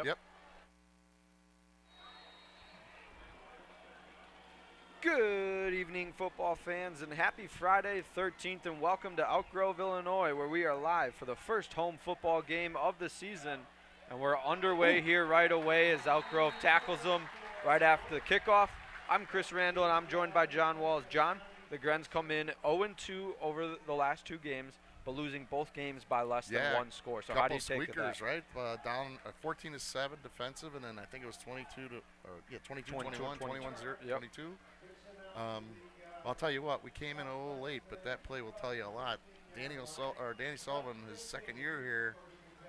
Yep. Good evening, football fans, and happy Friday 13th, and welcome to Elk Grove, Illinois, where we are live for the first home football game of the season. And we're underway here right away as Elk Grove tackles them right after the kickoff. I'm Chris Randall, and I'm joined by John Walls. John, the Grens come in 0-2 over the last two games, but losing both games by less than one score. So how do you take that? Couple squeakers, right? Down 14-7 defensive, and then I think it was 22-21, 21-0, Yep. 22. I'll tell you what, we came in a little late, but that play will tell you a lot. Danny Sullivan, his second year here,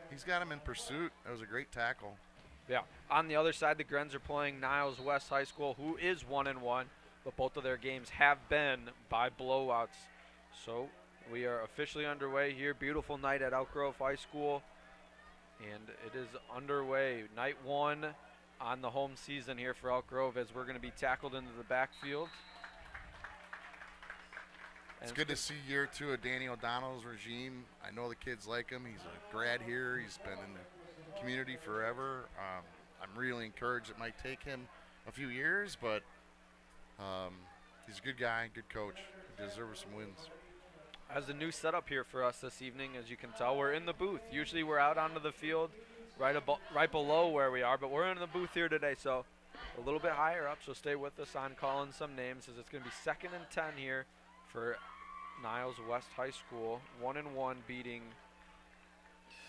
he's got him in pursuit. That was a great tackle. Yeah. On the other side, the Grens are playing Niles West High School, who is 1-1, but both of their games have been by blowouts. So we are officially underway here. Beautiful night at Elk Grove High School, and it is underway. Night one on the home season here for Elk Grove as we're going to be tackled into the backfield. It's good to see year two of Danny O'Donnell's regime. I know the kids like him. He's a grad here. He's been in the community forever. I'm really encouraged. It might take him a few years, but he's a good guy, good coach. He deserves some wins. As a new setup here for us this evening, as you can tell, we're in the booth. Usually we're out onto the field right below where we are, but we're in the booth here today, so a little bit higher up, so stay with us on calling some names as it's going to be 2nd and 10 here for Niles West High School. 1-1 beating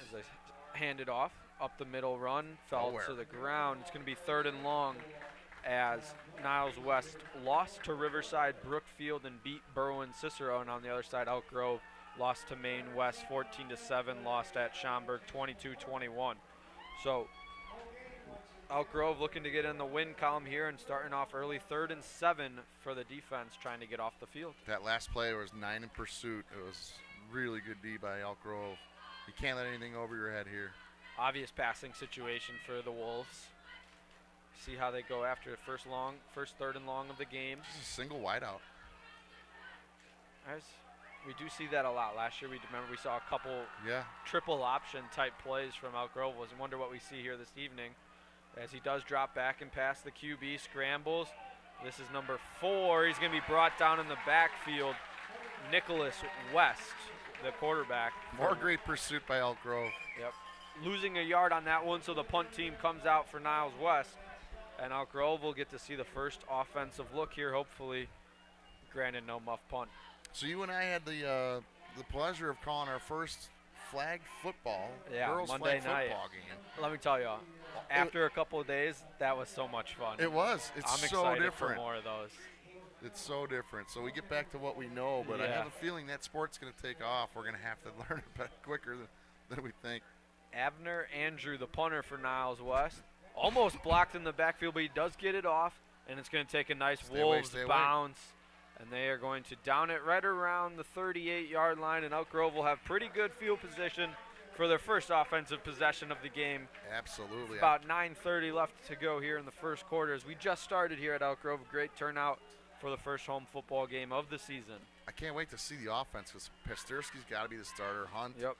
as they hand it off. Up the middle run, fell to the ground. It's going to be 3rd and long as Niles West lost to Riverside Brookfield and beat Berwyn Cicero. And on the other side, Elk Grove lost to Maine West 14-7, lost at Schaumburg 22-21. So Elk Grove looking to get in the win column here and starting off early. 3rd and 7 for the defense trying to get off the field. That last play was 9 in pursuit. It was really good D by Elk Grove. You can't let anything over your head here. Obvious passing situation for the Wolves. See how they go after the first 3rd and long of the game. Just a single wideout. As we do see that a lot. Last year, we saw a couple triple option type plays from Elk Grove. Wonder what we see here this evening. As he does drop back and pass the QB, scrambles. This is number 4. He's going to be brought down in the backfield. Nicholas West, the quarterback. More great pursuit by Elk Grove. Yep. Losing a yard on that one, so the punt team comes out for Niles West. And Elk Grove will get to see the first offensive look here, hopefully. Granted, no muff punt. So you and I had the pleasure of calling our first flag football, girls Monday flag night football game. Let me tell you, after a couple of days, that was so much fun. It was. It's I'm so excited different. for more of those. It's so different. So we get back to what we know, but I have a feeling that sport's going to take off. We're going to have to learn it quicker than we think. Abner Andrew, the punter for Niles West, almost blocked in the backfield, but he does get it off, and it's going to take a nice Wolves bounce. And they are going to down it right around the 38-yard line, and Elk Grove will have pretty good field position for their first offensive possession of the game. Absolutely. About 9:30 left to go here in the first quarter as we just started here at Elk Grove. Great turnout for the first home football game of the season. I can't wait to see the offense because Pasterski's got to be the starter. Hunt. Yep.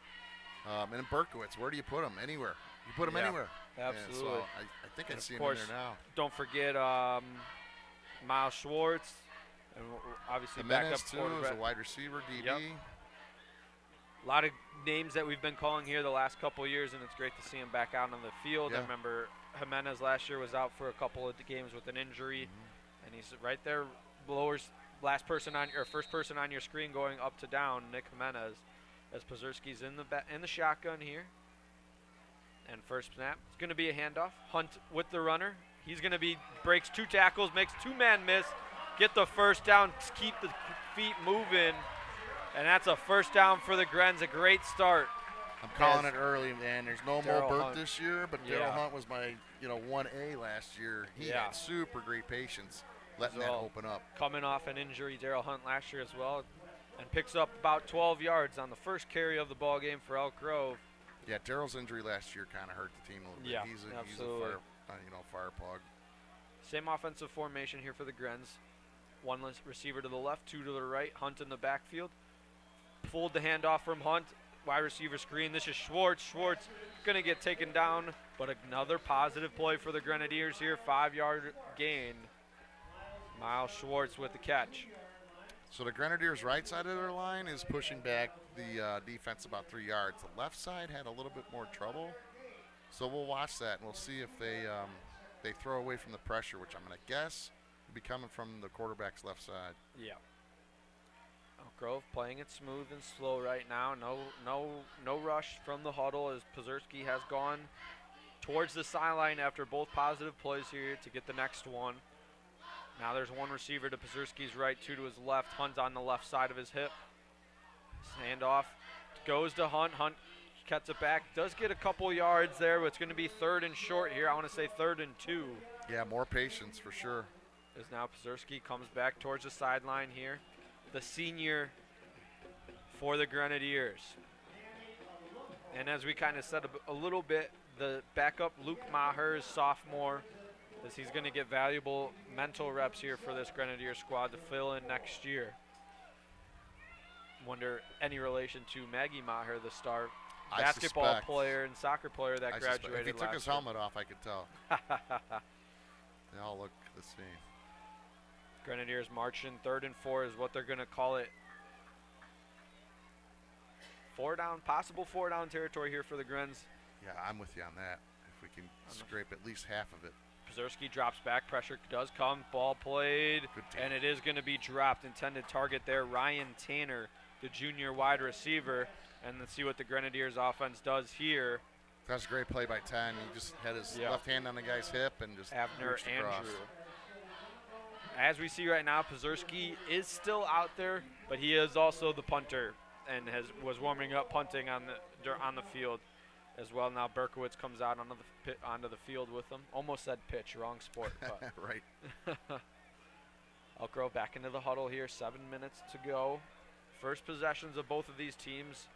And then Berkowitz, where do you put him? Anywhere. You put him anywhere. Absolutely. So I think I see him in there now. Don't forget Miles Schwartz. And obviously Jimenez, backup too, quarterback. is a wide receiver, DB. Yep. A lot of names that we've been calling here the last couple of years, and it's great to see him back out on the field. I remember Jimenez last year was out for a couple of games with an injury, and he's right there, first person on your screen going up to down, Nick Jimenez, as Pazerski's in the shotgun here. And first snap, it's going to be a handoff. Hunt with the runner. He's going to breaks 2 tackles, makes 2-man miss. Get the first down, keep the feet moving, and that's a first down for the Grens. A great start. I'm calling it early, man. There's no Mo Burke this year, but Daryl Hunt was my 1A last year. He had super great patience letting that open up. Coming off an injury, Daryl Hunt last year as well, and picks up about 12 yards on the first carry of the ball game for Elk Grove. Yeah, Daryl's injury last year kind of hurt the team a little bit. Yeah, he's a fire plug. Same offensive formation here for the Grens. 1 receiver to the left, 2 to the right. Hunt in the backfield. Pulled the handoff from Hunt. wide receiver screen. This is Schwartz. Schwartz going to get taken down, but another positive play for the Grenadiers here. 5-yard gain. Miles Schwartz with the catch. So the Grenadiers' right side of their line is pushing back the defense about 3 yards. The left side had a little bit more trouble. So we'll watch that, and we'll see if they throw away from the pressure, which I'm going to guess will be coming from the quarterback's left side. Yeah. Elk Grove playing it smooth and slow right now. No rush from the huddle as Pazurski has gone towards the sideline after both positive plays here to get the next one. Now there's one receiver to Pazurski's right, two to his left. Hunt's on the left side of his hip. Handoff goes to Hunt. Hunt cuts it back. Does get a couple yards there, but it's going to be 3rd and short here. I want to say 3rd and 2. Yeah, more patience for sure. As now Pazurski comes back towards the sideline here. The senior for the Grenadiers. And as we kind of said a little bit, the backup Luke Maher is sophomore, as he's going to get valuable mental reps here for this Grenadier squad to fill in next year. Wonder any relation to Maggie Maher, the star basketball player and soccer player that graduated last year. If he took his helmet off, I could tell. They all look the same. Grenadiers marching 3rd and 4 is what they're going to call it. 4 down, possible 4 down territory here for the Grens. Yeah, I'm with you on that. If we can scrape at least half of it. Pazurski drops back, pressure does come, ball played, and it is going to be dropped. Intended target there, Ryan Tanner, the junior wide receiver. And let's see what the Grenadiers offense does here. That's a great play by 10. He just had his left hand on the guy's hip and just Avner reached across. Andrew. As we see right now, Pazurski is still out there, but he is also the punter and was warming up punting on the field as well. Now Berkowitz comes out onto the field with him. Almost said pitch, wrong sport. But right. Elk Grove back into the huddle here, 7 minutes to go. First possessions of both of these teams.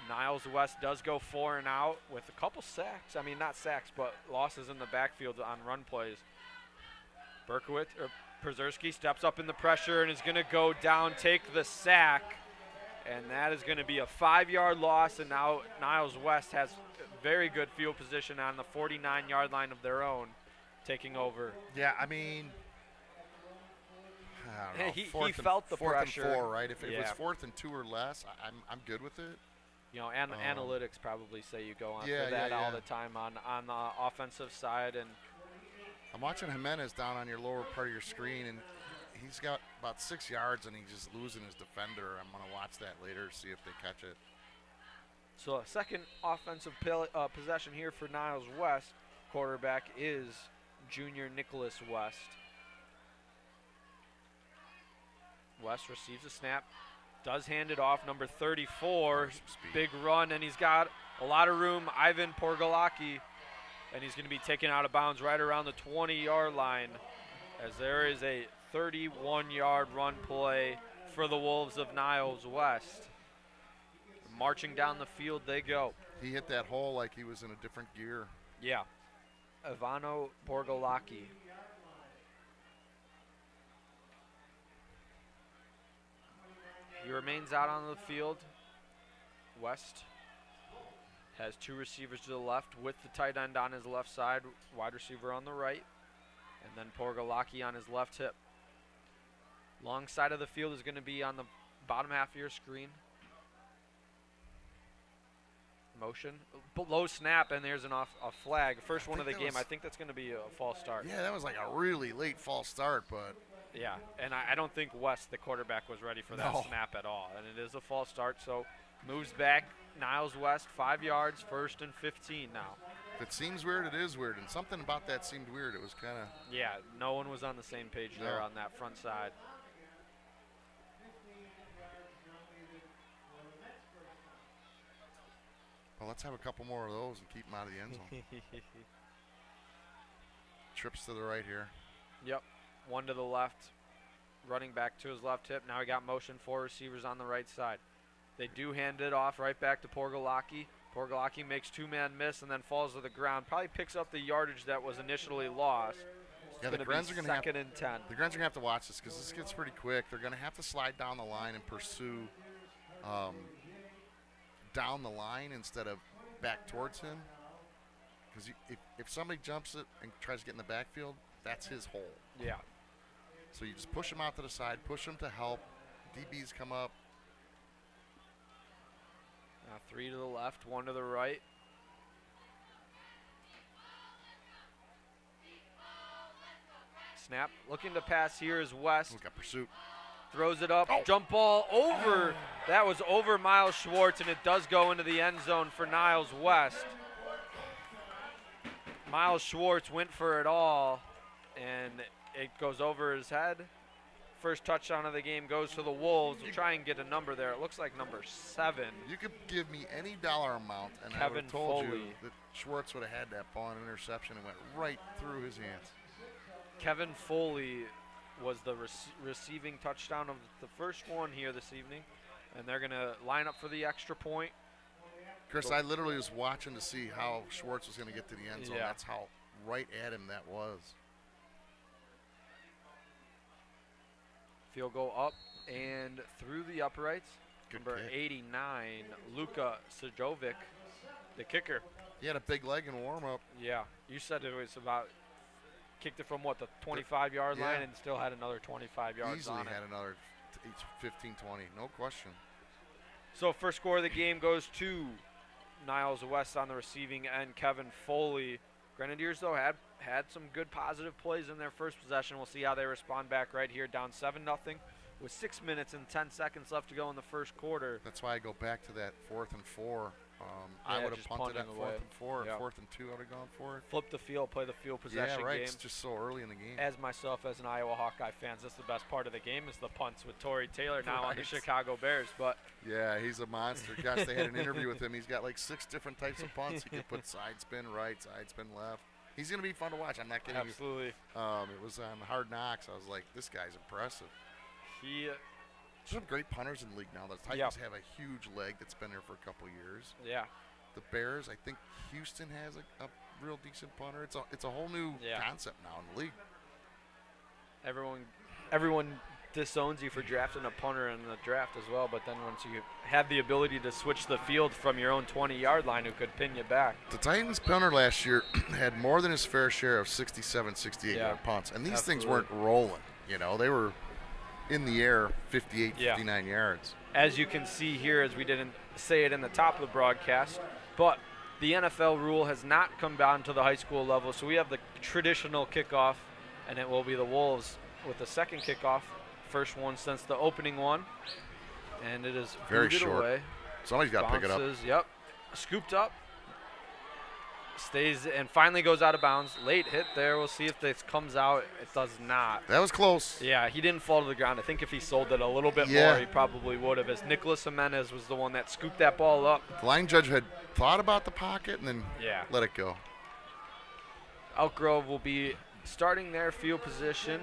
Niles West does go 4 and out with a couple sacks. I mean, not sacks, but losses in the backfield on run plays. Pazurski steps up in the pressure and is going to go down, take the sack. And that is going to be a 5-yard loss. And now Niles West has very good field position on the 49-yard line of their own, taking over. Yeah, I mean, I don't know. He felt the pressure. 4th and 4, right? If it was 4th and 2 or less, I'm good with it. You know, analytics probably say you go on for that all the time on the offensive side. And I'm watching Jimenez down on your lower part of your screen, and he's got about 6 yards, and he's just losing his defender. I'm going to watch that later, see if they catch it. So a second offensive possession here for Niles West. Quarterback is junior Nicholas West. West receives a snap, does hand it off, number 34, big run, and he's got a lot of room, Ivan Porgalaki, and he's going to be taken out of bounds right around the 20-yard line as there is a 31-yard run play for the Wolves of Niles West. Marching down the field they go. He hit that hole like he was in a different gear. Yeah. Ivano Porgalaki. He remains out on the field. West has 2 receivers to the left with the tight end on his left side, wide receiver on the right, and then Porgalaki on his left hip. Long side of the field is going to be on the bottom half of your screen. Motion. Low snap, and there's a flag. First one of the game. I think that's going to be a false start. Yeah, that was like a really late false start, but. Yeah, and I don't think West, the quarterback, was ready for that snap at all. And it is a false start, so moves back. Niles West, 5 yards, 1st and 15 now. If it seems weird, it is weird. And something about that seemed weird. It was kind of. Yeah, no one was on the same page there on that front side. Well, let's have a couple more of those and keep them out of the end zone. Trips to the right here. Yep. One to the left, running back to his left hip. Now he got motion, 4 receivers on the right side. They do hand it off right back to Porgalaki. Porgalaki makes 2-man miss and then falls to the ground. Probably picks up the yardage that was initially lost. Yeah, the Grens are going to have 2nd and 10. The Grens are going to have to watch this because this gets pretty quick. They're going to have to slide down the line and pursue down the line instead of back towards him. Because if somebody jumps it and tries to get in the backfield, that's his hole. Yeah. So you just push him out to the side, push him to help. DBs come up. Now 3 to the left, 1 to the right. Snap. Looking to pass here is West. Look at pursuit. Throws it up. Jump ball over. That was over Miles Schwartz, and it does go into the end zone for Niles West. Miles Schwartz went for it all, and it goes over his head. First touchdown of the game goes to the Wolves. We'll try and get a number there. It looks like number 7. You could give me any dollar amount, and I would have told you that Schwartz would have had that ball in interception and went right through his hands. Kevin Foley was the receiving touchdown of the first one here this evening, and they're going to line up for the extra point. Chris, I literally was watching to see how Schwartz was going to get to the end zone. Yeah. That's how right at him that was. Field goal up and through the uprights. Good Number kick. 89, Luka Sajovic, the kicker. He had a big leg in warm-up. Yeah, you said it was about, kicked it from what, the 25-yard line, and still had another 25 yards Easily on it. had another 15, 20, no question. So first score of the game goes to Niles West on the receiving end, Kevin Foley. Grenadiers, though, had some good positive plays in their first possession. We'll see how they respond back right here, down 7-0 with 6 minutes and 10 seconds left to go in the first quarter. That's why I go back to that 4th and 4. I would have just punted at punting 4th away. and 4. Yep. 4th and 2, I would have gone for it. Flip the field, play the field possession Yeah, right. game. It's just so early in the game. As myself, as an Iowa Hawkeye fan, that's the best part of the game is the punts with Torrey Taylor now on the Right. Chicago Bears. But Yeah, he's a monster. Gosh, they had an interview with him. He's got like 6 different types of punts. He could put side spin right, side spin left. He's going to be fun to watch. I'm not kidding absolutely, you. It was on Hard Knocks. I was like, this guy's impressive. he, There's some great punters in the league now. The Titans have a huge leg that's been there for a couple years. yeah, The Bears, I think Houston has a real decent punter. It's a whole new concept now in the league. everyone disowns you for drafting a punter in the draft as well. But then once you have the ability to switch the field from your own 20-yard line, who could pin you back. The Titans punter last year had more than his fair share of 67, 68-yard punts. And these things weren't rolling. You know, they were in the air 58, 59 yards. As you can see here, as we didn't say it in the top of the broadcast, but the NFL rule has not come down to the high school level. So we have the traditional kickoff, and it will be the Wolves with the second kickoff. First one since the opening one, and it is very booted short. away. Somebody's got to pick it up. Yep, scooped up, stays, and finally goes out of bounds. Late hit there. We'll see if this comes out. It does not. That was close. Yeah, he didn't fall to the ground. I think if he sold it a little bit more, he probably would have. As Nicholas Jimenez was the one that scooped that ball up. The line judge had thought about the pocket and then let it go. Elk will be starting their field position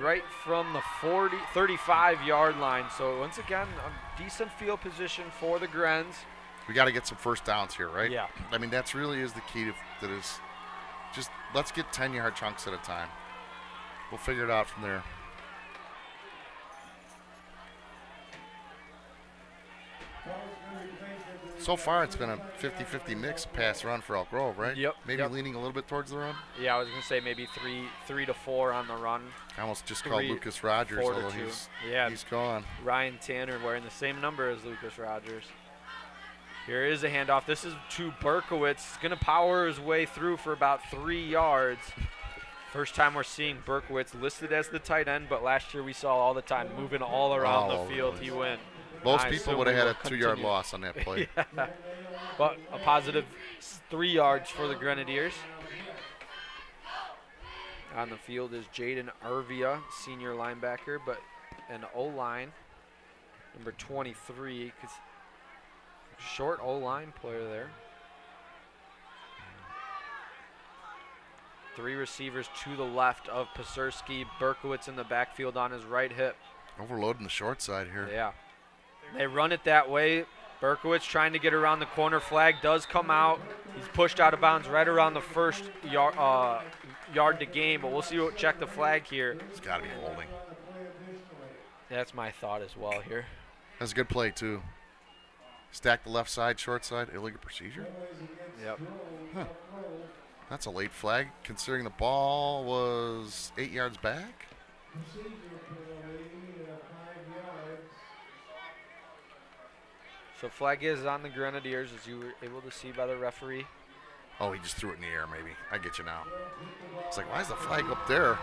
right from the 35-yard line. So once again, a decent field position for the Grens. We got to get some first downs here, right? Yeah. I mean, that's really is the key to this. Just let's get 10-yard chunks at a time. We'll figure it out from there. So far, it's been a 50-50 mix pass run for Elk Grove, right? Yep. Maybe leaning a little bit towards the run. Yeah, I was going to say maybe 3 to 4 on the run. I almost just called Lucas Rogers, although he's gone. Ryan Tanner wearing the same number as Lucas Rogers. Here is a handoff. This is to Berkowitz. He's going to power his way through for about 3 yards. First time we're seeing Berkowitz listed as the tight end, but last year we saw all the time moving all around the field. He went. Most people would have had a 2-yard loss on that play. But a positive 3 yards for the Grenadiers. On the field is Jaden Arvia, senior linebacker, but an O-line, number 23, because short O-line player there. 3 receivers to the left of Pasursky. Berkowitz in the backfield on his right hip. Overloading the short side here. Yeah. They run it that way. Berkowitz trying to get around the corner. Flag does come out. He's pushed out of bounds right around the first yard to gain, but we'll see what check the flag here. It's got to be holding. That's my thought as well here. That's a good play, too. Stack the left side, short side, illegal procedure. Yep. Huh. That's a late flag, considering the ball was 8 yards back. So flag is on the Grenadiers, as you were able to see by the referee. Oh, he just threw it in the air, maybe. I get you now. It's like, why is the flag up there?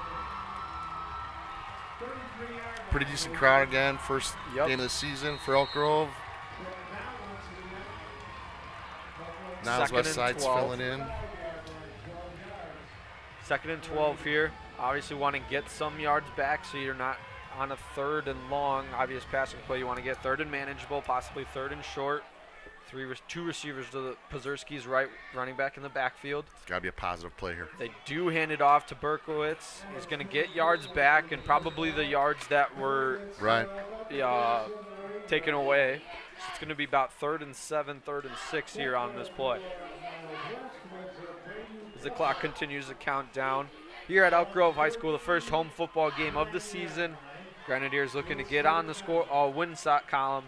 Pretty decent crowd again. First game of the season for Elk Grove. Niles West Side's filling in. 2nd and 12 here. Obviously want to get some yards back so you're not on a 3rd and long, obvious passing play. You want to get 3rd and manageable, possibly 3rd and short. 2 receivers to the Pazurski's right, running back in the backfield. It's got to be a positive play here. They do hand it off to Berkowitz. He's going to get yards back, and probably the yards that were taken away. So it's going to be about 3rd and 7, 3rd and 6 here on this play. As the clock continues to count down. Here at Elk Grove High School, the first home football game of the season. Grenadiers looking to get on the win column,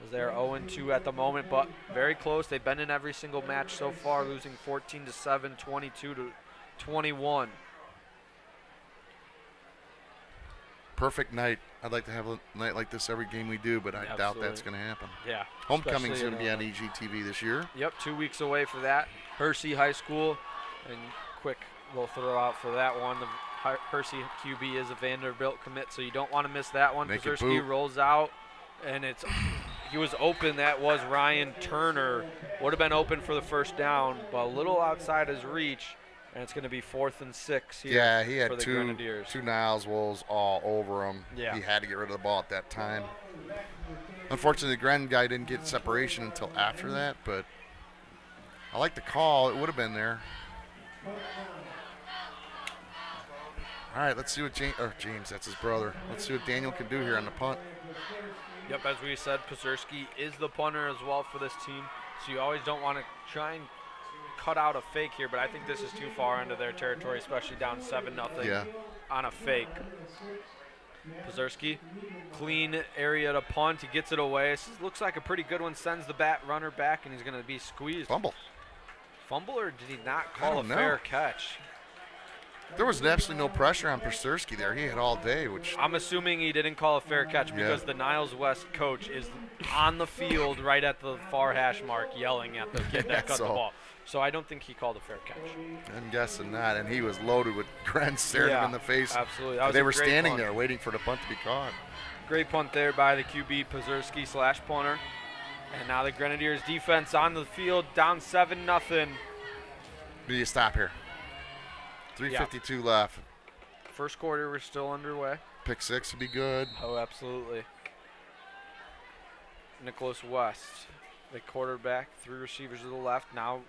as they're 0-2 at the moment, but very close. They've been in every single match so far, losing 14-7, 22-21. Perfect night. I'd like to have a night like this every game we do, but I doubt that's going to happen. Yeah. Homecoming's going to be on EGTV this year. Yep, 2 weeks away for that. Hersey High School, and quick little throw out for that one. The Hersey QB is a Vanderbilt commit, so you don't want to miss that one. Pazurski rolls out, and he was open. That was Ryan Turner. Would have been open for the first down, but a little outside his reach, and it's going to be 4th and 6 here. Yeah, he had for the Grenadiers. two Niles Wolves all over him. Yeah. He had to get rid of the ball at that time. Unfortunately, the Gren guy didn't get separation until after that, but I like the call. It would have been there. All right, let's see what James, that's his brother. Let's see what Daniel can do here on the punt. Yep, as we said, Pazurski is the punter as well for this team, so you always don't want to try and cut out a fake here, but I think this is too far into their territory, especially down 7-0 on a fake. Pazurski, clean area to punt. He gets it away. This looks like a pretty good one. Sends the runner back, and he's going to be squeezed. Fumble, or did he not call a fair catch? There was absolutely no pressure on Pazurski there. He had all day, which I'm assuming he didn't call a fair catch because the Niles West coach is on the field right at the far hash mark yelling at the kid that cut the ball. So I don't think he called a fair catch. I'm guessing not, and he was loaded with Gren staring him in the face. Absolutely. They were standing there waiting for the punt to be caught. Great punt there by the QB, Pazurski /punter. And now the Grenadiers defense on the field, down 7-0. Do you stop here? 3:52 left. First quarter, we're still underway. Pick 6 would be good. Oh, absolutely. Nicholas West, the quarterback, 3 receivers to the left, now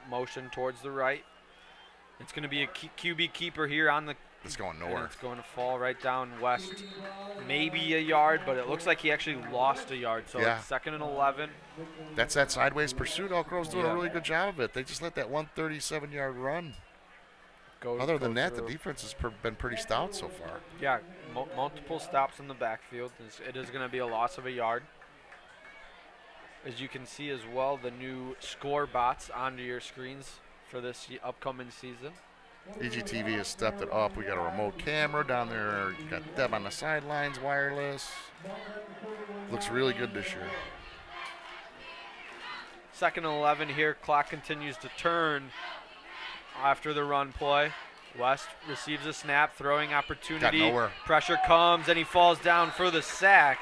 motion towards the right. It's going to be a QB keeper here on the. It's going nowhere. It's going to fall right down West, maybe a yard, but it looks like he actually lost a yard. So it's 2nd and 11. That's that sideways pursuit. Elk Grove's doing a really good job of it. They just let that 137-yard run. Other than that, the defense has been pretty stout so far. Yeah, multiple stops in the backfield. It is going to be a loss of a yard. As you can see as well, the new score bots onto your screens for this upcoming season. EGTV has stepped it up. We got a remote camera down there. You got Deb on the sidelines, wireless. Looks really good this year. 2nd and 11 here. Clock continues to turn after the run play. West receives a snap, throwing opportunity. Got nowhere. Pressure comes, and he falls down for the sack.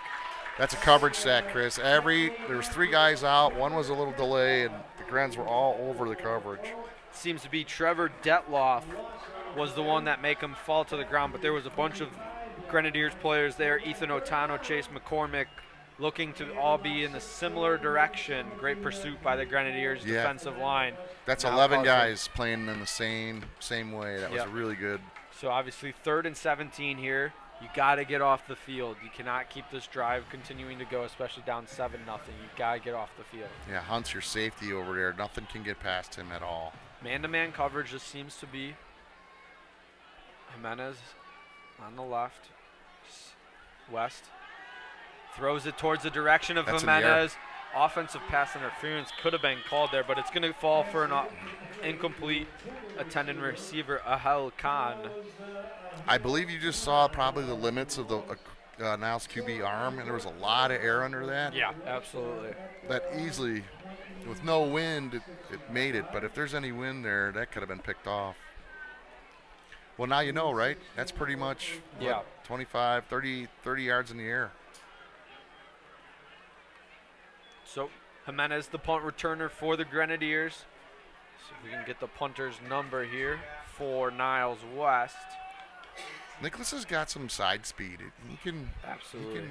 That's a coverage sack, Chris. There was 3 guys out. One was a little delay, and the Grens were all over the coverage. Seems to be Trevor Detloff was the one that made him fall to the ground, but there was a bunch of Grenadiers players there. Ethan Otano, Chase McCormick, looking to all be in a similar direction. Great pursuit by the Grenadiers defensive line. That's 11 guys playing in the same way. That was really good. So obviously 3rd and 17 here. You got to get off the field. You cannot keep this drive continuing to go, especially down 7-0. You got to get off the field. Yeah, Hunt's your safety over there. Nothing can get past him at all. Man-to-man coverage just seems to be Jimenez on the left. West throws it towards the direction of Jimenez. offensive pass interference could have been called there, but it's going to fall for an incomplete attendant receiver, Ahel Khan. I believe you just saw probably the limits of the Niles QB arm, and there was a lot of air under that. Yeah, absolutely. That easily, with no wind, it made it. But if there's any wind there, that could have been picked off. Well, now you know, right? That's pretty much, what, 25, 30 yards in the air. So Jimenez, the punt returner for the Grenadiers. See if we can get the punter's number here for Niles West. Nicholas has got some side speed. He can absolutely.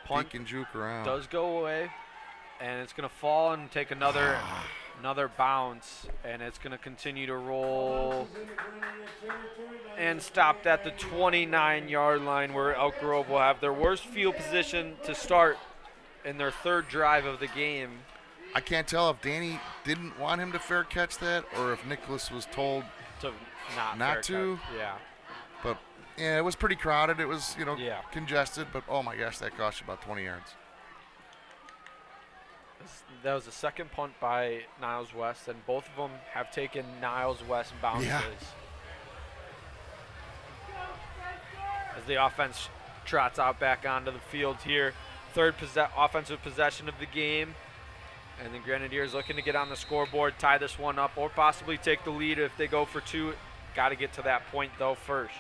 Punt and juke around. Does go away, and it's going to fall and take another bounce, and it's going to continue to roll and stopped at the 29-yard line, where Elk Grove will have their worst field position to start in their third drive of the game. I can't tell if Danny didn't want him to fair catch that, or if Nicholas was told to not to. Yeah. But yeah, it was pretty crowded. It was, congested. But oh my gosh, that cost you about 20 yards. That was the second punt by Niles West, and both of them have taken Niles West bounces. Yeah. As the offense trots out back onto the field here. Third offensive possession of the game. And the Grenadiers looking to get on the scoreboard, tie this one up, or possibly take the lead if they go for two. Got to get to that point, though, first.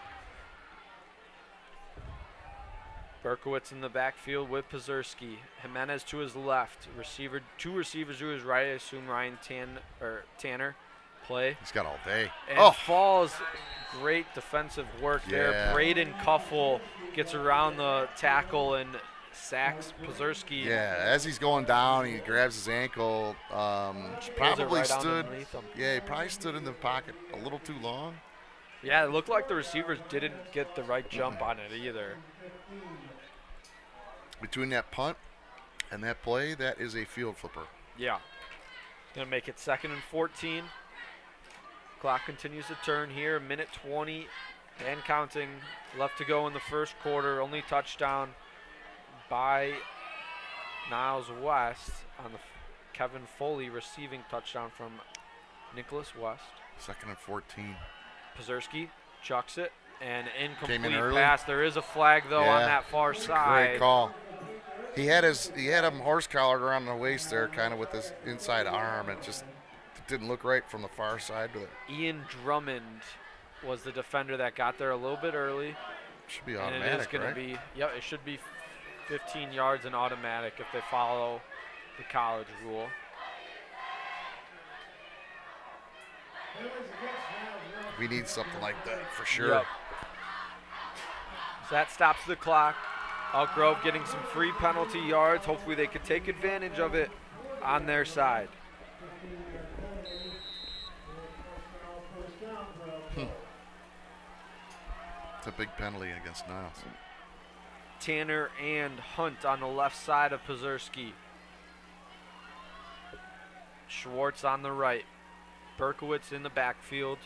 Berkowitz in the backfield with Pazurski. Jimenez to his left. Two receivers to his right. I assume Ryan Tanner play. He's got all day. And Falls, great defensive work there. Braden Cuffle gets around the tackle and sacks Pazurski. Yeah, as he's going down, he grabs his ankle. Probably stood. Yeah, he probably stood in the pocket a little too long. Yeah, it looked like the receivers didn't get the right jump on it either. Between that punt and that play, that is a field flipper. Yeah. Going to make it 2nd and 14. Clock continues to turn here. 1:20 and counting left to go in the first quarter. Only touchdown by Niles West on the Kevin Foley receiving touchdown from Nicholas West. 2nd and 14. Pazurski chucks it, and incomplete early. pass. There is a flag though on that far side. Great call. He had him horse collared around the waist there, kind of with his inside arm. It didn't look right from the far side. Ian Drummond was the defender that got there a little bit early. Should be automatic, and it is going to be, it should be 15 yards and automatic if they follow the college rule. We need something like that for sure. Yep. So that stops the clock. Elk Grove getting some free penalty yards. Hopefully they could take advantage of it on their side. It's a big penalty against Niles. Tanner and Hunt on the left side of Pazurski. Schwartz on the right. Berkowitz in the backfield.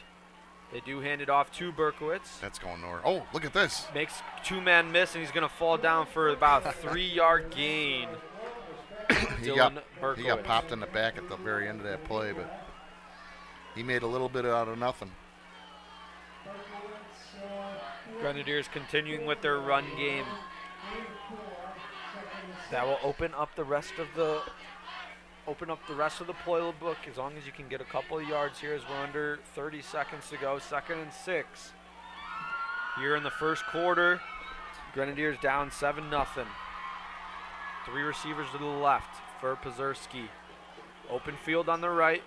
They do hand it off to Berkowitz. That's going nowhere. Oh, look at this. Makes two-man miss, and he's going to fall down for about a 3-yard gain. He got popped in the back at the very end of that play, but he made a little bit out of nothing. Grenadiers continuing with their run game. That will open up the rest of the playbook as long as you can get a couple of yards here as we're under 30 seconds to go. 2nd and 6. Here in the first quarter, Grenadiers down 7-0. 3 receivers to the left for Pazurski. Open field on the right.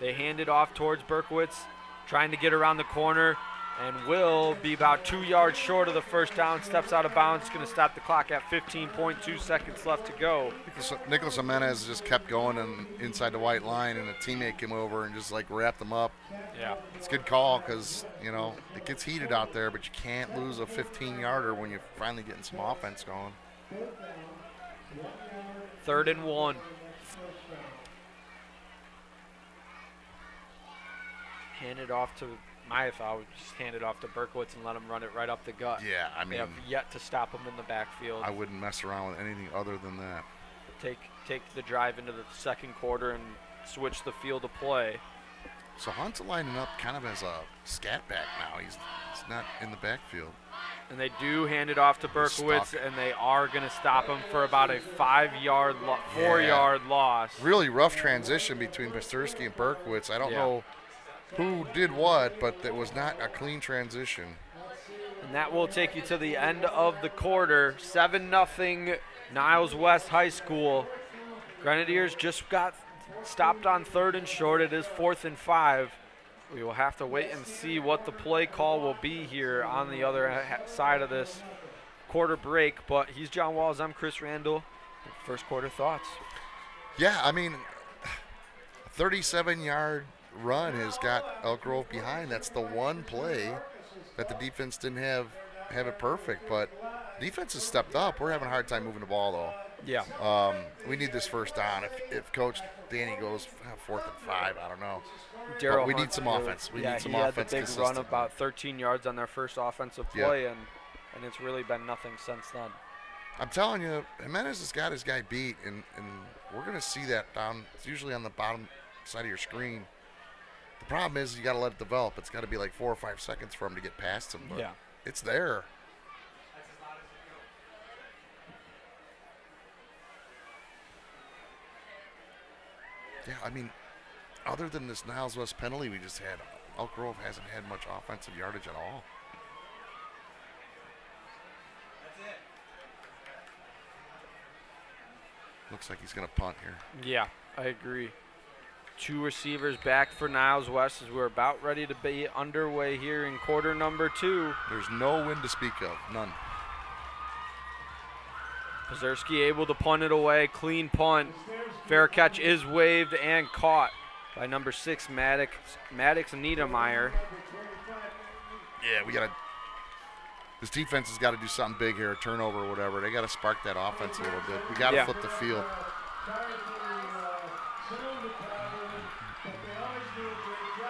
They hand it off towards Berkowitz, trying to get around the corner, and will be about 2 yards short of the first down. Steps out of bounds. It's going to stop the clock at 15.2 seconds left to go. Nicholas Jimenez just kept going and inside the white line, and a teammate came over and just wrapped them up. Yeah. It's a good call because, it gets heated out there, but you can't lose a 15-yarder when you're finally getting some offense going. 3rd and 1. Hand it off to my foul. Would just hand it off to Berkowitz and let him run it right up the gut. Yeah, they have yet to stop him in the backfield. I wouldn't mess around with anything other than that. take the drive into the second quarter and switch the field of play. So Hunt's lining up kind of as a scat back now. He's not in the backfield. And they do hand it off to Berkowitz, and they are going to stop him for about a 4-yard loss. Really rough transition between Pasterski and Berkowitz. I don't know who did what, but it was not a clean transition. And that will take you to the end of the quarter. 7-0 Niles West High School. Grenadiers just got stopped on 3rd and short. It is 4th and 5. We will have to wait and see what the play call will be here on the other side of this quarter break. But he's John Walls. I'm Chris Randall. First quarter thoughts. Yeah, I mean, a 37-yard run has got Elk Grove behind. That's the one play that the defense didn't have it perfect. But defense has stepped up. We're having a hard time moving the ball, though. Yeah. We need this first down. If Coach Danny goes 4th and 5, I don't know. But we need some offense. We need some offense. He had the big run about 13 yards on their first offensive play, and it's really been nothing since then. I'm telling you, Jimenez has got his guy beat, and we're going to see that down. It's usually on the bottom side of your screen. The problem is you got to let it develop. It's got to be like 4 or 5 seconds for him to get past him. But it's there. Yeah, I mean, other than this Niles West penalty we just had, Elk Grove hasn't had much offensive yardage at all. Looks like he's going to punt here. Yeah, I agree. 2 receivers back for Niles West as we're about ready to be underway here in quarter number 2. There's no wind to speak of, none. Pazerski able to punt it away, clean punt. Fair catch is waved and caught by number 6, Maddox Niedermeyer. Yeah, we got to. This defense has got to do something big here, a turnover or whatever. They got to spark that offense a little bit. We got to flip the field.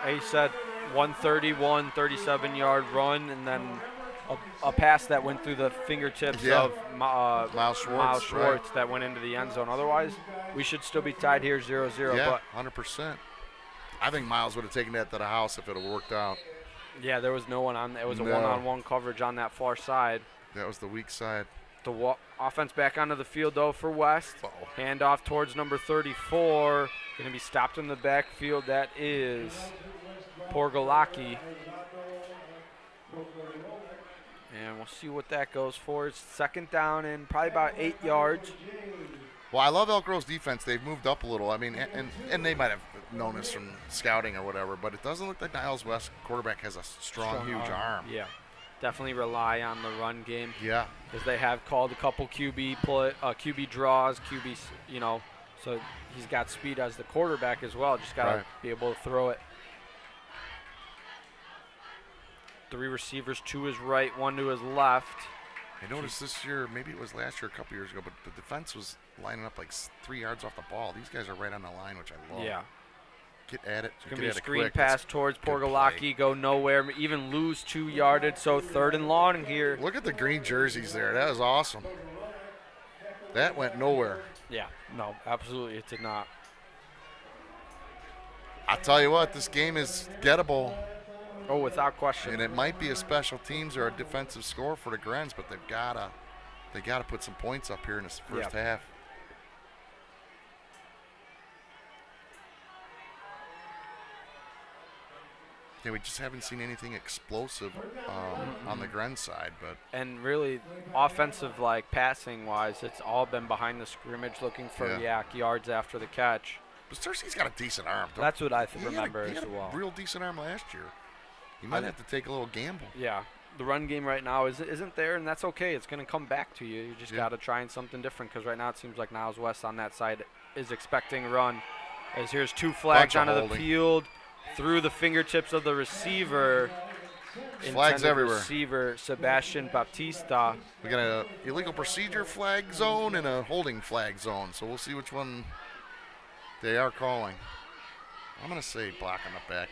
He said 131, 37-yard run, and then a pass that went through the fingertips of Miles Schwartz that went into the end zone. Otherwise, we should still be tied here 0-0. Yeah, 100%. I think Miles would have taken that to the house if it had worked out. Yeah, there was no one on. It was a one-on-one coverage on that far side. That was the weak side. The offense back onto the field, though, for West. Handoff towards number 34. Going to be stopped in the backfield. That is Porgalaki. And we'll see what that goes for. It's 2nd down and probably about 8 yards. Well, I love Elk Grove's defense. They've moved up a little. I mean, and they might have known this from scouting or whatever, but it doesn't look like Niles West quarterback has a strong huge arm. Yeah, definitely rely on the run game. Yeah. Because they have called a couple QB draws, so he's got speed as the quarterback as well. Just got to be able to throw it. 3 receivers, 2 to his right, 1 to his left. I noticed this year, maybe it was last year, a couple years ago, but the defense was lining up like 3 yards off the ball. These guys are right on the line, which I love. Yeah. Get at it. It's going to be a screen pass towards Porgalaki, go nowhere, even lose 2 yardage, so 3rd and long here. Look at the green jerseys there. That was awesome. That went nowhere. Yeah, no, absolutely it did not. I'll tell you what, this game is gettable. Oh, without question. And it might be a special teams or a defensive score for the Grens, but they gotta put some points up here in this first half. Yeah, we just haven't seen anything explosive on the Gren side, but and really offensive, passing wise, it's all been behind the scrimmage, looking for yards after the catch. But Cersei's got a decent arm. That's what I remember he had as well. A real decent arm last year. You might have to take a little gamble. Yeah, the run game right now isn't there, and that's okay. It's going to come back to you. You just got to try something different because right now it seems like Niles West on that side is expecting run. As here's 2 flags onto the field through the fingertips of the receiver. Flags everywhere. Receiver Sebastian Baptista. We got an illegal procedure flag zone and a holding flag zone, so we'll see which one they are calling. I'm going to say block on the back,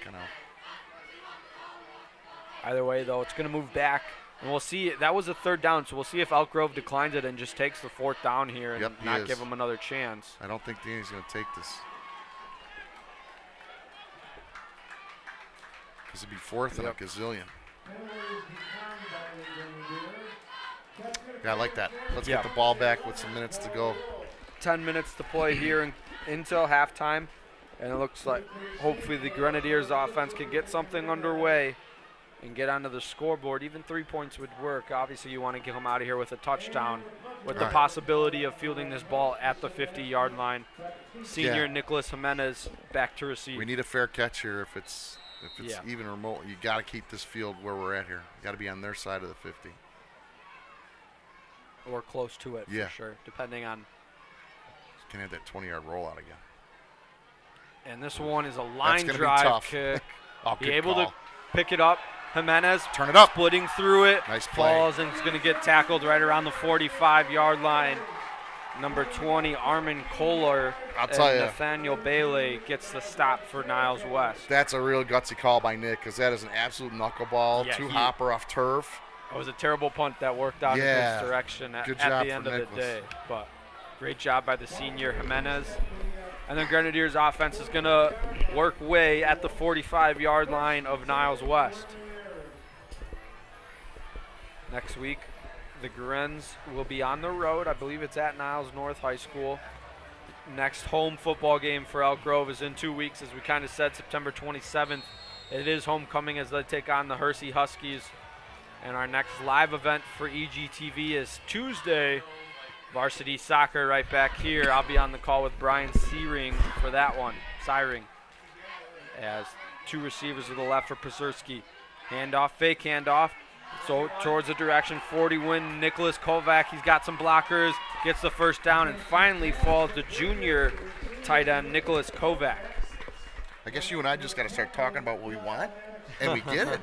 Either way, though, it's going to move back And we'll see. That was a 3rd down, so we'll see if Elk Grove declines it and just takes the 4th down here and not give them another chance. I don't think Danny's going to take this. Because it'd be 4th and a gazillion. Yeah, I like that. Let's get the ball back with some minutes to go. 10 minutes to play here until halftime. And it looks like hopefully the Grenadiers offense can get something underway and get onto the scoreboard. Even 3 points would work. Obviously, you want to get them out of here with a touchdown with the possibility of fielding this ball at the 50-yard line. Senior Nicholas Jimenez back to receive. We need a fair catch here. If it's even remote, you got to keep this field where we're at here. You got to be on their side of the 50. Or close to it, for sure, depending on. Can have that 20-yard rollout again. And this one is a line drive kick. Be able to pick it up. Jimenez turn it up, splitting through it. Nice play. Falls and is going to get tackled right around the 45-yard line. Number 20, Armin Kohler. I'll tell you, Nathaniel Bailey gets the stop for Niles West. That's a real gutsy call by Nick, because that is an absolute knuckleball. Yeah, hopper off turf. It was a terrible punt that worked out in his direction at the end of the day. But great job by the senior Jimenez. And the Grenadiers offense is going to work way at the 45-yard line of Niles West. Next week, the Grens will be on the road. I believe it's at Niles North High School. Next home football game for Elk Grove is in 2 weeks, as we kind of said, September 27th. It is homecoming as they take on the Hersey Huskies. And our next live event for EGTV is Tuesday. Varsity soccer right back here. I'll be on the call with Brian Searing for that one. Siring. As 2 receivers to the left for Przersky. Handoff, fake handoff. So towards the direction 40 win, Nicholas Kovac. He's got some blockers, gets the 1st down, and finally falls to junior tight end Nicholas Kovac. I guess you and I just got to start talking about what we want, and we get it.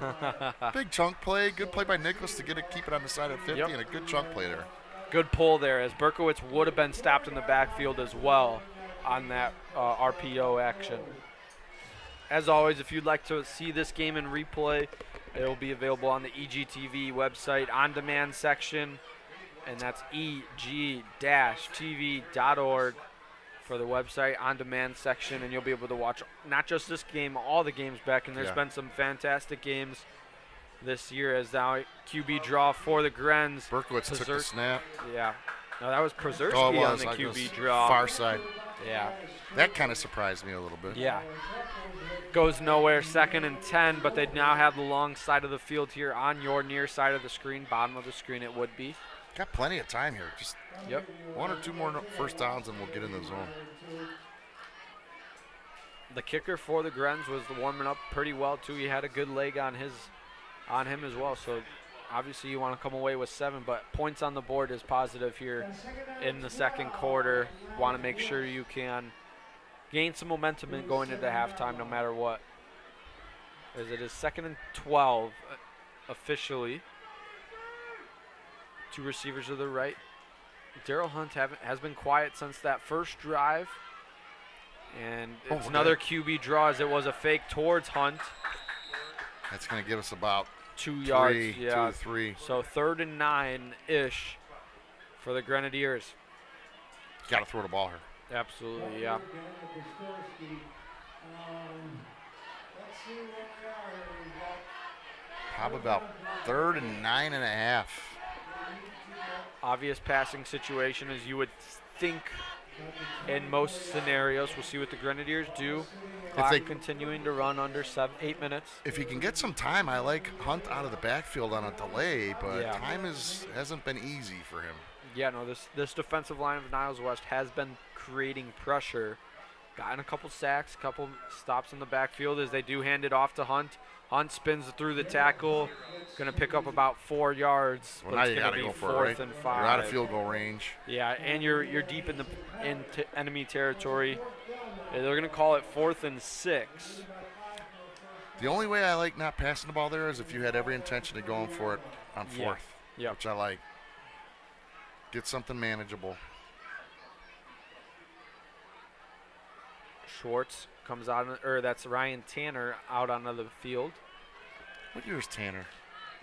Big chunk play, good play by Nicholas to get it, keep it on the side of 50, and a good chunk play there. Good pull there, as Berkowitz would have been stopped in the backfield as well on that RPO action. As always, if you'd like to see this game in replay, it will be available on the EGTV website on-demand section, and that's eg-tv.org for the website on-demand section, and you'll be able to watch not just this game, all the games back, and there's been some fantastic games this year as now QB draw for the Grens. Berkowitz took the snap. Yeah. No, that was Przersky on the QB draw. Far side. Yeah. That kind of surprised me a little bit. Yeah. Goes nowhere, 2nd and 10, but they now have the long side of the field here on your near side of the screen, bottom of the screen it would be. Got plenty of time here. Just 1 or 2 more 1st downs and we'll get in the zone. The kicker for the Grens was warming up pretty well too. He had a good leg on him as well. So obviously you want to come away with 7, but points on the board is positive here in the 2nd quarter. Want to make sure you can gain some momentum in going into halftime no matter what. As it is 2nd and 12 officially. 2 receivers to the right. Daryl Hunt has been quiet since that first drive. And it's another QB draw as it was a fake towards Hunt. That's going to give us about 2 yards. 2 to 3. So 3rd and 9-ish for the Grenadiers. Got to throw the ball here. Absolutely, yeah. Probably about 3rd and 9.5. Obvious passing situation as you would think in most scenarios. We'll see what the Grenadiers do. Clock continuing to run under 8 minutes. If he can get some time, I like Hunt out of the backfield on a delay, but time hasn't been easy for him. Yeah, no, this defensive line of Niles West has been creating pressure. Gotten a couple sacks, couple stops in the backfield as they do hand it off to Hunt. Hunt spins through the tackle, going to pick up about 4 yards. Well, now you got to go for it, right? And 5. You're out of field goal range. Yeah, and you're deep in enemy territory. They're going to call it 4th and 6. The only way I like not passing the ball there is if you had every intention of going for it on 4th, which I like. Get something manageable. Schwartz comes out, or that's Ryan Tanner out onto the field. What year is Tanner?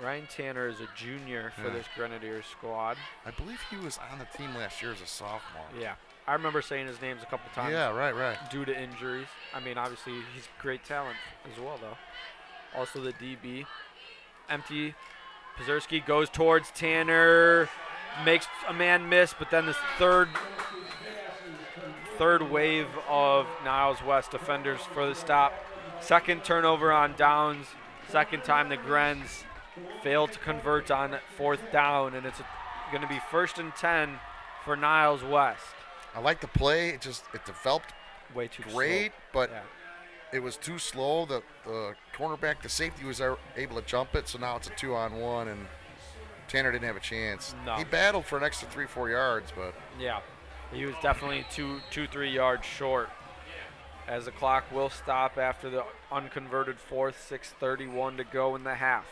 Ryan Tanner is a junior for this Grenadiers squad. I believe he was on the team last year as a sophomore. Yeah. I remember saying his names a couple times. Yeah, right. Due to injuries. I mean, obviously, he's great talent as well, though. Also the DB. Empty. Pazerski goes towards Tanner. Makes a man miss, but then this third wave of Niles West defenders for the stop. Second turnover on downs. Second time the Grens failed to convert on 4th down, and it's going to be 1st and 10 for Niles West. I like the play. It developed way too great, slow. but it was too slow. The cornerback, the safety was able to jump it, so now it's a 2-on-1, and Tanner didn't have a chance. No. He battled for an extra 3-4 yards, but yeah, he was definitely 2-3 yards short. As the clock will stop after the unconverted 4th, 6:31 to go in the half.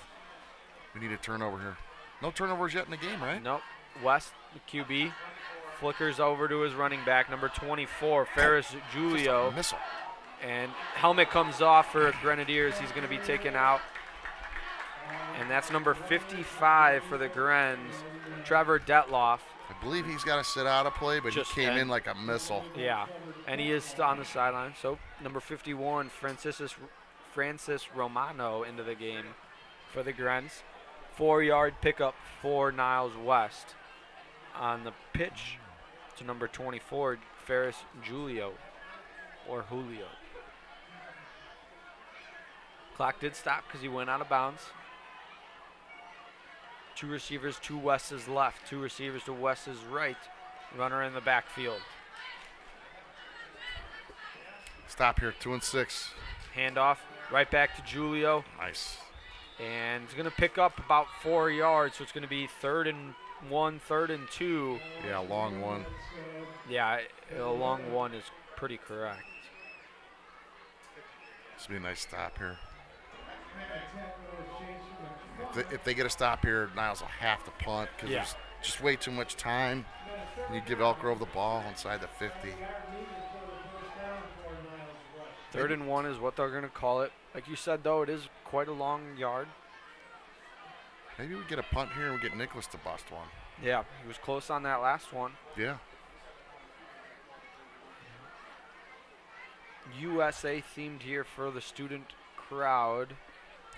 We need a turnover here. No turnovers yet in the game, right? Nope. West, the QB, flickers over to his running back, number 24, Ferris Julio. Missile. And helmet comes off for Grenadiers. He's going to be taken out. And that's number 55 for the Grens, Trevor Detloff. I believe he's got to sit out of play, but he came in like a missile. Yeah, and he is on the sideline. So number 51, Francis Romano into the game for the Grens. 4-yard pickup for Niles West. On the pitch to number 24, Ferris Julio, or Julio. Clock did stop because he went out of bounds. 2 receivers to West's left, 2 receivers to West's right. Runner in the backfield. Stop here, 2 and 6. Handoff right back to Julio. Nice. And he's going to pick up about 4 yards, so it's going to be 3rd and 1, 3rd and 2. Yeah, long one. Yeah, a long one is pretty correct. This will be a nice stop here. If they get a stop here, Niles will have to punt because there's just way too much time. You give Elk Grove the ball inside the 50. 3rd and 1 is what they're going to call it. Like you said, though, it is quite a long yard. Maybe we get a punt here and we get Nicholas to bust one. Yeah, he was close on that last one. Yeah. USA themed here for the student crowd.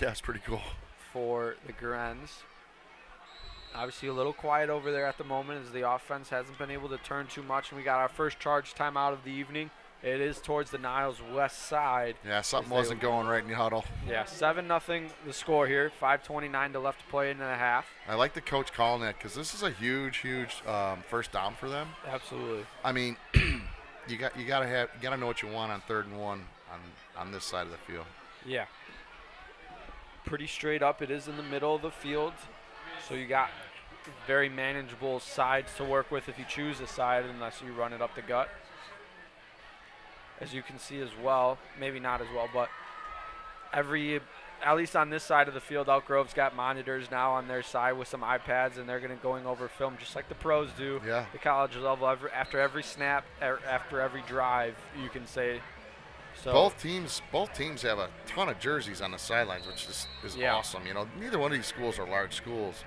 Yeah, it's pretty cool. For the Grens. Obviously a little quiet over there at the moment as the offense hasn't been able to turn too much. And we got our first charge timeout of the evening. It is towards the Niles West side. Yeah, something wasn't going right in the huddle. Yeah, 7-0 the score here. 5:29 to left to play in the half. I like the coach calling that because this is a huge first down for them. Absolutely. I mean, you gotta know what you want on 3rd and 1 on this side of the field. Yeah. Pretty straight up. It is in the middle of the field, so you got very manageable sides to work with if you choose a side, unless you run it up the gut. As you can see as well, maybe not as well, but at least on this side of the field, Elk Grove's got monitors now on their side with some iPads, and they're going over film just like the pros do. Yeah. The college level, after every snap, after every drive, you can say. So both teams have a ton of jerseys on the sidelines, which is awesome. You know, neither one of these schools are large schools.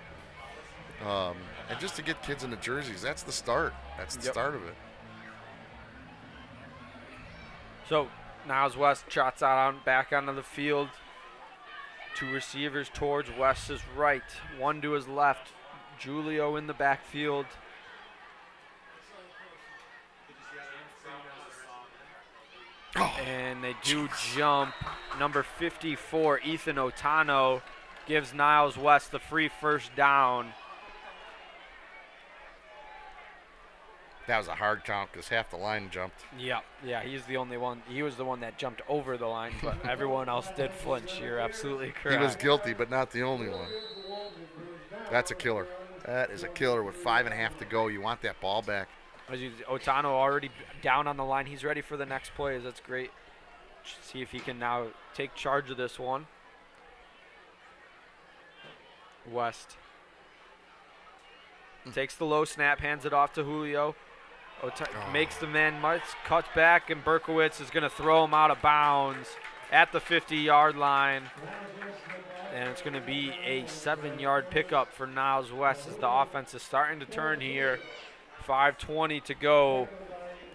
And just to get kids into jerseys, that's the start. That's the start of it. So Niles West trots out back onto the field. 2 receivers towards West's right, 1 to his left. Julio in the backfield. And they do jump. Number 54, Ethan Otano, gives Niles West the free first down. That was a hard count because half the line jumped. Yeah, he's the only one. He was the one that jumped over the line, but everyone else did flinch. You're absolutely correct. He was guilty, but not the only one. That's a killer. That is a killer with 5.5 to go. You want that ball back. Otano already down on the line. He's ready for the next play. That's great. See if he can now take charge of this one. West takes the low snap, hands it off to Julio. Makes the man cuts back, and Berkowitz is going to throw him out of bounds at the 50-yard line. And it's going to be a 7-yard pickup for Niles West as the offense is starting to turn here. 5:20 to go.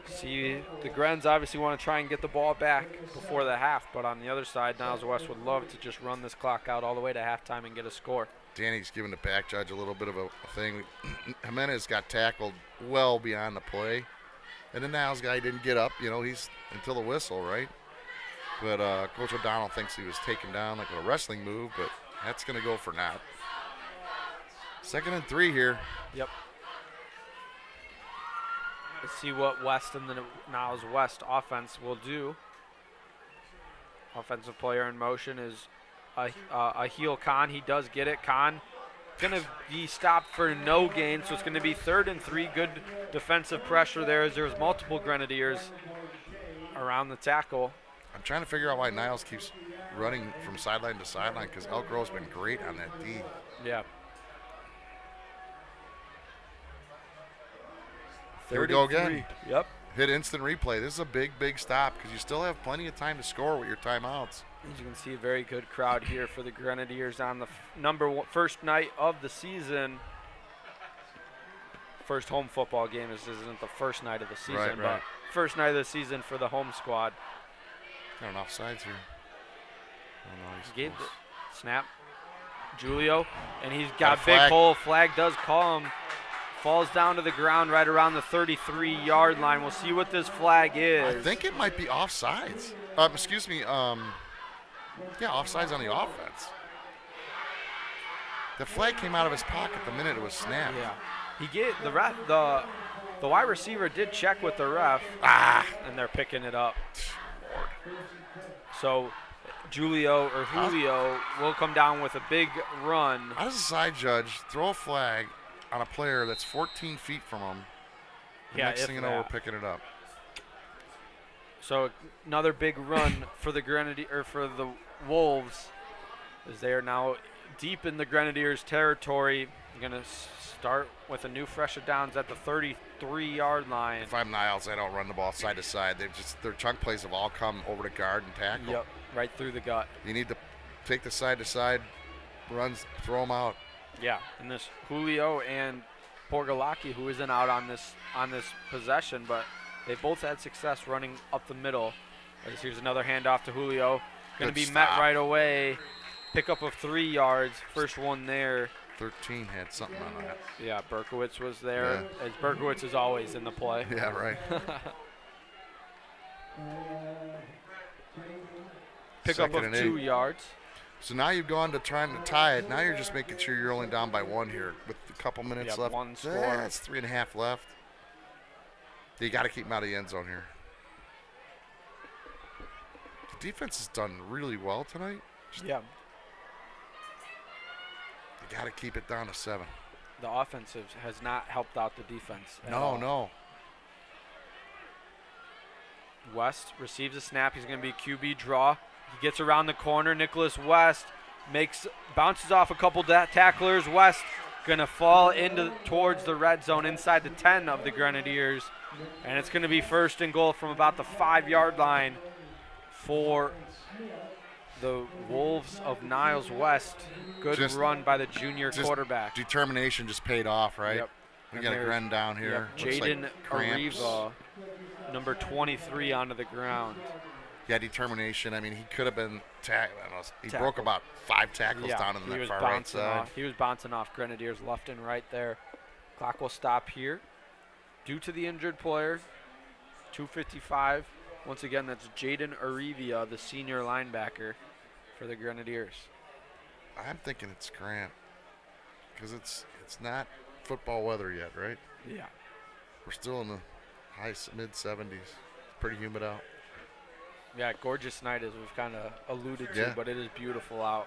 See, the Grens obviously want to try and get the ball back before the half, but on the other side, Niles West would love to just run this clock out all the way to halftime and get a score. Danny's giving the back judge a little bit of a thing. Jimenez got tackled well beyond the play, and the Niles guy didn't get up. You know, he's until the whistle, right? But Coach O'Donnell thinks he was taken down like a wrestling move, but that's going to go for naught. 2nd and 3 here. Yep. Let's see what West and the Niles West offense will do. Offensive player in motion is Ahil Khan. He does get it. Khan going to be stopped for no gain, so it's going to be 3rd and 3. Good defensive pressure there as there's multiple Grenadiers around the tackle. I'm trying to figure out why Niles keeps running from sideline to sideline because Elk Grove's been great on that D. Yeah. Here we go again. 3. Yep. Hit instant replay. This is a big, big stop because you still have plenty of time to score with your timeouts. As you can see, a very good crowd here for the Grenadiers on the first night of the season. First home football game. This isn't the first night of the season, but first night of the season for the home squad. Got an offsides here. Oh, no, he gave the snap. Julio, and he's got a flag. big hole. Flag does call him. Falls down to the ground right around the 33-yard line. We'll see what this flag is. I think it might be offsides. Excuse me. Yeah, offsides on the offense. The flag came out of his pocket the minute it was snapped. Yeah. He gave the ref, the wide receiver did check with the ref. And they're picking it up. So Julio will come down with a big run. How does a side judge throw a flag on a player that's 14 feet from him? Next thing you know, we're picking it up. So another big run for the for the Wolves, as they are now deep in the Grenadiers' territory. They're going to start with a new fresh downs at the 33-yard line. If I'm Niles, they don't run the ball side to side. Their chunk plays have all come over to guard and tackle. Yep, right through the gut. You need to take the side to side runs, throw them out. Yeah, and this Julio and Porgalaki, who isn't out on this possession, but they both had success running up the middle. As here's another handoff to Julio. Going to be met right away. Pickup of 3 yards. First one there. 13 had something on that. Yeah, Berkowitz was there. As Berkowitz is always in the play. Yeah, right. Pickup of 2 yards. So now you've gone to trying to tie it. Now you're just making sure you're only down by 1 here with a couple minutes left. One score. That's 3.5 left. You got to keep them out of the end zone here. The defense has done really well tonight. Yeah. You got to keep it down to 7. The offensive has not helped out the defense. No. West receives a snap. He's going to be QB draw. He gets around the corner. Nicholas West bounces off a couple tacklers. West going to fall towards the red zone inside the 10 of the Grenadiers. And it's going to be 1st and goal from about the 5-yard line for the Wolves of Niles West. Good run by the junior quarterback. Determination just paid off, right? Yep. We got a Gren down here. Yep. Jaden Ariva, number 23, onto the ground. Yeah, determination. I mean, he could have been he broke about 5 tackles down in the far right side. He was bouncing off Grenadiers left and right there. Clock will stop here due to the injured player. 2:55. Once again, that's Jaden Arivia, the senior linebacker for the Grenadiers. I'm thinking it's Grant because it's not football weather yet, right? Yeah. We're still in the mid-70s. It's pretty humid out. Yeah, gorgeous night as we've kind of alluded to, but it is beautiful out.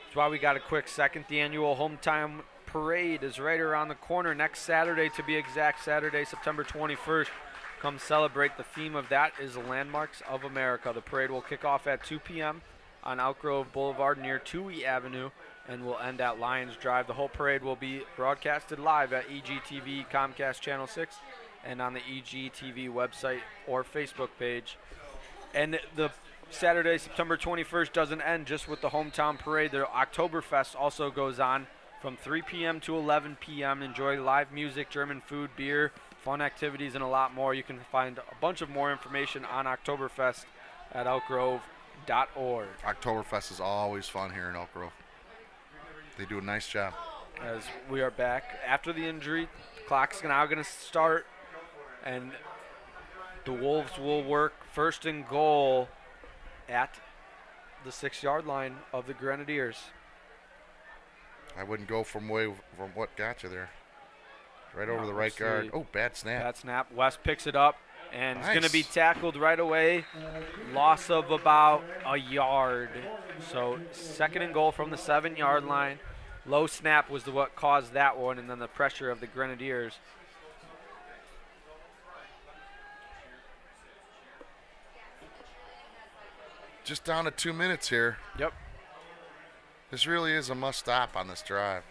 That's why we got a quick second. The annual Hometown Parade is right around the corner next Saturday, to be exact, Saturday, September 21st. Come celebrate. The theme of that is Landmarks of America. The parade will kick off at 2 p.m. on Elk Grove Boulevard near Toohey Avenue and will end at Lions Drive. The whole parade will be broadcasted live at EGTV Comcast Channel 6 and on the EGTV website or Facebook page. And the Saturday, September 21st doesn't end just with the hometown parade. The Oktoberfest also goes on from 3 p.m. to 11 p.m. Enjoy live music, German food, beer, fun activities, and a lot more. You can find a bunch of more information on Oktoberfest at elkgrove.org. Oktoberfest is always fun here in Elk Grove. They do a nice job. As we are back after the injury, the clock's now going to start, and the Wolves will work first and goal at the 6-yard line of the Grenadiers. I wouldn't go from what got you there. Right over the right see. guard. Oh, bad snap. Bad snap. West picks it up, and Nice. it's going to be tackled right away. Loss of about a yard. So 2nd and goal from the 7-yard line. Low snap was what caused that one, and then the pressure of the Grenadiers. Just down to 2 minutes here. Yep. This really is a must stop on this drive.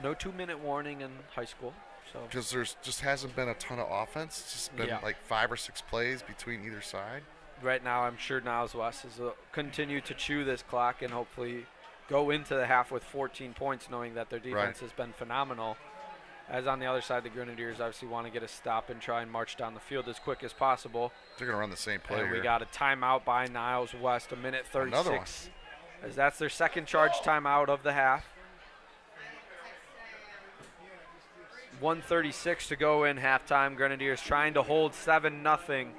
No 2-minute warning in high school. So Because there's just hasn't been a ton of offense. It's just been Yeah. like 5 or 6 plays between either side. right now, I'm sure Niles West is continue to chew this clock and hopefully go into the half with 14 points, knowing that their defense has been phenomenal. As on the other side, the Grenadiers obviously want to get a stop and try and march down the field as quick as possible. They're going to run the same play And here. we got a timeout by Niles West, a minute 36. Another one. As that's their second charge timeout of the half. 1:36 to go in halftime. Grenadiers trying to hold 7-0.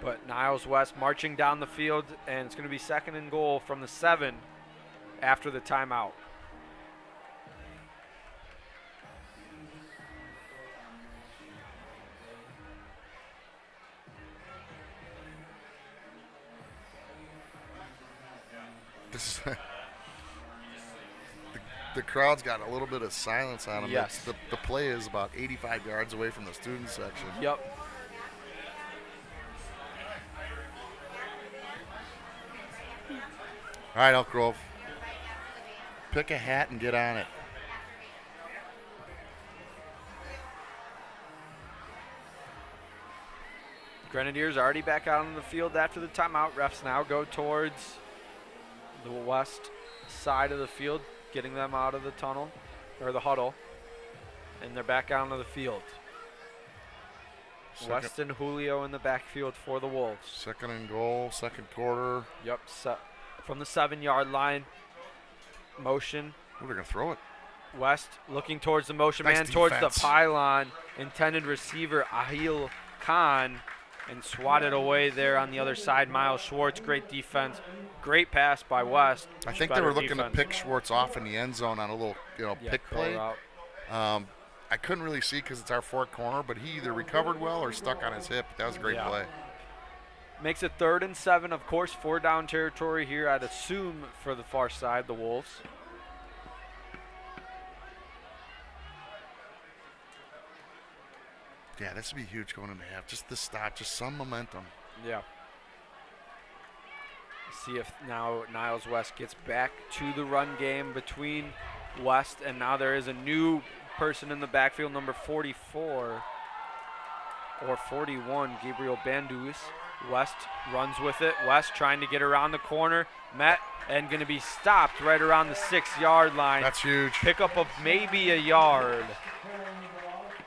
But Niles West marching down the field, and it's going to be 2nd and goal from the 7 after the timeout. This is the crowd's got a little bit of silence on them. Yes. The play is about 85 yards away from the student section. Yep. All right, Elk Grove. Pick a hat and get on it. Grenadiers already back out on the field after the timeout. Refs now go towards the west side of the field, getting them out of the tunnel or the huddle, and they're back out onto the field. West and Julio in the backfield for the Wolves. 2nd and goal, 2nd quarter. Yep, from the 7-yard line. Motion. Ooh, they're going to throw it. West looking towards the motion Nice man, towards the defense. pylon. Intended receiver Ahil Khan, and swatted away there on the other side. Miles Schwartz, great defense. Great pass by West. I think they Better were looking defense. to pick Schwartz off in the end zone on a little, pick curl play. route. I couldn't really see because it's our fourth corner, but he either recovered well or stuck on his hip. That was a great Yeah. play. Makes it 3rd and 7, of course, 4-down territory here, I'd assume, for the far side, the Wolves. Yeah, this would be huge going into half. Just the stop, just some momentum. Yeah. See if now Niles West gets back to the run game between West, and now there is a new person in the backfield, number 44 or 41, Gabriel Banduis. West runs with it. West trying to get around the corner, met, and going to be stopped right around the 6-yard line. That's huge. Pickup of maybe a yard.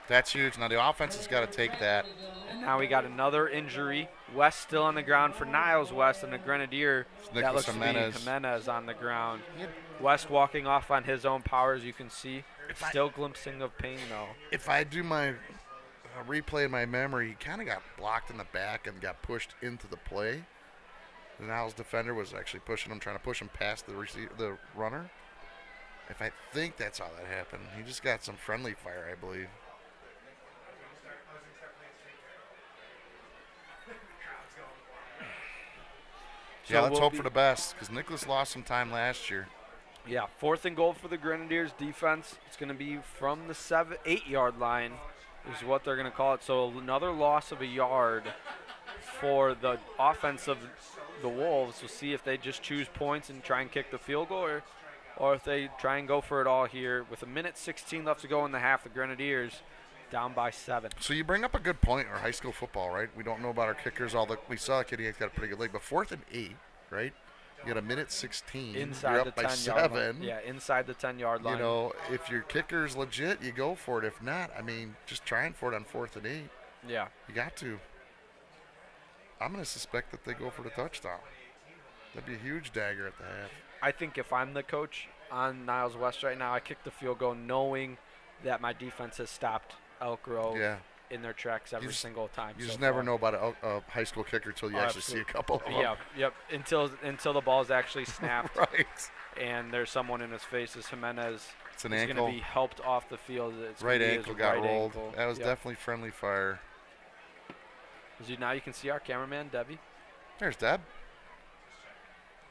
That's huge. Now the offense has got to take that. And now we got another injury. West still on the ground for Niles West, and the Grenadier, that Nicholas looks to be Jimenez. Jimenez on the ground. West walking off on his own power, as you can see. Still glimpsing of pain, though. If I do my replay in my memory, he kind of got blocked in the back and got pushed into the play. The Niles defender was actually pushing him, trying to push him past the runner. If I think that's how that happened. He just got some friendly fire, I believe. So Yeah, let's we'll hope be- for the best because Nicholas lost some time last year. Yeah, 4th and goal for the Grenadiers defense. It's going to be from the 8-yard line is what they're going to call it. So another loss of a yard for the offense of the Wolves. We'll see if they just choose points and try and kick the field goal, or if they try and go for it all here. With 1:16 left to go in the half, the Grenadiers down by 7. So you bring up a good point, or high school football, right? We don't know about our kickers. We saw a kid, he's got a pretty good leg, but 4th and 8, right? You got a minute 16. Inside you're the up by 10-yard 7. line. Yeah, inside the 10-yard line. You know, if your kicker's legit, you go for it. If not, I mean, just trying for it on 4th and 8. Yeah. You got to. I'm going to suspect that they go for the touchdown. That'd be a huge dagger at the half. I think if I'm the coach on Niles West right now, I kick the field goal knowing that my defense has stopped Elk Grove in their tracks every single time. You just never know about a high school kicker until you actually see a couple of them. Yeah, yep. Until the ball's actually snapped. Right. And there's someone in his face. As Jimenez it's an is ankle. going to be helped off the field. It's right ankle got rolled. Ankle. That was definitely friendly fire. Now you can see our cameraman, Debbie. There's Deb.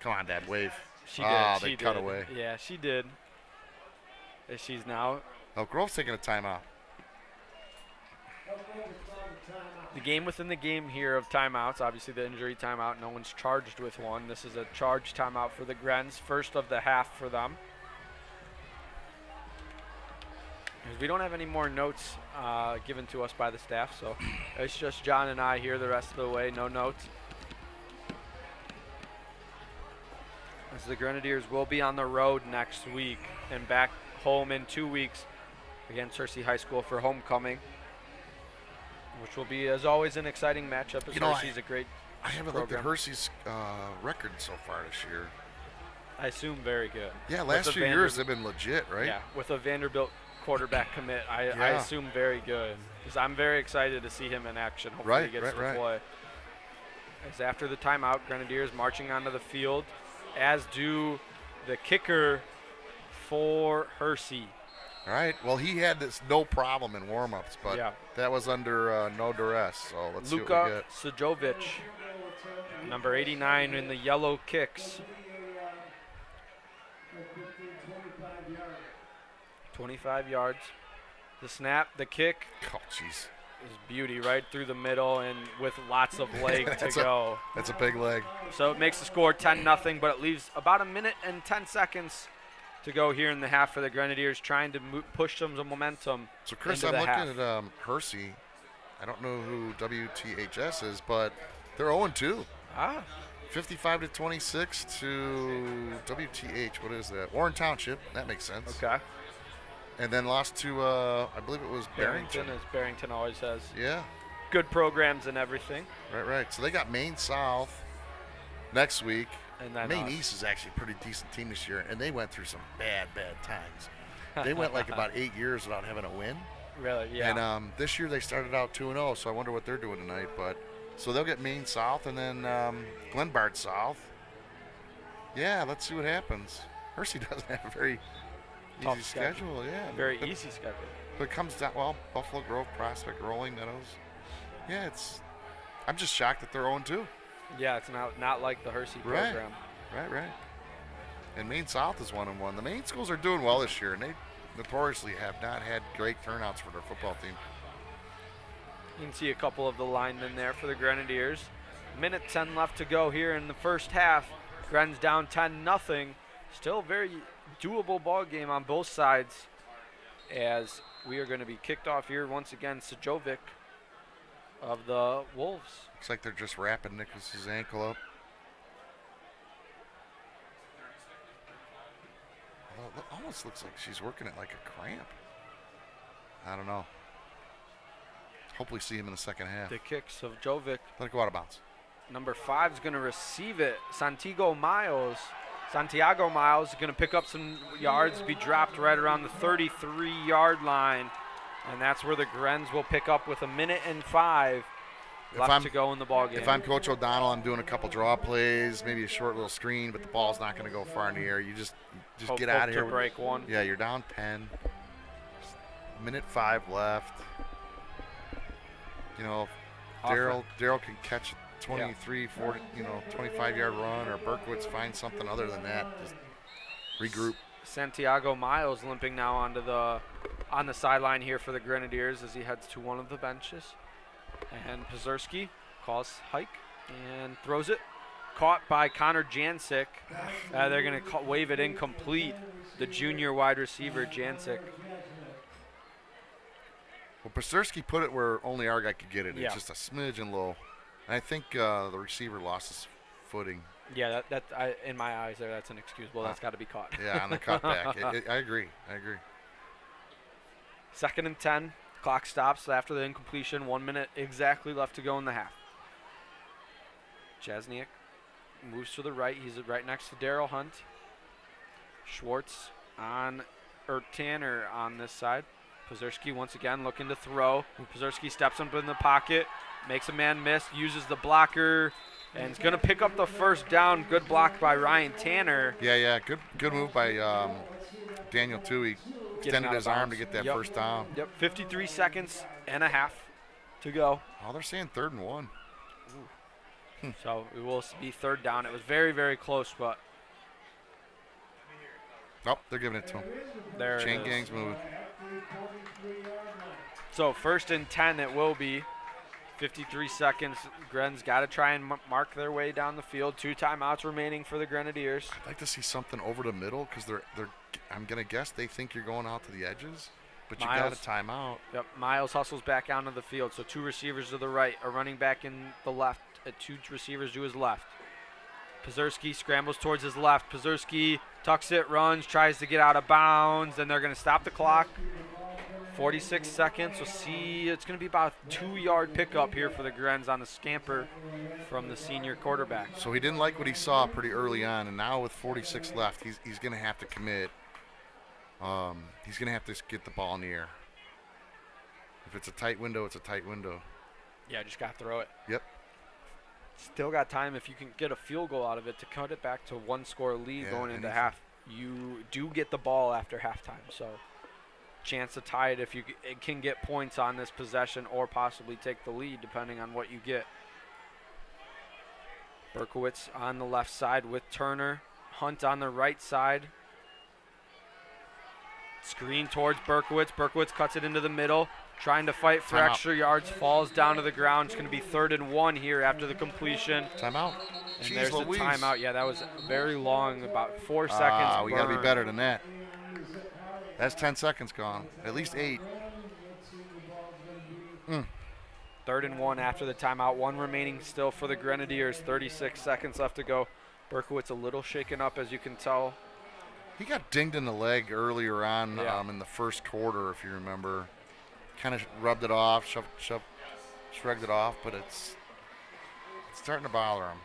Come on, Deb, wave. She did. They cut away. Yeah, she did. She's now. Elk Grove's taking a timeout. The game within the game here of timeouts. Obviously, the injury timeout. No one's charged with one. This is a charged timeout for the Grens. First of the half for them. We don't have any more notes given to us by the staff, so it's just John and I here the rest of the way. No notes. As the Grenadiers will be on the road next week and back home in 2 weeks against Hersey High School for homecoming, which will be, as always, an exciting matchup. As Hersey's a great I haven't program. looked at Hersey's record so far this year. I assume very good. Yeah, last few years they've been legit, right? Yeah, with a Vanderbilt quarterback commit, I assume very good. Because I'm very excited to see him in action. Hopefully he gets to play. As after the timeout, Grenadiers marching onto the field, as do the kicker for Hersey. All right. Well, he had this no problem in warm-ups, but that was under no duress. So let's see what we get. Sujovic, number 89 in the yellow kicks. 25 yards. The snap, the kick. Oh, jeez. Is beauty right through the middle and with lots of leg to go. That's a big leg. So it makes the score 10-0, but it leaves about a minute and 10 seconds to go here in the half for the Grenadiers, trying to push some momentum. So, Chris, I'm looking at Hersey. I don't know who WTHS is, but they're 0-2. 55-26 to WTH. What is that? Warren Township. That makes sense. Okay. And then lost to, I believe it was Barrington. As Barrington always has. Yeah. Good programs and everything. Right. So they got Maine South next week. And then Maine East is actually a pretty decent team this year, and they went through some bad times. They went like about 8 years without having a win. Really? Yeah. And this year they started out 2-0, so I wonder what they're doing tonight. But so they'll get Maine South and then Glenbard South. Yeah, let's see what happens. Hersey doesn't have a very easy schedule. Yeah. Very easy schedule. But it comes down, Buffalo Grove, Prospect, Rolling Meadows. Yeah, I'm just shocked that they're 0-2. Yeah, it's not like the Hersey program. Right. And Maine South is 1-1. The Maine schools are doing well this year, and they notoriously have not had great turnouts for their football team. You can see a couple of the linemen there for the Grenadiers. Minute 10 left to go here in the first half. Gren's down 10-0. Still a very doable ball game on both sides, as we are going to be kicked off here once again. Sujovic of the Wolves. Looks like they're just wrapping Nicholas's ankle up. Although it almost looks like she's working it like a cramp. I don't know. Hopefully see him in the second half. The kicks of Jovic. Let it go out of bounds. Number 5 is going to receive it. Santiago Miles is going to pick up some yards, be dropped right around the 33-yard line. And that's where the Grens will pick up with 1:05 left to go in the ballgame. If I'm Coach O'Donnell, I'm doing a couple draw plays, maybe a short little screen, but the ball's not going to go far in the air. You just get out of here. Break one. Yeah, you're down 10. 1:05 left. You know, Daryl can catch 23, 40, 25-yard run, or Berkowitz finds something other than that. Just regroup. Santiago Miles limping now on the sideline here for the Grenadiers as he heads to one of the benches. And Pazurski calls hike and throws it. Caught by Connor Jancic. They're going to wave it incomplete. The junior wide receiver, Jancic. Well, Pazurski put it where only our guy could get it. Yeah. It's just a smidgen low. And I think the receiver lost his footing. Yeah, in my eyes there, that's inexcusable. That's got to be caught. Yeah, on the cutback. I agree. 2nd and 10. Clock stops after the incompletion. 1 minute exactly left to go in the half. Jasniak moves to the right. He's right next to Darryl Hunt. Schwartz Tanner on this side. Pazurski once again looking to throw. Pazurski steps up in the pocket, makes a man miss, uses the blocker, and is going to pick up the first down. Good block by Ryan Tanner. Yeah. Good move by Daniel Toohey. Extended his arm to get that first down. Yep, 53 seconds and a half to go. Oh, they're saying 3rd and 1. So it will be 3rd down. It was very, very close, but. Nope, they're giving it to him. There Chain it is. gang's moving. So 1st and 10 it will be. 53 seconds. Gren's got to try and mark their way down the field. 2 timeouts remaining for the Grenadiers. I'd like to see something over the middle because they're. I'm gonna guess they think you're going out to the edges, but you got a timeout. Yep. Miles hustles back onto the field. So 2 receivers to the right, a running back in the left, 2 receivers to his left. Pazurski scrambles towards his left. Pazurski tucks it, runs, tries to get out of bounds, and they're going to stop the clock. 46 seconds. We'll see. It's going to be about a 2-yard pickup here for the Grens on the scamper from the senior quarterback. So he didn't like what he saw pretty early on, and now with 46 left, he's going to have to commit. He's going to have to get the ball in the air. If it's a tight window, it's a tight window. Yeah, just got to throw it. Yep. Still got time if you can get a field goal out of it to cut it back to 1-score lead going into half. You do get the ball after halftime, so chance to tie it if you can get points on this possession or possibly take the lead depending on what you get. Berkowitz on the left side with Turner. Hunt on the right side. Screen towards Berkowitz. Berkowitz cuts it into the middle. Trying to fight for extra yards. Falls down to the ground. It's going to be 3rd and 1 here after the completion. Timeout. And there's the timeout. Yeah, that was very long. About 4 seconds. We got to be better than that. That's 10 seconds gone. At least 8. 3rd and 1 after the timeout. 1 remaining still for the Grenadiers. 36 seconds left to go. Berkowitz a little shaken up, as you can tell. He got dinged in the leg earlier on in the first quarter, if you remember. Kind of rubbed it off, shrugged it off, but it's starting to bother him.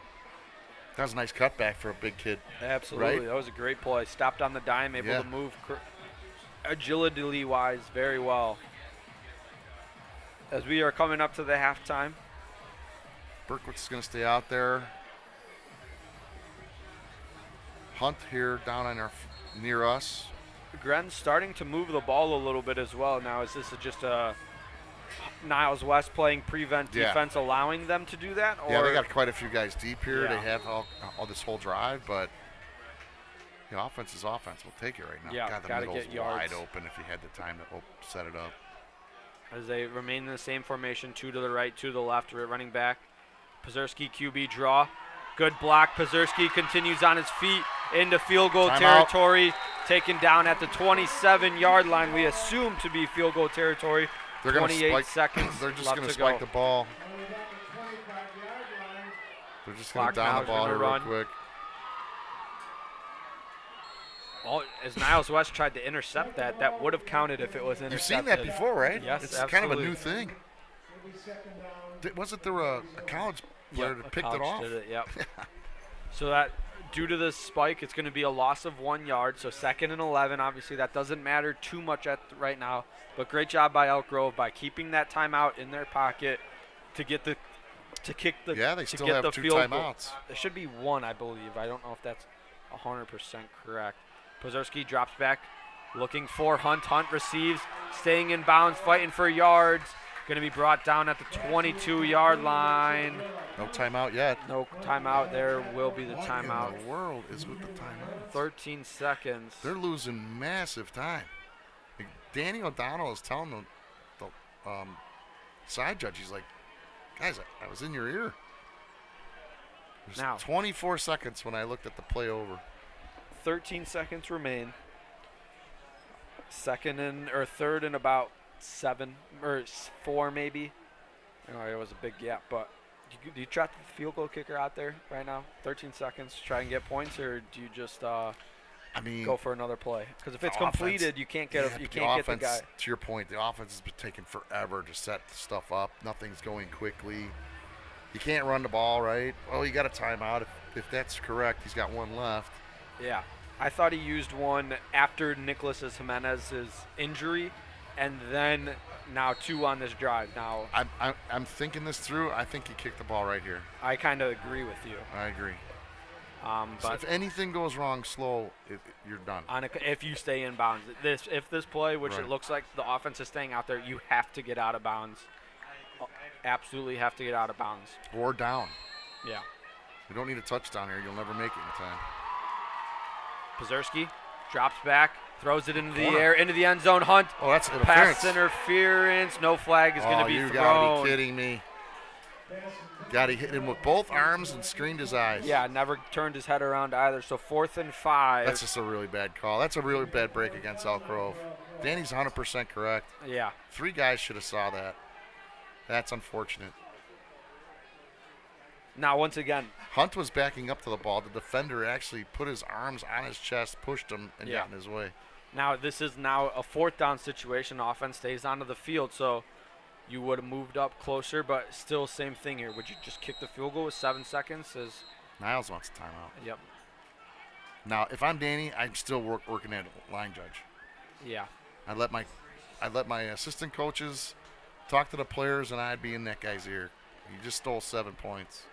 That was a nice cutback for a big kid. Absolutely. Right? That was a great play. Stopped on the dime, able to move agility-wise very well. As we are coming up to the halftime. Berkowitz is going to stay out there. Hunt here down on near us. Gren's starting to move the ball a little bit as well now. Is this just a Niles West playing prevent defense allowing them to do that? Or? Yeah, they got quite a few guys deep here. They have all this whole drive, but offense is offense. We'll take it right now. Yeah, got to get wide open if you had the time to set it up. As they remain in the same formation, 2 to the right, 2 to the left, running back. Pazurski QB draw. Good block. Pazurski continues on his feet into field goal territory. Taken down at the 27-yard line. We assume to be field goal territory. They're 28 seconds. They're just going to spike the ball. They're just going to down the ball here real quick. As Niles West tried to intercept that would have counted if it was intercepted. You've seen that before, right? Yes, it's absolutely. kind of a new thing. Wasn't there a college player that picked it off? Did it, yep. So that, due to the spike, it's going to be a loss of 1 yard. So 2nd and 11. Obviously, that doesn't matter too much right now. But great job by Elk Grove by keeping that timeout in their pocket to get the kick the they still have the 2 field timeouts. Goal. There should be 1, I believe. I don't know if that's 100% correct. Pazurski drops back, looking for Hunt. Hunt receives, staying in bounds, fighting for yards. Going to be brought down at the 22-yard line. No timeout yet. No timeout. There will be the timeout. What in the world is with the timeout? 13 seconds. They're losing massive time. Danny O'Donnell is telling the side judge, he's like, guys, I was in your ear. There's now 24 seconds when I looked at the play over. 13 seconds remain. 3rd and about 7 or 4 maybe. It was a big gap, but do you trot the field goal kicker out there right now? 13 seconds to try and get points, or do you just go for another play? Because if it's completed, you can't get get the guy. To your point, the offense has been taking forever to set stuff up. Nothing's going quickly. You can't run the ball, right? Well, you got a timeout. If that's correct, he's got one left. Yeah. I thought he used one after Nicholas Jimenez's injury, and then now 2 on this drive. Now I'm thinking this through. I think he kicked the ball right here. I kind of agree with you. I agree. But so if anything goes wrong slow, you're done. If you stay in bounds. If this play, which it looks like the offense is staying out there, you have to get out of bounds. Absolutely have to get out of bounds. Or down. Yeah. You don't need a touchdown here. You'll never make it in time. Pazurski drops back, throws it into the air, into the end zone. Hunt. Oh, that's interference. Pass interference. No flag is going to be thrown. You got to be kidding me. Got to hit him with both arms and screened his eyes. Yeah, never turned his head around either. So 4th and 5. That's just a really bad call. That's a really bad break against Elk Grove. Danny's 100% correct. Yeah. 3 guys should have saw that. That's unfortunate. Now, once again, Hunt was backing up to the ball. The defender actually put his arms on his chest, pushed him, and got in his way. Now, this is now a 4th down situation. Offense stays onto the field, so you would have moved up closer, but still same thing here. Would you just kick the field goal with 7 seconds? Niles wants a timeout. Yep. Now, if I'm Danny, I'm still working at line judge. Yeah. I'd let my assistant coaches talk to the players, and I'd be in that guy's ear. He just stole 7 points.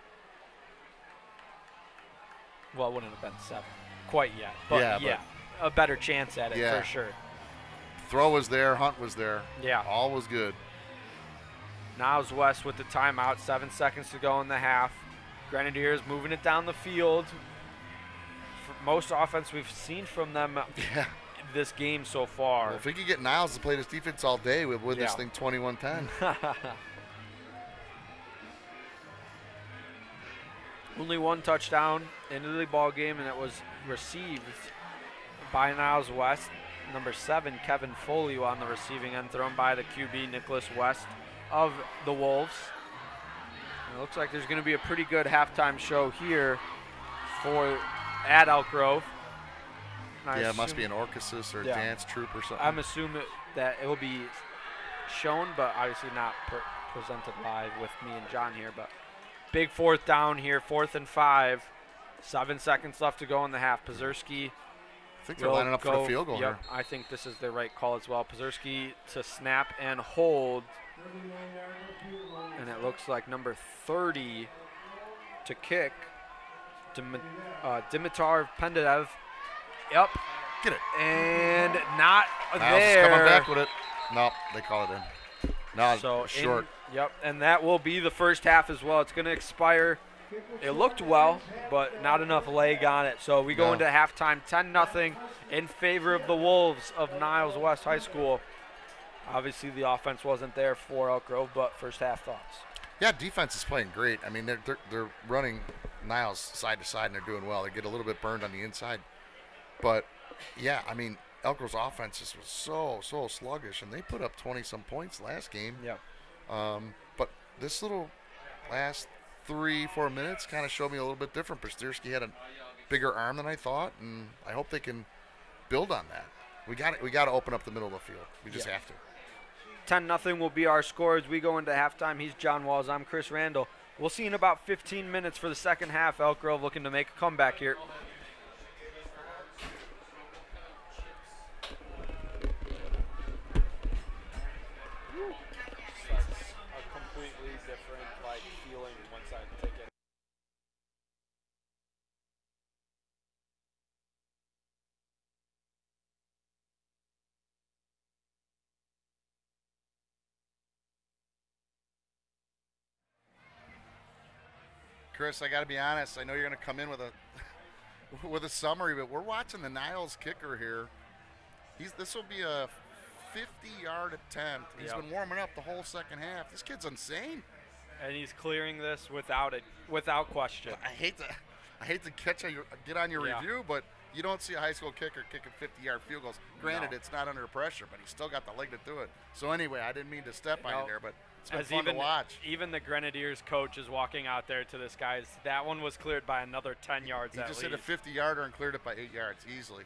Well, it wouldn't have been 7 quite yet. But yeah, a better chance at it for sure. Throw was there. Hunt was there. Yeah. All was good. Niles West with the timeout. 7 seconds to go in the half. Grenadiers moving it down the field. For most offense we've seen from them this game so far. Well, if we could get Niles to play this defense all day, we'd win this thing 21-10. Only 1 touchdown into the ball game, and it was received by Niles West. Number 7, Kevin Foley on the receiving end, thrown by the QB, Nicholas West of the Wolves. And it looks like there's going to be a pretty good halftime show here at Elk Grove. It must be an orchestra or a dance troupe or something. I'm assuming that it will be shown, but obviously not presented live with me and John here, but big 4th down here, 4th and 5. 7 seconds left to go in the half. Pazurski. I think they're lining up for a field goal here. I think this is the right call as well. Pazurski to snap and hold. And it looks like number 30 to kick. Dimitar Pendev. Yep. Get it. And not Niles there. Is coming back with it. No, they call it in. No, so short. And that will be the first half as well. It's going to expire. It looked well, but not enough leg on it. So we go into halftime 10-0 in favor of the Wolves of Niles West High School. Obviously, the offense wasn't there for Elk Grove, but first half thoughts. Yeah, defense is playing great. I mean, they're running Niles side to side, and they're doing well. They get a little bit burned on the inside. But, yeah, I mean, Elk Grove's offense just was so sluggish, and they put up 20-some points last game. Yeah. But this little last 3-4 minutes kind of showed me a little bit different. Pazurski had a bigger arm than I thought, and I hope they can build on that. We got to open up the middle of the field. We just have to. 10-0 will be our score as we go into halftime. He's John Walls. I'm Chris Randall. We'll see in about 15 minutes for the second half. Elk Grove looking to make a comeback here. Chris, I got to be honest. I know you're going to come in with a summary, but we're watching the Niles kicker here. This will be a 50-yard attempt. He's been warming up the whole second half. This kid's insane. And he's clearing this without question. I hate to get on your review, but You don't see a high school kicker kicking 50-yard field goals. Granted, No. it's not under pressure, but he's still got the leg to do it. So anyway, I didn't mean to step on you there, but it's been fun to watch. Even the Grenadiers coach is walking out there to this guy. That one was cleared by another 10 yards He at just least. hit a 50-yarder and cleared it by 8 yards easily.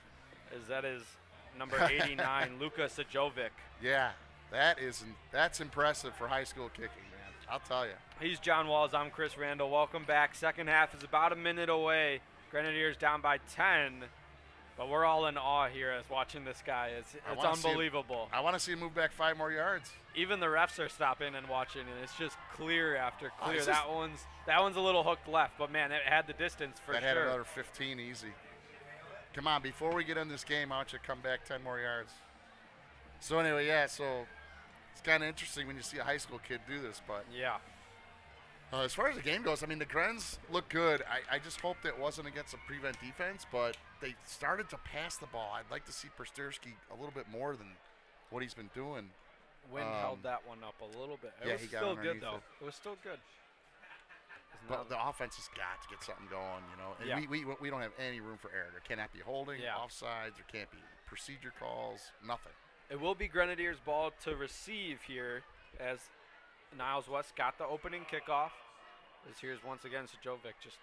That is number 89, Luka Sajovic. Yeah, that's impressive for high school kicking, man. I'll tell you. He's John Walls. I'm Chris Randall. Welcome back. Second half is about a minute away. Grenadiers down by 10. But we're all in awe here as watching this guy. It's unbelievable. I want to see him move back 5 more yards. Even the refs are stopping and watching, and it's just clear after clear. That one's a little hooked left, but man, it had the distance for sure. That had another 15 easy. Come on, before we get in this game, I want you to come back 10 more yards. So anyway, yeah, so it's kind of interesting when you see a high school kid do this, but yeah. As far as the game goes, I mean, the Grens look good. I just hoped it wasn't against a prevent defense, but they started to pass the ball. I'd like to see Persterski a little bit more than what he's been doing. Wynn held that one up a little bit. It was he got still good, underneath though. it. It was still good. But the offense has got to get something going, you know. And Yeah. we don't have any room for error. There cannot be holding, Yeah. offsides. There can't be procedure calls, nothing. It will be Grenadiers' ball to receive here as Niles West got the opening kickoff. Here's once again Sajovic just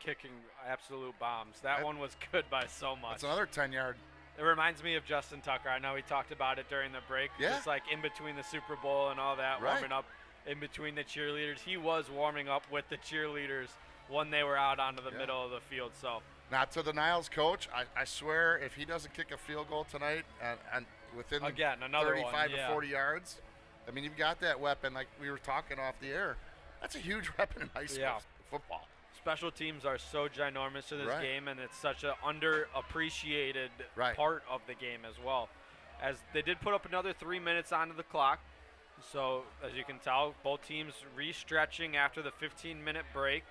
kicking absolute bombs. That one was good by so much. It's another 10-yard. It reminds me of Justin Tucker. I know he talked about it during the break. Yeah. Just like in between the Super Bowl and all that, Right. warming up in between the cheerleaders. He was warming up with the cheerleaders when they were out onto the middle of the field. So Now, to the Niles coach, I swear if he doesn't kick a field goal tonight and within Again, another 35 one, to yeah. 40 yards, I mean, you've got that weapon like we were talking off the air. That's a huge weapon in high school football. Special teams are so ginormous to this Right. game, and it's such an underappreciated Right. part of the game as well. As they did put up another 3 minutes onto the clock. So, as you can tell, both teams re-stretching after the 15-minute break,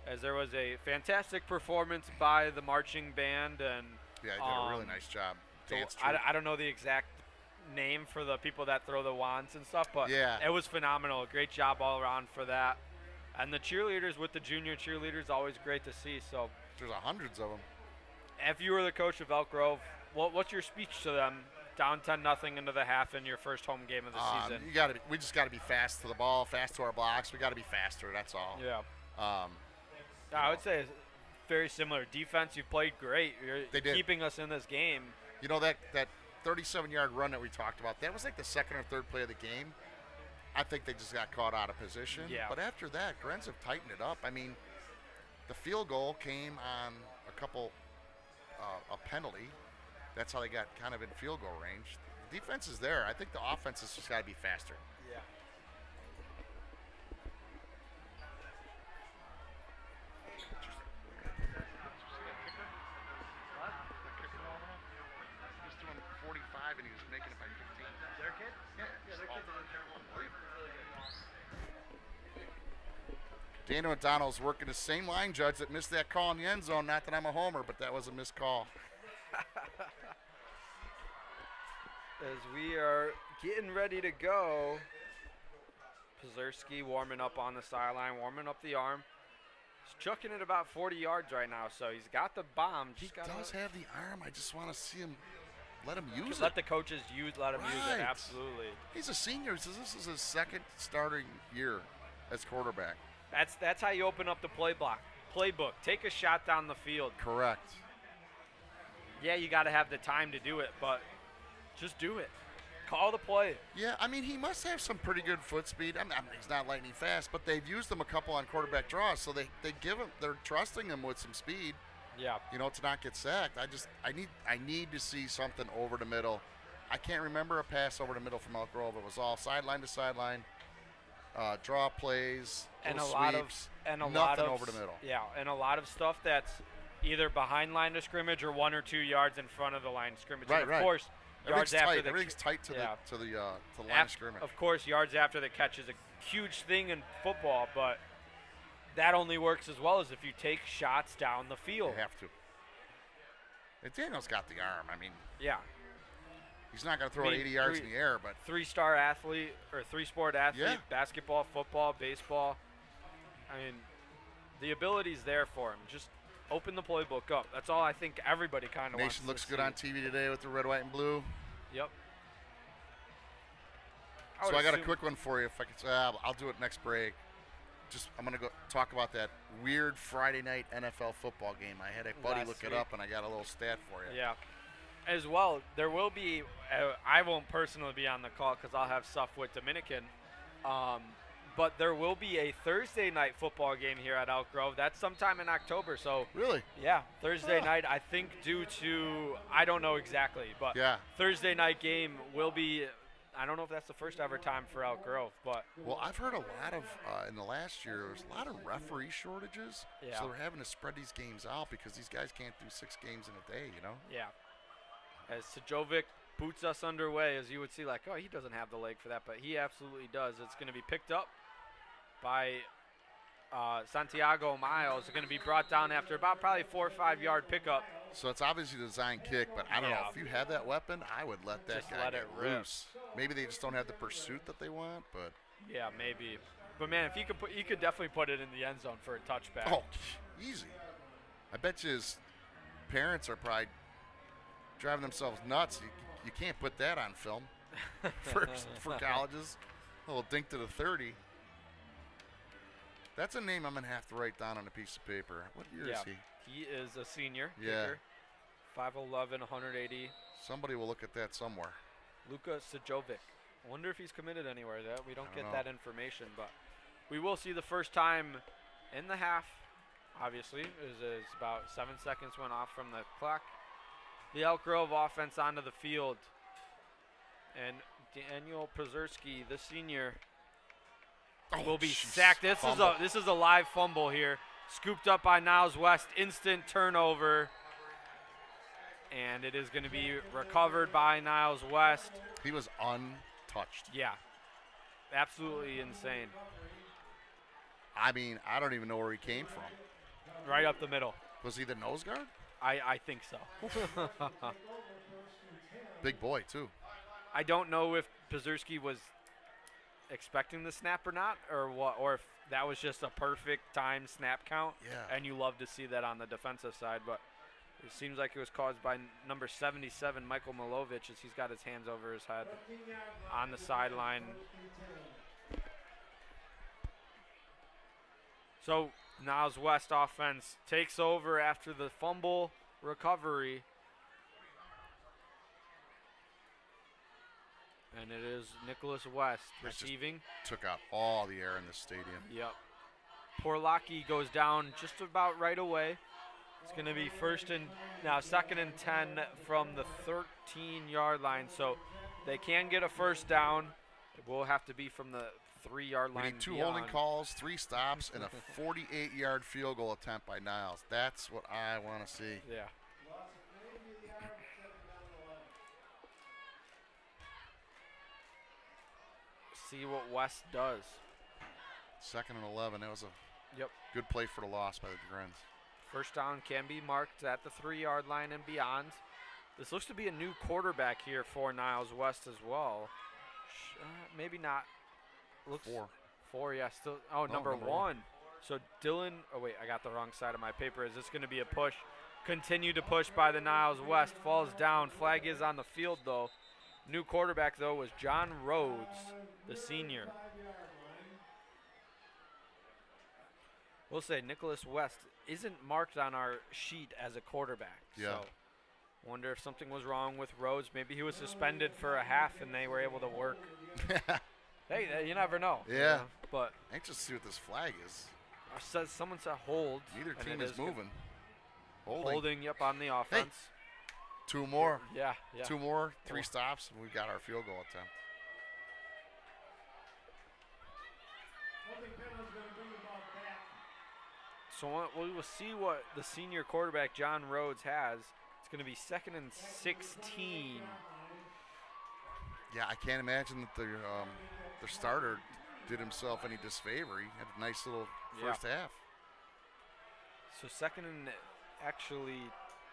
as there was a fantastic performance by the marching band. And Yeah, they did a really nice job. so Dance I don't know the exact name for the people that throw the wands and stuff, but Yeah. it was phenomenal. Great job all around for that. And the cheerleaders with the junior cheerleaders, always great to see. So There's hundreds of them. if you were the coach of Elk Grove, what's your speech to them? Down 10-0 into the half in your first home game of the season. We just got to be fast to the ball, fast to our blocks. We got to be faster. That's all. Yeah. You I know, would say it's very similar. Defense, you played great. You're They did. keeping us in this game. You know that 37-yard run that we talked about. That was like the second or third play of the game. I think they just got caught out of position. Yeah. But after that, Grens have tightened it up. I mean, the field goal came on a penalty. That's how they got kind of in field goal range. The defense is there. I think the offense has just got to be faster. Yeah. He's doing 45 and he was making it by 15. Their kid? Yeah, their kids are Daniel O'Donnell's working the same line judge that missed that call in the end zone. Not that I'm a homer, but that was a missed call. As we are getting ready to go, Pazerski warming up on the sideline, warming up the arm. He's chucking it about 40 yards right now, so he's got the bomb. He does have the arm. I just want to see him, let him use Let it. the coaches let him use it, Right. absolutely. He's a senior, so this is his second starting year as quarterback. That's how you open up the playbook. Take a shot down the field. Correct. Yeah, you got to have the time to do it, but just do it. Call the play. Yeah, I mean, he must have some pretty good foot speed. I mean, he's not lightning fast, but they've used him a couple on quarterback draws, so they give him. They're trusting him with some speed, Yeah. you know, to not get sacked. I need to see something over the middle. I can't remember a pass over the middle from Elk Grove. It was all sideline to sideline, draw plays, And a little lot sweeps, of nothing over the middle. Yeah, and a lot of stuff that's either behind line of scrimmage or 1 or 2 yards in front of the line of scrimmage. Right, and of right. course, yards after the Everything's tight to yeah. the line of scrimmage. Of course, yards after the catch is a huge thing in football, but that only works as well as if you take shots down the field. You have to. And Daniel's got the arm. I mean, Yeah. he's not going to throw it 80 yards in the air, but 3-star athlete or 3-sport athlete, Yeah. basketball, football, baseball. I mean, the ability's there for him. Just open the playbook up. That's all I think everybody kind of wants Nation to looks good see. on TV today with the red, white, and blue. Yep. So I got a quick one for you. If I could, I'll do it next break. I'm gonna go talk about that weird Friday night NFL football game. I had a buddy look it up, and I got a little stat for you. Yeah. As well, there will be. I won't personally be on the call because I'll have stuff with Dominican. But there will be a Thursday night football game here at Elk Grove. That's sometime in October. So really, yeah, Thursday night. I think due to I don't know exactly, but yeah, Thursday night game will be. I don't know if that's the first ever time for Elk Grove, but well, I've heard a lot of in the last year there's a lot of referee shortages. Yeah. So they're having to spread these games out because these guys can't do 6 games in a day. You know. Yeah. As Sajovic boots us underway, as you would see, like, oh, he doesn't have the leg for that, but he absolutely does. It's going to be picked up by Santiago Miles. It's going to be brought down after about probably 4 or 5 yard pickup. So it's obviously a design kick, but I don't know. If you had that weapon, I would let that guy get loose. Maybe they just don't have the pursuit that they want, but. Yeah, maybe. But, man, if you could definitely put it in the end zone for a touchback. Oh, easy. I bet you his parents are probably driving themselves nuts. You can't put that on film for colleges. A little dink to the 30. That's a name I'm going to have to write down on a piece of paper. What year is he? He is a senior. Yeah. Kicker, 5'11", 180. Somebody will look at that somewhere. Luka Sajovic. I wonder if he's committed anywhere. That we don't get know. that information, but we will see the first time in the half. Obviously, is about 7 seconds went off from the clock. The Elk Grove offense onto the field, and Daniel Przerski, the senior, will be sacked. This is a live fumble here, scooped up by Niles West. Instant turnover, and it is going to be recovered by Niles West. He was untouched. Yeah, absolutely insane. I mean, I don't even know where he came from. Right up the middle. Was he the nose guard? I think so. Big boy, too. I don't know if Przerski was expecting the snap or not, or what, or if that was just a perfect time snap count. Yeah. And you love to see that on the defensive side, but it seems like it was caused by number 77, Michael Milovic, as he's got his hands over his head on the sideline. So Niles West offense takes over after the fumble recovery. And it is Nicholas West receiving. Took out all the air in the stadium. Yep. Porlaki goes down just about right away. It's going to be second and 10 from the 13-yard line. So they can get a first down. It will have to be from the 3-yard line. We need 2 holding calls, 3 stops, and a 48-yard field goal attempt by Niles. That's what I want to see. Yeah. See what West does. 2nd and 11. That was a good play for the loss by the Grens. First down can be marked at the 3-yard line and beyond. This looks to be a new quarterback here for Niles West as well. Maybe not. Looks 4, yeah. Still. Oh, no, number 1. So Dylan. Oh wait, I got the wrong side of my paper. Is this going to be a push? Continue to push by the Niles West. Falls down. Flag is on the field though. New quarterback though was John Rhodes, the senior. We'll say Nicholas West isn't marked on our sheet as a quarterback. Yeah. So wonder if something was wrong with Rhodes. Maybe he was suspended for a half and they were able to work. Hey, you never know. Yeah. You know? But anxious to see what this flag is. Someone said hold. Neither team is moving. Holding, yep, on the offense. Hey. 2 more. Yeah. 2 more, 3 stops, and we've got our field goal attempt. So we will see what the senior quarterback John Rhodes has. It's going to be 2nd and 16. Yeah, I can't imagine that their starter did himself any disfavor. He had a nice little first half. So 2nd and actually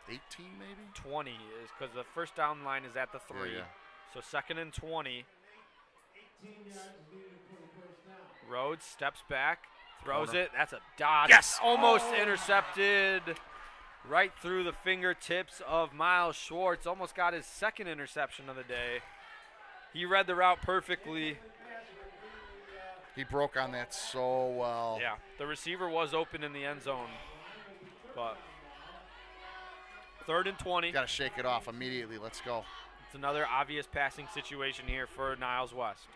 18 maybe? 20 is because the first down line is at the 3. Yeah. So 2nd and 20. Rhodes steps back, throws it. That's a dodge. Yes! Almost intercepted. right through the fingertips of Miles Schwartz. Almost got his second interception of the day. He read the route perfectly. He broke on that so well. Yeah, the receiver was open in the end zone. But 3rd and 20. Got to shake it off immediately. Let's go. It's another obvious passing situation here for Niles West.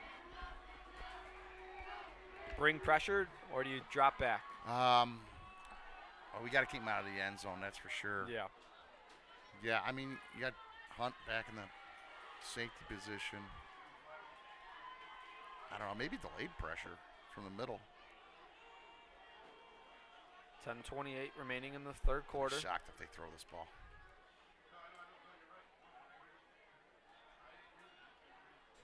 Bring pressure, or do you drop back? Well, we got to keep him out of the end zone, that's for sure. Yeah. Yeah, I mean, you got Hunt back in the safety position. I don't know, maybe delayed pressure from the middle. 10:28 remaining in the 3rd quarter. I'm shocked if they throw this ball.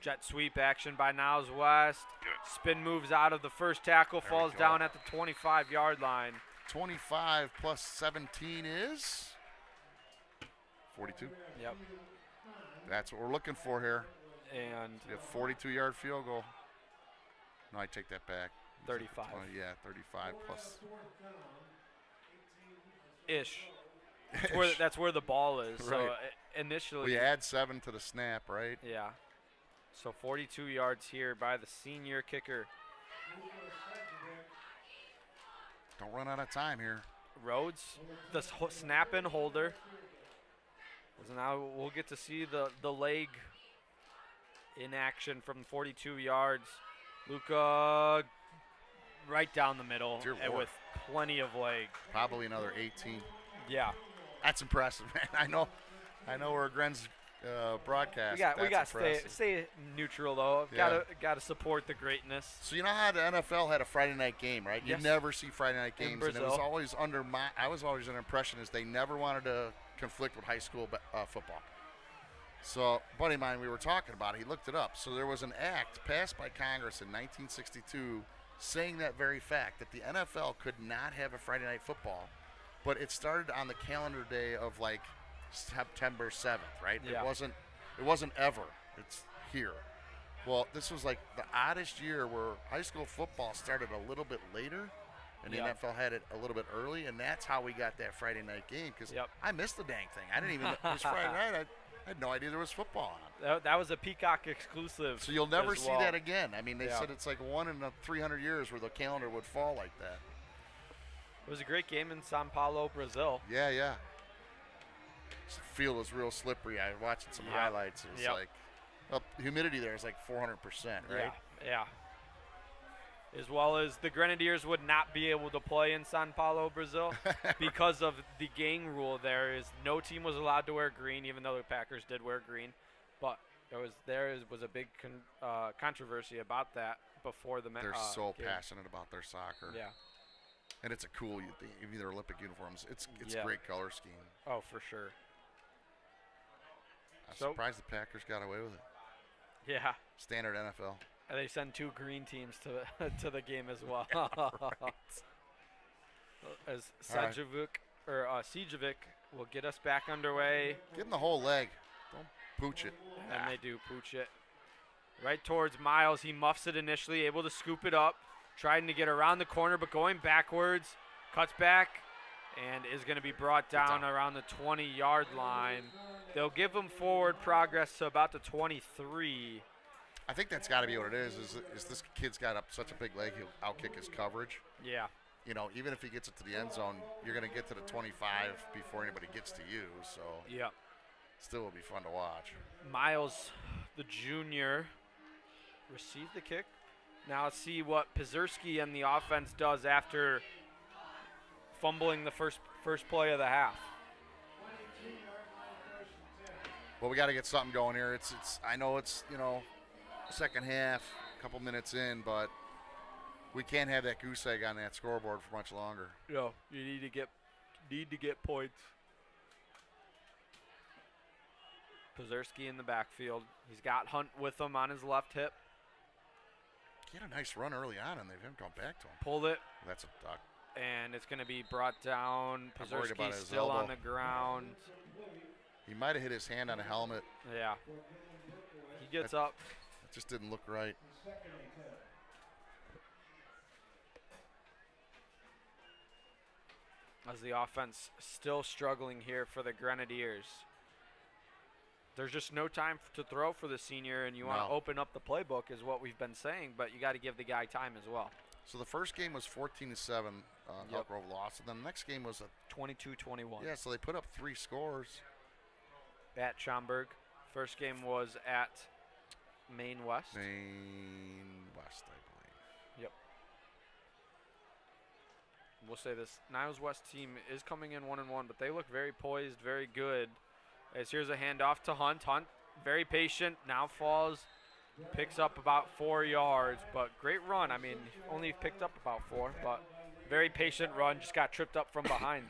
Jet sweep action by Niles West. Spin moves out of the first tackle, falls down at the 25-yard line. 25 plus 17 is 42. Yep. That's what we're looking for here. And A 42-yard field goal. No, I take that back. 35. Yeah, 35 plus. Ish. That's where the ball is. So Right. Initially. We add 7 to the snap, right? Yeah. So 42 yards here by the senior kicker. Don't run out of time here. Rhodes, the snap and holder. So now we'll get to see the leg in action from 42 yards. Luca right down the middle and with plenty of leg. Probably another 18. Yeah. That's impressive, man. I know we're Gren's broadcast. We got to stay neutral though. Yeah. Gotta support the greatness. So you know how the NFL had a Friday night game, right? Yes. You never see Friday night In games, and it Brazil. was always I was always under impression is they never wanted to conflict with high school football. So, a buddy of mine, we were talking about it, he looked it up. So there was an act passed by Congress in 1962 saying that very fact, that the NFL could not have a Friday night football, but it started on the calendar day of like September 7th, right? Yeah. It wasn't ever. It's here. Well, this was like the oddest year where high school football started a little bit later, and the NFL had it a little bit early, and that's how we got that Friday night game, because I missed the dang thing. I didn't even know it was Friday night. I had no idea there was football on. That was a Peacock exclusive. So you'll never see well. that again. I mean, they said it's like 1 in 300 years where the calendar would fall like that. It was a great game in Sao Paulo, Brazil. Yeah. The field was real slippery. I was watching some highlights. It was like, well, humidity there is like 400%, right? Yeah. As well as the Grenadiers would not be able to play in Sao Paulo, Brazil, because of the gang rule. There is no team was allowed to wear green, even though the Packers did wear green. But there was a big controversy about that before the They're so game. passionate about their soccer. Yeah. And it's a cool, even their Olympic uniforms. It's a great color scheme. Oh, for sure. I'm surprised the Packers got away with it. Yeah. Standard NFL. And they send 2 green teams to the game as well. Right. As Sejovic will get us back underway. Give him the whole leg. Don't pooch it. And they do pooch it. Right towards Miles. He muffs it initially, able to scoop it up. Trying to get around the corner, but going backwards. Cuts back and is going to be brought down around the 20-yard line. They'll give him forward progress to about the 23. I think that's got to be what it is this kid's got such a big leg, he'll outkick his coverage. Yeah. You know, even if he gets it to the end zone, you're going to get to the 25 before anybody gets to you. So still will be fun to watch. Miles, the junior, received the kick. Now let's see what Pizerski and the offense does after fumbling the first play of the half. Well, we got to get something going here. I know it's second half, a couple minutes in, but we can't have that goose egg on that scoreboard for much longer. No, you need to get points. Pizerski in the backfield. He's got Hunt with him on his left hip. He had a nice run early on, and they've gone back to him. Pulled it. That's a duck. And it's going to be brought down. Pizerski still elbow. on the ground. He might have hit his hand on a helmet. Yeah. He gets up. It just didn't look right. as the offense still struggling here for the Grenadiers. There's just no time to throw for the senior, and you want to open up the playbook is what we've been saying, but you got to give the guy time as well. So the first game was 14-7, Elk Grove lost, and then the next game was a 22-21. Yeah, so they put up 3 scores. At Schaumburg. First game was at Maine West. Maine West, I believe. Yep. We'll say this Niles West team is coming in 1-1, but they look very poised, very good. As here's a handoff to Hunt. Hunt, very patient, now falls, picks up about 4 yards, but great run. I mean, only picked up about 4, but very patient run, just got tripped up from behind.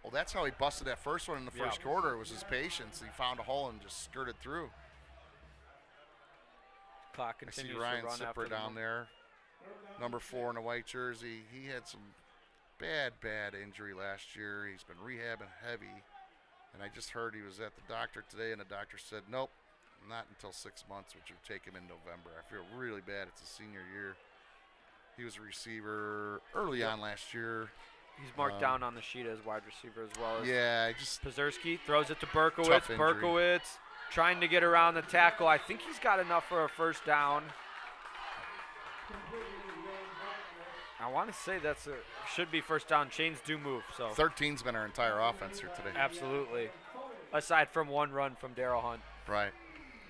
Well, that's how he busted that first one in the first quarter. It was his patience. He found a hole and just skirted through. Clock continues I see Ryan to run Sipper down there, number 4 in a white jersey. He had some bad injury last year. He's been rehabbing heavy. And I just heard he was at the doctor today, and the doctor said, nope, not until 6 months, which would take him in November. I feel really bad. It's his senior year. He was a receiver early on last year. He's marked down on the sheet as wide receiver as well. Pazerski throws it to Berkowitz. Berkowitz trying to get around the tackle. I think he's got enough for a first down. I want to say should be first down. Chains do move. So 13's been our entire offense here today. Absolutely. Aside from one run from Darryl Hunt. Right.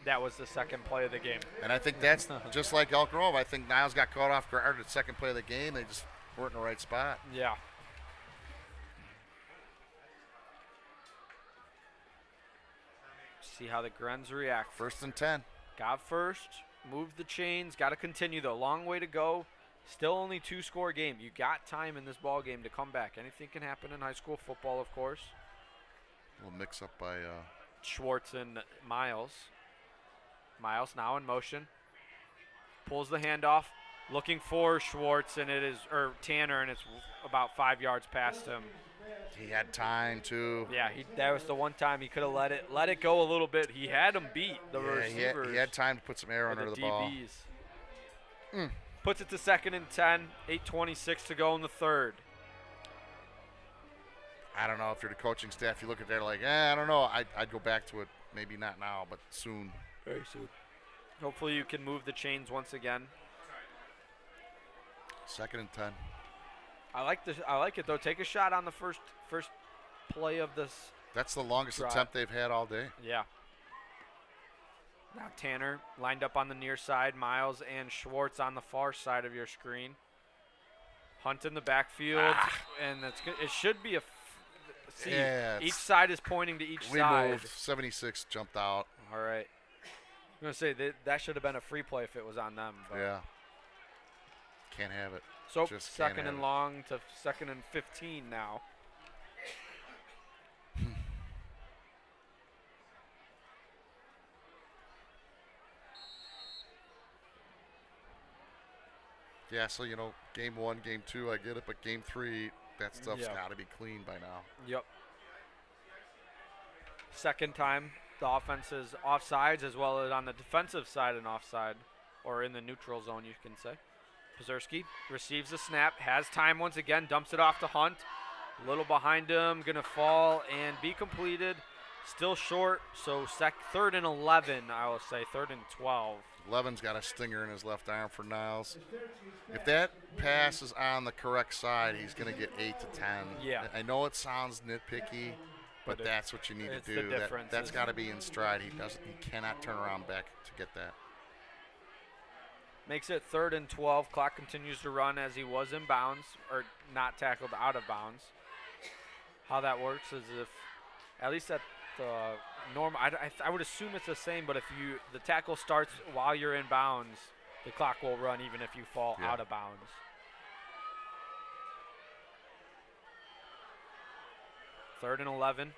That was the second play of the game. And I think that's just like Elk Grove. I think Niles got caught off guard at the second play of the game. They just weren't in the right spot. Yeah. See how the Grens react. 1st and 10. Got first. Moved the chains. Got to continue, though. Long way to go. Still only 2-score game. You got time in this ball game to come back. Anything can happen in high school football, of course. A little mix-up by Schwartz and Miles. Miles now in motion. Pulls the handoff. Looking for Schwartz, and Tanner, and it's about 5 yards past him. He had time to. Yeah, that was the one time he could have let it go a little bit. He had him beat the receivers. He had time to put some air under the ball. Puts it to 2nd and 10. 8:26 to go in the third. I don't know if you're the coaching staff. You look at that like, I don't know. I'd go back to it. Maybe not now, but soon. Very soon. Hopefully you can move the chains once again. 2nd and 10. I like it though. Take a shot on the first play of this. That's the longest drive. attempt they've had all day. Yeah. Now Tanner lined up on the near side. Miles and Schwartz on the far side of your screen. Hunt in the backfield, and it should be each side is pointing to each side. We moved. 76 jumped out. All right. I'm gonna say that should have been a free play if it was on them. But. Yeah. Can't have it. So 2nd and long to 2nd and 15 now. Yeah, so, game 1, game 2, I get it, but game 3, that stuff's got to be clean by now. Yep. Second time, the offense is offsides as well as on the defensive side and offside, or in the neutral zone, you can say. Pazerski receives the snap, has time once again, dumps it off to Hunt. A little behind him, going to fall and be completed. Still short, so 3rd and 11, I will say, 3rd and 12. 11's got a stinger in his left arm for Niles. If that pass is on the correct side, he's going to get 8 to 10. Yeah. I know it sounds nitpicky, but that's what you need to do. That's got to be in stride. He cannot turn around back to get that. Makes it 3rd and 12. Clock continues to run as he was in bounds, or not tackled, out of bounds. How that works is if, at least at the normal, I would assume it's the same, but if the tackle starts while you're in bounds, the clock will run even if you fall out of bounds. Third and 11.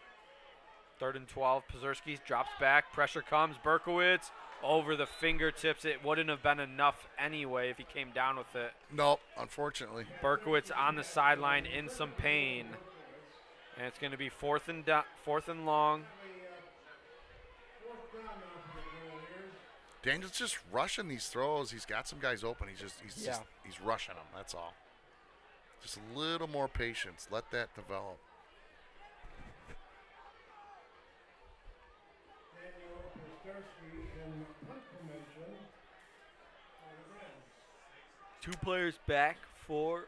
3rd and 12. Pazerski drops back. Pressure comes. Berkowitz over the fingertips. It wouldn't have been enough anyway if he came down with it. Nope, unfortunately. Berkowitz on the sideline in some pain. And it's going to be 4th and long. Daniel's just rushing these throws. He's got some guys open. He's rushing them. That's all. Just a little more patience. Let that develop. Two players back for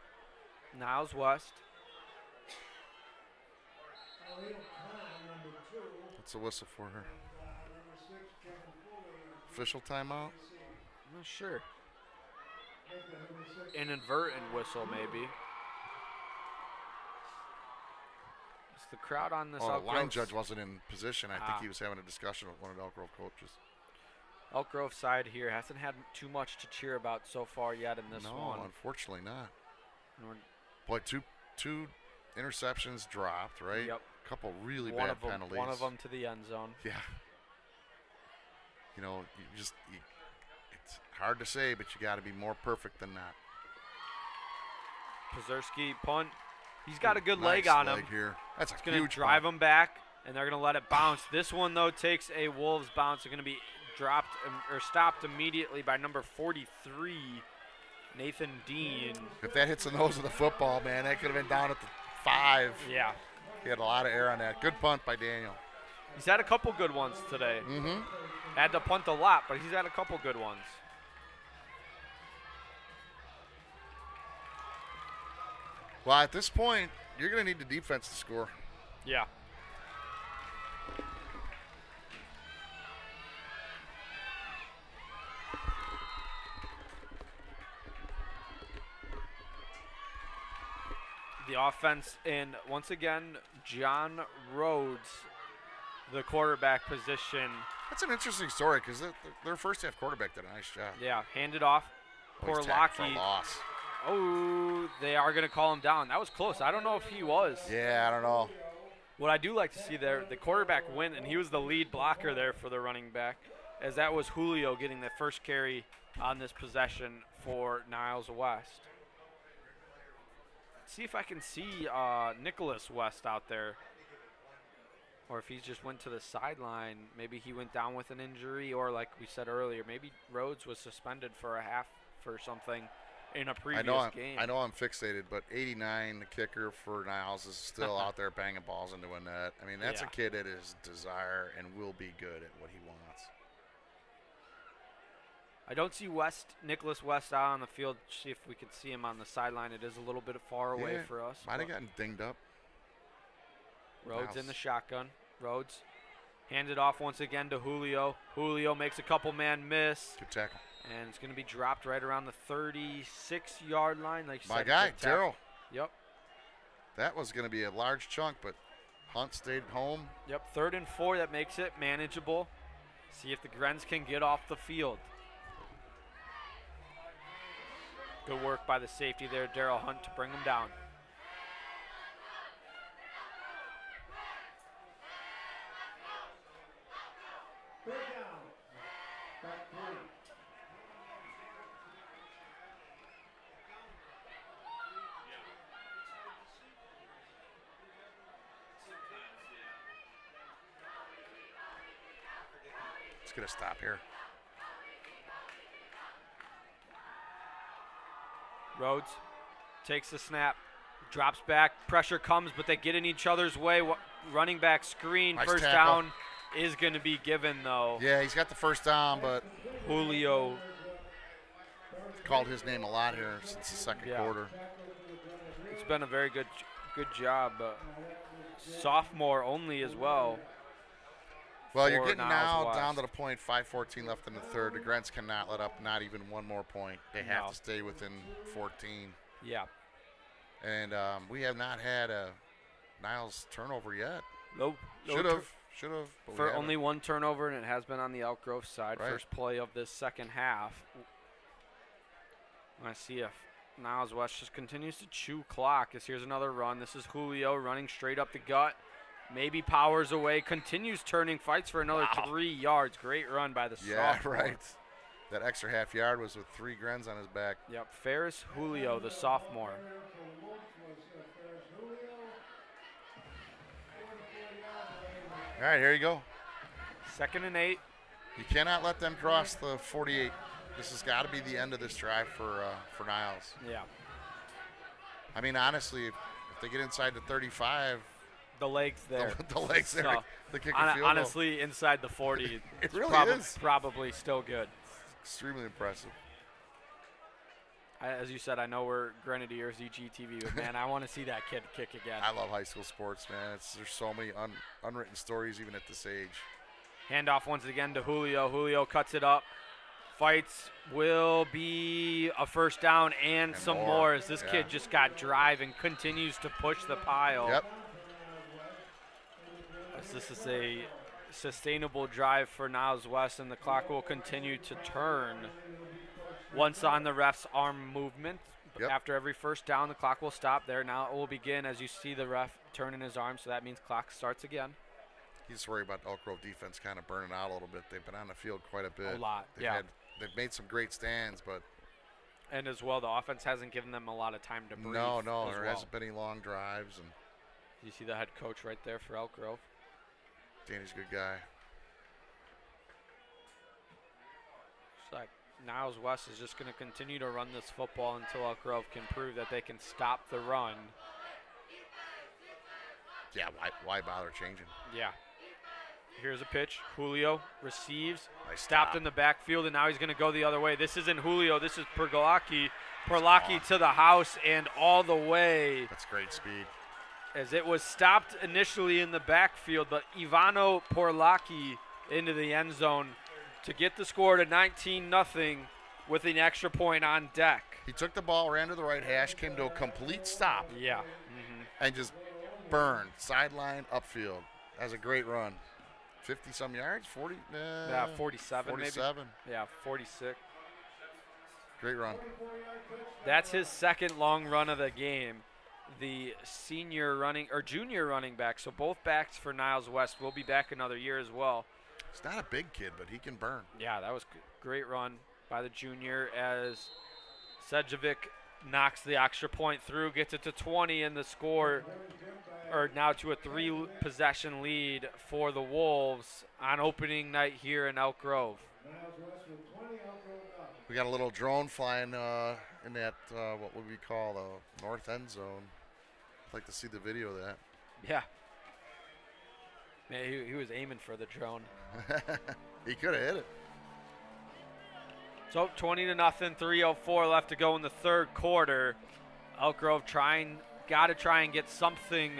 Niles West. What's the whistle for her? Official timeout? I'm not sure. Inadvertent whistle, maybe. Is the crowd on this? Oh, the line judge wasn't in position. I think he was having a discussion with one of the Elk Grove coaches. Elk Grove side here hasn't had too much to cheer about so far yet in this one. No, unfortunately not. Boy, two interceptions dropped, right? Yep. A couple really bad penalties. One of them to the end zone. Yeah. You know, it's hard to say, but you got to be more perfect than that. Pazerski punt. He's got a good nice leg on him. Here. That's it's a huge going to drive him back, and they're going to let it bounce. This one, though, takes a Wolves bounce. They're going to be dropped or stopped immediately by number 43, Nathan Dean. If that hits the nose of the football, man, that could have been down at the 5. Yeah. He had a lot of air on that. Good punt by Daniel. He's had a couple good ones today. Mm-hmm. Had to punt a lot, but he's had a couple good ones. Well, at this point, you're going to need the defense to score. Yeah. The offense, and once again, John Rhodes, the quarterback position. That's an interesting story because their first half quarterback did a nice job. Yeah, handed off. Poor Lockie. Oh, they are going to call him down. That was close. I don't know if he was. Yeah, I don't know. What I do like to see there, the quarterback went, and he was the lead blocker there for the running back, as that was Julio getting the first carry on this possession for Niles West. See if I can see Nicholas West out there, or if he just went to the sideline. Maybe he went down with an injury, or like we said earlier, maybe Rhodes was suspended for a half for something in a previous game. I know I'm fixated, but 89, the kicker for Niles, is still out there banging balls into a net. I mean, that's a kid that is desire and will be good at what he wants. I don't see Nicholas West out on the field. See if we can see him on the sideline. It is a little bit far away for us. Might have gotten dinged up. Rhodes in the shotgun. Rhodes handed off once again to Julio. Julio makes a couple man miss. Good tackle. And it's going to be dropped right around the 36-yard line. Like my guy, Darryl. Yep. That was going to be a large chunk, but Hunt stayed home. Yep, 3rd and 4. That makes it manageable. See if the Grens can get off the field. Good work by the safety there, Darryl Hunt, to bring him down. Let's get a stop here. Rhodes takes the snap, drops back, pressure comes, but they get in each other's way. Running back screen, nice first tackle. down is going to be given, though. Yeah, he's got the first down, but Julio called his name a lot here since the second quarter. It's been a very good job. Sophomore only as well. Well, you're getting now down to the point, 5:14 left in the third. The Grents cannot let up not even one more point. They have to stay within 14. Yeah. And we have not had a Niles turnover yet. Nope. Should have. For only one turnover, and it has been on the Elk Grove side. Right. First play of this second half. I see if Niles West just continues to chew clock. Here's another run. This is Julio running straight up the gut. Maybe powers away, continues turning, fights for another 3 yards. Great run by the sophomore. Yeah, right. That extra half yard was with 3 Grens on his back. Yep, Ferris Julio, the sophomore. All right, here you go. 2nd and 8. You cannot let them cross the 48. This has got to be the end of this drive for Niles. Yeah. I mean, honestly, if they get inside the 35, The legs there. The legs there. So, The kicker field goal. honestly, inside the 40, it really is. Probably still good. Extremely impressive. As you said, I know we're Grenadiers EGTV, but man, I want to see that kid kick again. I love high school sports, man. There's so many unwritten stories even at this age. Handoff once again to Julio. Julio cuts it up. Fights will be a first down and some more as this kid just got drive and continues to push the pile. Yep. As this is a sustainable drive for Niles West, and the clock will continue to turn. Once on the ref's arm movement, after every first down, the clock will stop there. Now it will begin as you see the ref turning his arm, so that means clock starts again. You just worry about Elk Grove defense kind of burning out a little bit. They've been on the field quite a bit. A lot, They've made some great stands, but. And as well, the offense hasn't given them a lot of time to breathe. No, there hasn't been any long drives. And you see the head coach right there for Elk Grove. Danny's a good guy. Looks like Niles West is just going to continue to run this football until Elk Grove can prove that they can stop the run. Yeah, why bother changing? Yeah. Here's a pitch. Julio receives. Nice stopped in the backfield, and now he's going to go the other way. This isn't Julio. This is Perlaki. Perlaki to the house and all the way. That's great speed. As it was stopped initially in the backfield, but Ivano Perlaki into the end zone to get the score to 19-0 with an extra point on deck. He took the ball, ran to the right hash, came to a complete stop. Yeah. And just burned sideline upfield. That was a great run. 50-some yards, 40? Yeah, 47 maybe. 47. Yeah, 46. Great run. That's his second long run of the game. The junior running back, so both backs for Niles West will be back another year as well. He's not a big kid, but he can burn. Yeah, that was a great run by the junior as Sedjovic knocks the extra point through, gets it to 20, and the score now to a 3-possession lead for the Wolves on opening night here in Elk Grove. We got a little drone flying in that, what would we call the north end zone. I'd like to see the video of that. Yeah. Man, he was aiming for the drone. He could have hit it. So 20-0, 3:04 left to go in the third quarter. Elk Grove got to try and get something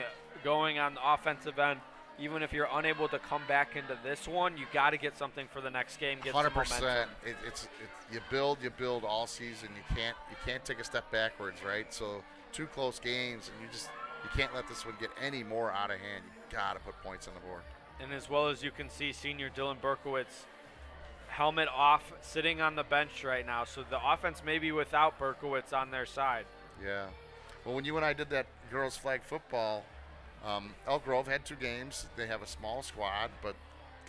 going on the offensive end. Even if you're unable to come back into this one, you got to get something for the next game. Get 100%. Some momentum. You build all season. You can't take a step backwards, right? So 2 close games, and you can't let this one get any more out of hand. You got to put points on the board. And as well as you can see, senior Dylan Berkowitz, helmet off, sitting on the bench right now. So the offense may be without Berkowitz on their side. Yeah. Well, when you and I did that girls flag football, Elk Grove had 2 games. They have a small squad, but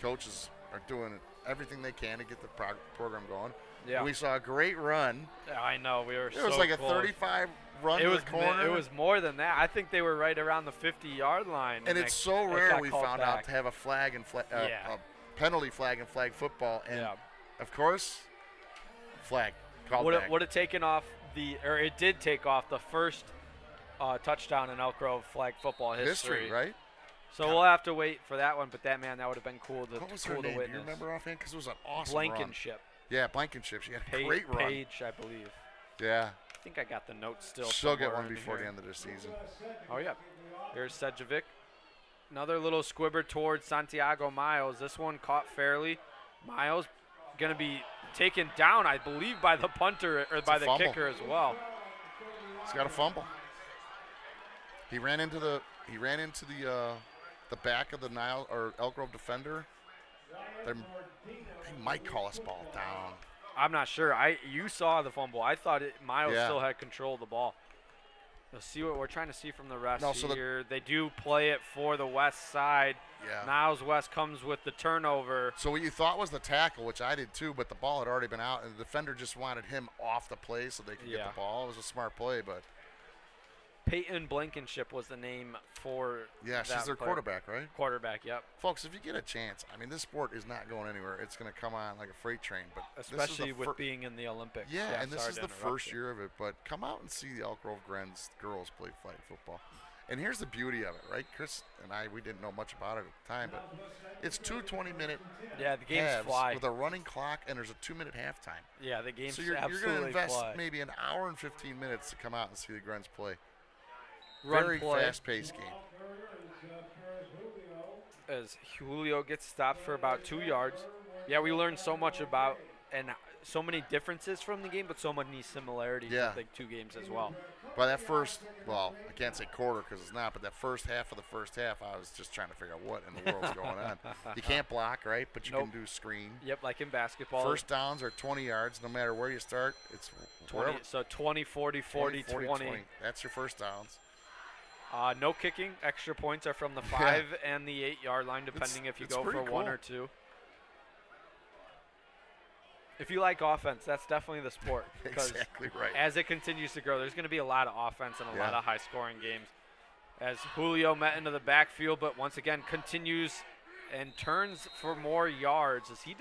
coaches are doing everything they can to get the program going. Yeah. And we saw a great run. Yeah, I know. It was like close. A 35 run to the corner. It was more than that. I think they were right around the 50-yard line. And it's so rare we found out to have a flag and a penalty flag and flag football. And, of course, flag called back. Would have taken off it did take off the first touchdown in Elk Grove flag football history. Right? So we'll have to wait for that one. But that would have been cool to What was her name? witness. Do you remember offhand? Because it was an awesome Blankenship. Run. Yeah, Blankenship. She had a great run. Paige, I believe. Yeah. I think I got the notes still. She'll get one before the end of the season. Oh, yeah. Here's Sedjovic. Another little squibber towards Santiago Miles. This one caught fairly. Miles going to be taken down, I believe, by the punter or by the kicker as well. He's got a fumble. He ran into the back of the Niles or Elk Grove defender. They might call us ball down. I'm not sure. You saw the fumble. I thought Miles still had control of the ball. Let's see what we're trying to see from the refs here. They do play it for the west side. Yeah. Niles West comes with the turnover. So what you thought was the tackle, which I did too, but the ball had already been out, and the defender just wanted him off the play so they could get the ball. It was a smart play, but Peyton Blankenship was the name for she's their quarterback, right? Quarterback, yep. Folks, if you get a chance, I mean, this sport is not going anywhere. It's going to come on like a freight train. But especially with being in the Olympics. Yeah, and this is the first year of it. But come out and see the Elk Grove Grens girls play flag football. And here's the beauty of it, right? Chris and we didn't know much about it at the time, but it's 2 20-minute the games halves fly. with a running clock, and there's a 2-minute halftime. Yeah, the games so you're absolutely going to invest fly. maybe an hour and 15 minutes to come out and see the Gruns play. Play. Fast-paced game. As Julio gets stopped for about 2 yards. Yeah, we learned so much about and so many differences from the game, but so many similarities with the 2 games as well. By that first, well, I can't say quarter because it's not, but that first half of the first half, I was just trying to figure out what in the world's going on. You can't block, right? But you can do screen. Yep, like in basketball. First downs are 20 yards. No matter where you start, it's 20. So 20, 40, 40, 20. That's your first downs. No kicking. Extra points are from the 5 and the 8-yard line, depending if you go for cool. 1 or 2. If you like offense, that's definitely the sport. Exactly right. As it continues to grow, there's going to be a lot of offense and a lot of high-scoring games. As Julio met into the backfield, but once again continues and turns for more yards as he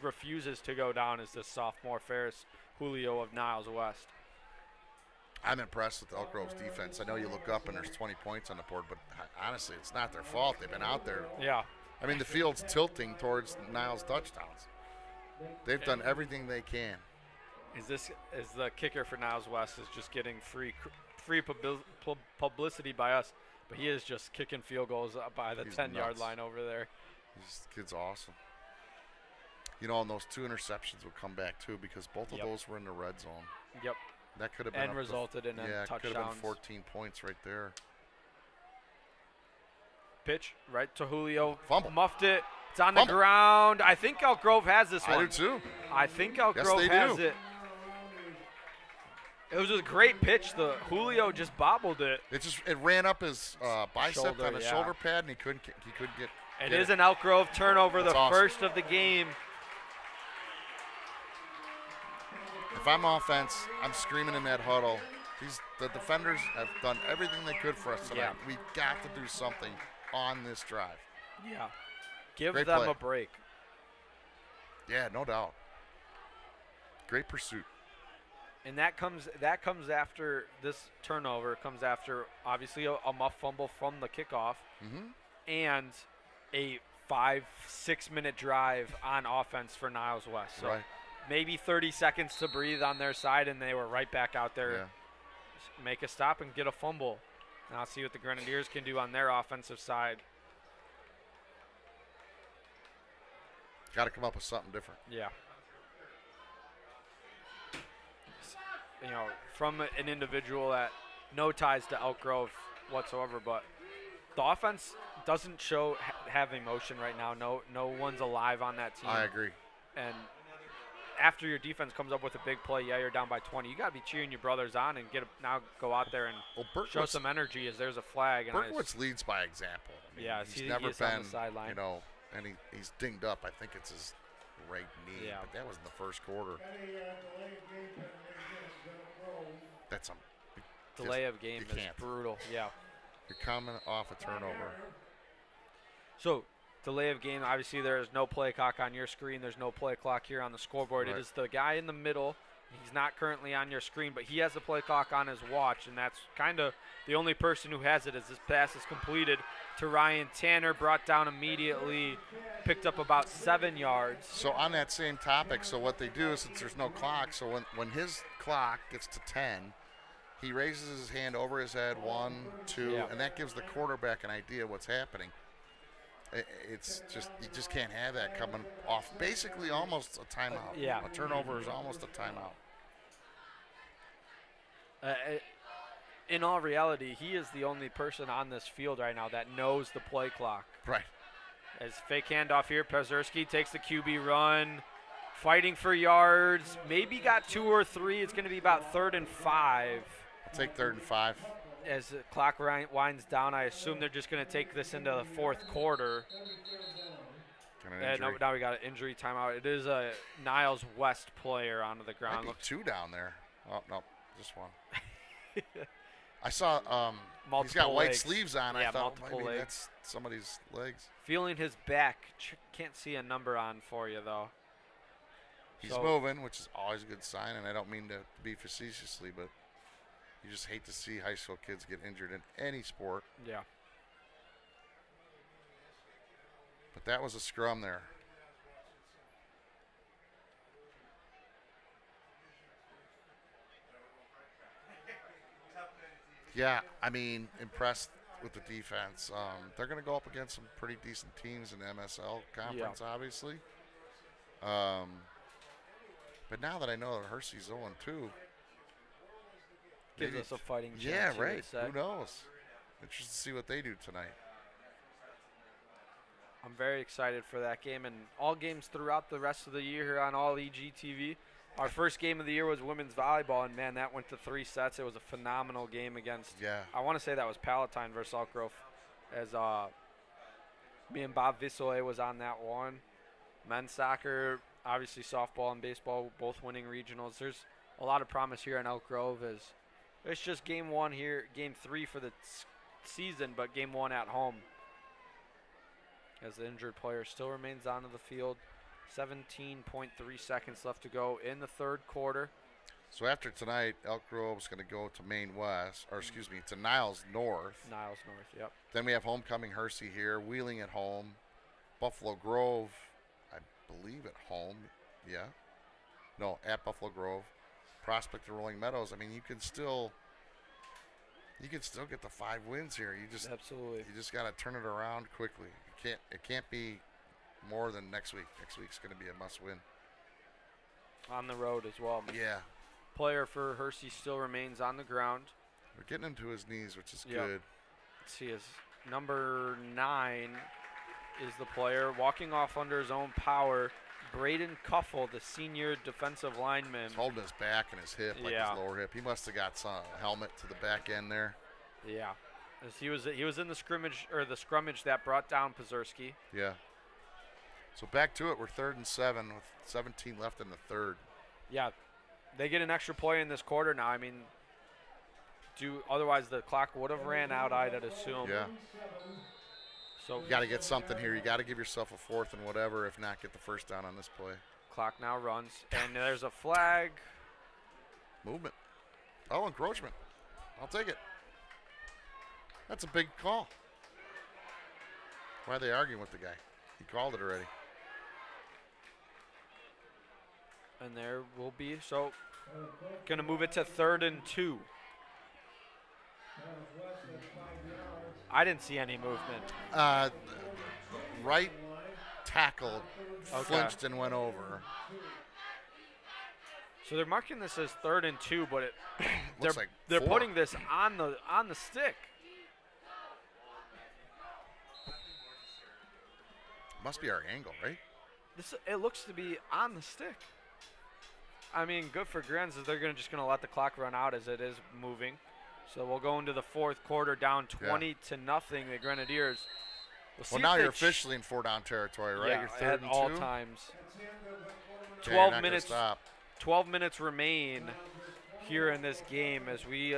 refuses to go down as this sophomore Ferris Julio of Niles West. I'm impressed with Elk Grove's defense. I know you look up and there's 20 points on the board, but honestly, it's not their fault. They've been out there. Yeah. I mean, the field's tilting towards Niles touchdowns. They've done everything they can. Is the kicker for Niles West is just getting free publicity by us, but he is just kicking field goals by the 10-yard line over there. This kid's awesome. You know, and those 2 interceptions would come back too because both of those were in the red zone. Yep. That could have been and resulted in a touchdown. Could have been 14 points right there. Pitch right to Julio. Fumble. Muffed it. It's on the ground. I think Elk Grove has this one. I do too. I think Elk Grove has it. It was a great pitch. The Julio just bobbled it. It ran up his bicep on his shoulder pad, and he couldn't get. It is an Elk Grove turnover, That's the awesome. first of the game. If I'm offense, I'm screaming in that huddle. The defenders have done everything they could for us tonight. Yeah. We've got to do something on this drive. Yeah. Give Great them play. a break. Yeah, no doubt. Great pursuit. And that comes after this turnover. Comes after obviously a muff fumble from the kickoff, and a 5-6 minute drive on offense for Niles West. So maybe 30 seconds to breathe on their side, and they were right back out there. Make a stop and get a fumble. And I'll see what the Grenadiers can do on their offensive side. Got to come up with something different. Yeah. You know, from an individual that no ties to Elk Grove whatsoever, but the offense doesn't have emotion right now. No one's alive on that team. I agree. And after your defense comes up with a big play, you're down by 20. You got to be cheering your brothers on and now go out there and show some energy as there's a flag. Berkowitz leads by example. I mean, he's never been, on the sideline. You know, and he's dinged up. I think it's his right knee, but that was in the first quarter. That's a delay of game is brutal. Yeah. You're coming off a turnover. So, delay of game, obviously there is no play clock on your screen. There's no play clock here on the scoreboard. It is the guy in the middle. He's not currently on your screen, but he has the play clock on his watch, and that's kind of the only person who has it as this pass is completed to Ryan Tanner, brought down immediately, picked up about 7 yards. So on that same topic, so what they do is, since there's no clock, so when his clock gets to 10, he raises his hand over his head, 1, 2, and that gives the quarterback an idea what's happening. It's just, you just can't have that coming off. Basically almost a timeout. Yeah. A turnover is almost a timeout. In all reality, he is the only person on this field right now that knows the play clock. Right. As fake handoff here, Pezerski takes the QB run, fighting for yards. Maybe got 2 or 3. It's going to be about 3rd and 5. I'll take 3rd and 5. As the clock winds down, I assume they're just going to take this into the 4th quarter. Now we got an injury timeout. It is a Niles West player onto the ground. Might be 2 down there. Oh, no, just 1. I saw he's got white sleeves on. I thought maybe that's somebody's legs. Feeling his back. Can't see a number on for you, though. He's moving, which is always a good sign, and I don't mean to be facetiously, but You just hate to see high school kids get injured in any sport. Yeah. But that was a scrum there. Yeah, I mean, impressed with the defense. They're going to go up against some pretty decent teams in the MSL conference, obviously. But now that I know that Hershey's 0-2, gives us a fighting chance. Yeah, right. Who knows? Interested to see what they do tonight. I'm very excited for that game and all games throughout the rest of the year here on all EGTV. Our first game of the year was women's volleyball, and, man, that went to 3 sets. It was a phenomenal game against, I want to say that was Palatine versus Elk Grove, as me and Bob Vissolet was on that one. Men's soccer, obviously softball and baseball, both winning regionals. There's a lot of promise here in Elk Grove. It's just game 1 here, game 3 for the season, but game 1 at home, as the injured player still remains onto the field. 17.3 seconds left to go in the third quarter. So after tonight, Elk Grove's going to go to Maine West, or excuse me, to Niles North. Niles North, yep. Then we have homecoming Hersey here, Wheeling at home, Buffalo Grove, I believe at home, at Buffalo Grove, Prospect and Rolling Meadows. I mean, you can still get the 5 wins here. You just got to turn it around quickly. It can't be more than next week. Next week's going to be a must-win. On the road as well. Yeah. Player for Hersey still remains on the ground. We're getting him to his knees, which is good. Let's see, his number 9 is the player. Walking off under his own power, Braden Cuffle, the senior defensive lineman. He's holding his back and his hip, like his lower hip. He must have got some helmet to the back end there. Yeah. As he was in the scrummage that brought down Pazurski. Yeah. So back to it. We're 3rd and 7 with 17 left in the third. Yeah, they get an extra play in this quarter now. I mean, otherwise the clock would have ran out, I'd assume. Yeah. So you got to get something here. You got to give yourself a 4th and whatever. If not, get the first down on this play. Clock now runs, and there's a flag. Movement. Oh, encroachment. I'll take it. That's a big call. Why are they arguing with the guy? He called it already. And there will be, so going to move it to 3rd and 2. I didn't see any movement. Right tackle flinched and went over. So they're marking this as 3rd and 2, but they're 4. putting this on the stick. Must be our angle, right? It looks to be on the stick. I mean, good for Grenz as they're just going to let the clock run out as it is moving. So we'll go into the 4th quarter down 20-0. The Grenadiers. Well, now you're officially in 4-down territory, right? Yeah, you're 3rd and 2. at all times. Okay, 12 minutes. 12 minutes remain here in this game as we.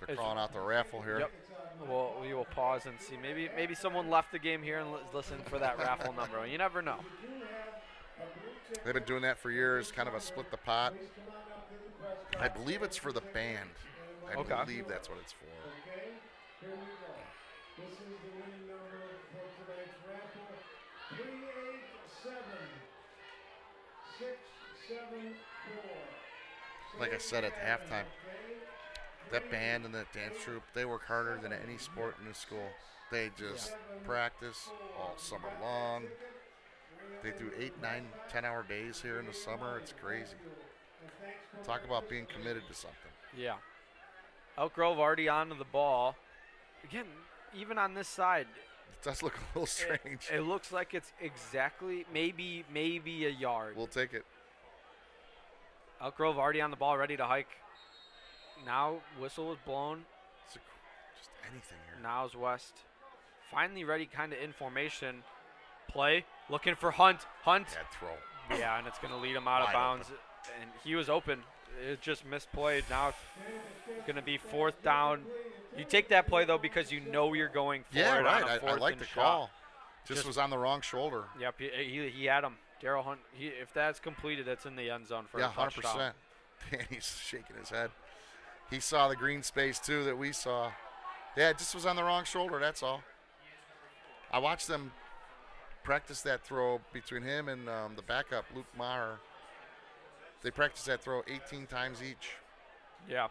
They're calling out the raffle here. Yep. Well, we will pause and see. Maybe someone left the game here and listen for that raffle number. You never know. They've been doing that for years, kind of a split the pot. I believe it's for the band. I believe that's what it's for. Okay, here we go. This is the winning number for tonight's raffle. 387-674. Like I said at halftime, that band and that dance troupe, they work harder than any sport in this school. They just practice all summer long. They do 8, 9, 10-hour days here in the summer. It's crazy. Talk about being committed to something. Yeah. Elk Grove already onto the ball. Again, even on this side. It does look a little strange. It looks like it's exactly maybe a yard. We'll take it. Elk Grove already on the ball, ready to hike. Now whistle was blown. Just anything here. Niles West finally ready, kind of in formation. Play, looking for Hunt. Bad throw. Yeah, and it's going to lead him out of bounds. And he was open. It just misplayed. Now it's going to be 4th down. You take that play, though, because you know you're going for it. Yeah, right. On a 4th I like the call. Just was on the wrong shoulder. Yep, he had him. Daryl Hunt, if that's completed, it's in the end zone for a touchdown. 100%. Danny's shaking his head. He saw the green space, too, that we saw. Yeah, it just was on the wrong shoulder, that's all. I watched them practice that throw between him and the backup, Luke Maher. They practiced that throw 18 times each. Yeah.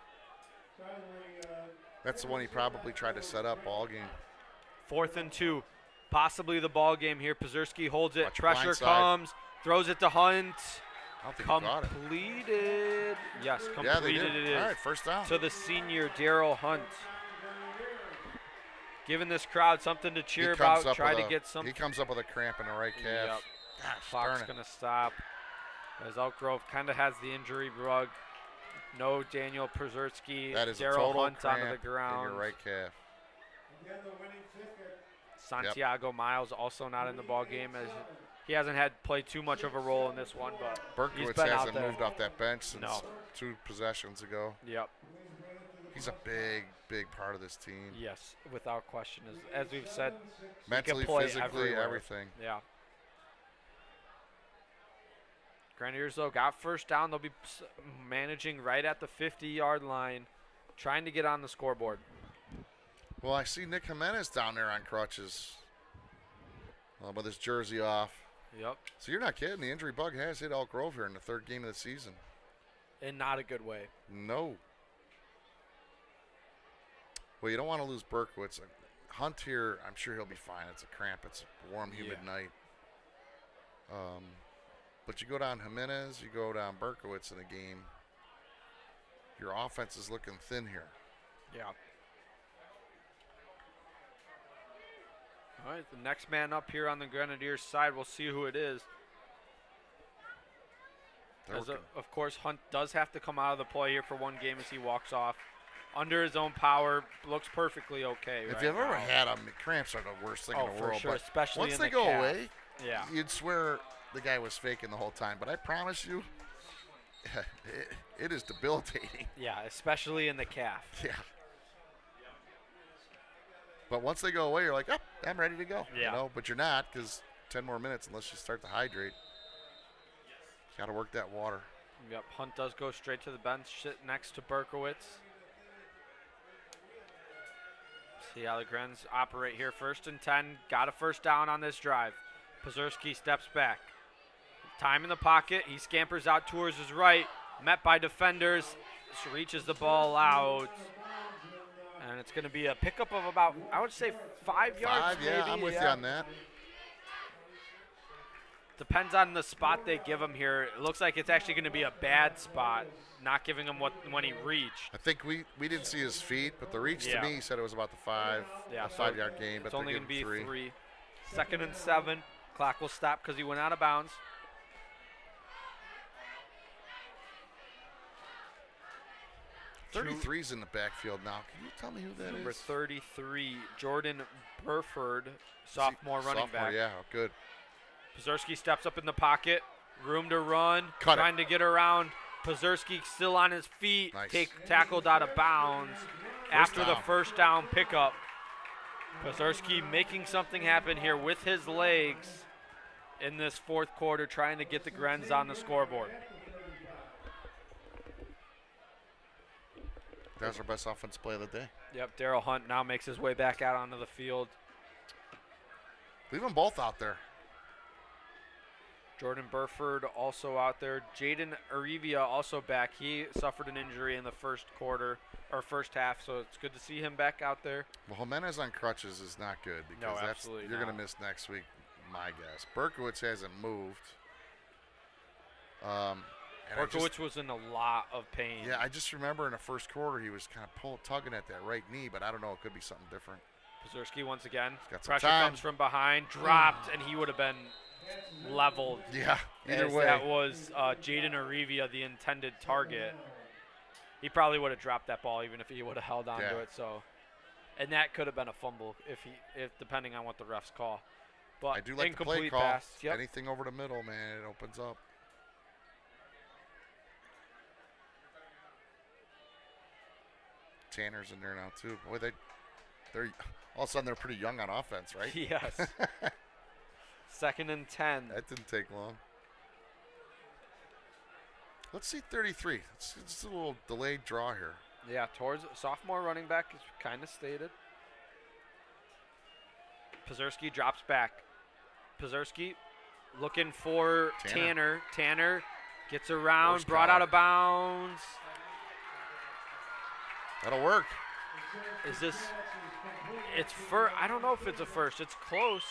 That's the one he probably tried to set up all game. 4th and 2. Possibly the ball game here. Pazurski holds it. Watch Pressure blindside. comes. Throws it to Hunt. I don't think he got it. Completed. Yes, completed Yeah, they did. it is. All right, first down. To the senior, Daryl Hunt. Giving this crowd something to cheer about. Try to get some. He comes up with a cramp in the right calf. Yep. Gosh, Clock's darn it. going to stop. As Elk Grove kind of has the injury bug. No Daniel Pazurski. That is a Daryl total Hunt cramp onto the ground. in your right calf. Again, the winning ticket. Santiago Miles also not in the ball game, as he hasn't had played too much of a role in this one, but he's Berkowitz been out hasn't there. moved off that bench since No. 2 possessions ago. Yep. He's a big, big part of this team. Yes, without question. As we've said, Mentally, play physically, everywhere. everything. yeah. Grenadiers, though, got first down. They'll be managing right at the 50-yard line, trying to get on the scoreboard. Well, I see Nick Jimenez down there on crutches with his jersey off. Yep. So you're not kidding. The injury bug has hit Elk Grove here in the 3rd game of the season. In not a good way. No. Well, you don't want to lose Berkowitz. Hunt here, I'm sure he'll be fine. It's a cramp. It's a warm, humid night. But you go down Jimenez, you go down Berkowitz in the game. Your offense is looking thin here. Yeah. All right, the next man up here on the Grenadiers side, we'll see who it is. Of course, Hunt does have to come out of the play here for one game as he walks off. Under his own power, looks perfectly okay. If you've ever had them, the cramps are the worst thing in the world. For sure, but especially once in they the go calf. away, Yeah. you'd swear the guy was faking the whole time. But I promise you, it is debilitating. Yeah, especially in the calf. Yeah. But once they go away, you're like, oh, I'm ready to go. Yeah. You know? But you're not, because 10 more minutes unless you start to hydrate. Got to work that water. Yep, Hunt does go straight to the bench, sit next to Berkowitz. See how the Grens operate here. 1st and 10, got a first down on this drive. Pazurski steps back. Time in the pocket, he scampers out towards his right, met by defenders, reaches the ball out. And it's going to be a pickup of about, I would say, 5 yards maybe. Yeah, I'm with you on that. Depends on the spot they give him here. It looks like it's actually going to be a bad spot, not giving him when he reached. I think we didn't see his feet, but the reach to me said it was about the 5-yard gain. But it's only going to be 3. 3. 2nd and 7. Clock will stop because he went out of bounds. .33's in the backfield now. Can you tell me who that Number is? 33, Jordan Burford, sophomore running back. Yeah, good. Pazurski steps up in the pocket. Room to run. Cut trying to get around. Pazurski still on his feet. Nice. Tackled out of bounds after the down. first down pickup. Pazurski making something happen here with his legs in this 4th quarter, trying to get the Grens on the scoreboard. That's our best offensive play of the day. Yep, Daryl Hunt now makes his way back out onto the field. Leave them both out there. Jordan Burford also out there. Jaden Arevia also back. He suffered an injury in the first half, so it's good to see him back out there. Well, Jimenez on crutches is not good because absolutely you're going not. to miss next week, my guess. Berkowitz hasn't moved. Berkowitz was in a lot of pain. Yeah, I just remember in the first quarter he was kind of tugging at that right knee, but I don't know. It could be something different. Pazurski once again. Got some Pressure time. comes from behind, dropped, and he would have been leveled. Yeah, either as way. That was Jaden Arevia, the intended target. He probably would have dropped that ball even if he would have held on to it. So, and that could have been a fumble if depending on what the refs call. But I do like the incomplete play call. pass. Yep. Anything over the middle, man, it opens up. Tanner's in there now too. Boy, they're all of a sudden they're pretty young on offense, right? Yes. 2nd and 10. That didn't take long. Let's see 33. It's a little delayed draw here. Yeah, towards sophomore running back is kind of stated. Pazurski drops back. Pazurski looking for Tanner. Tanner gets around, brought out of bounds. That'll work. Is this? It's I don't know if it's a first. It's close.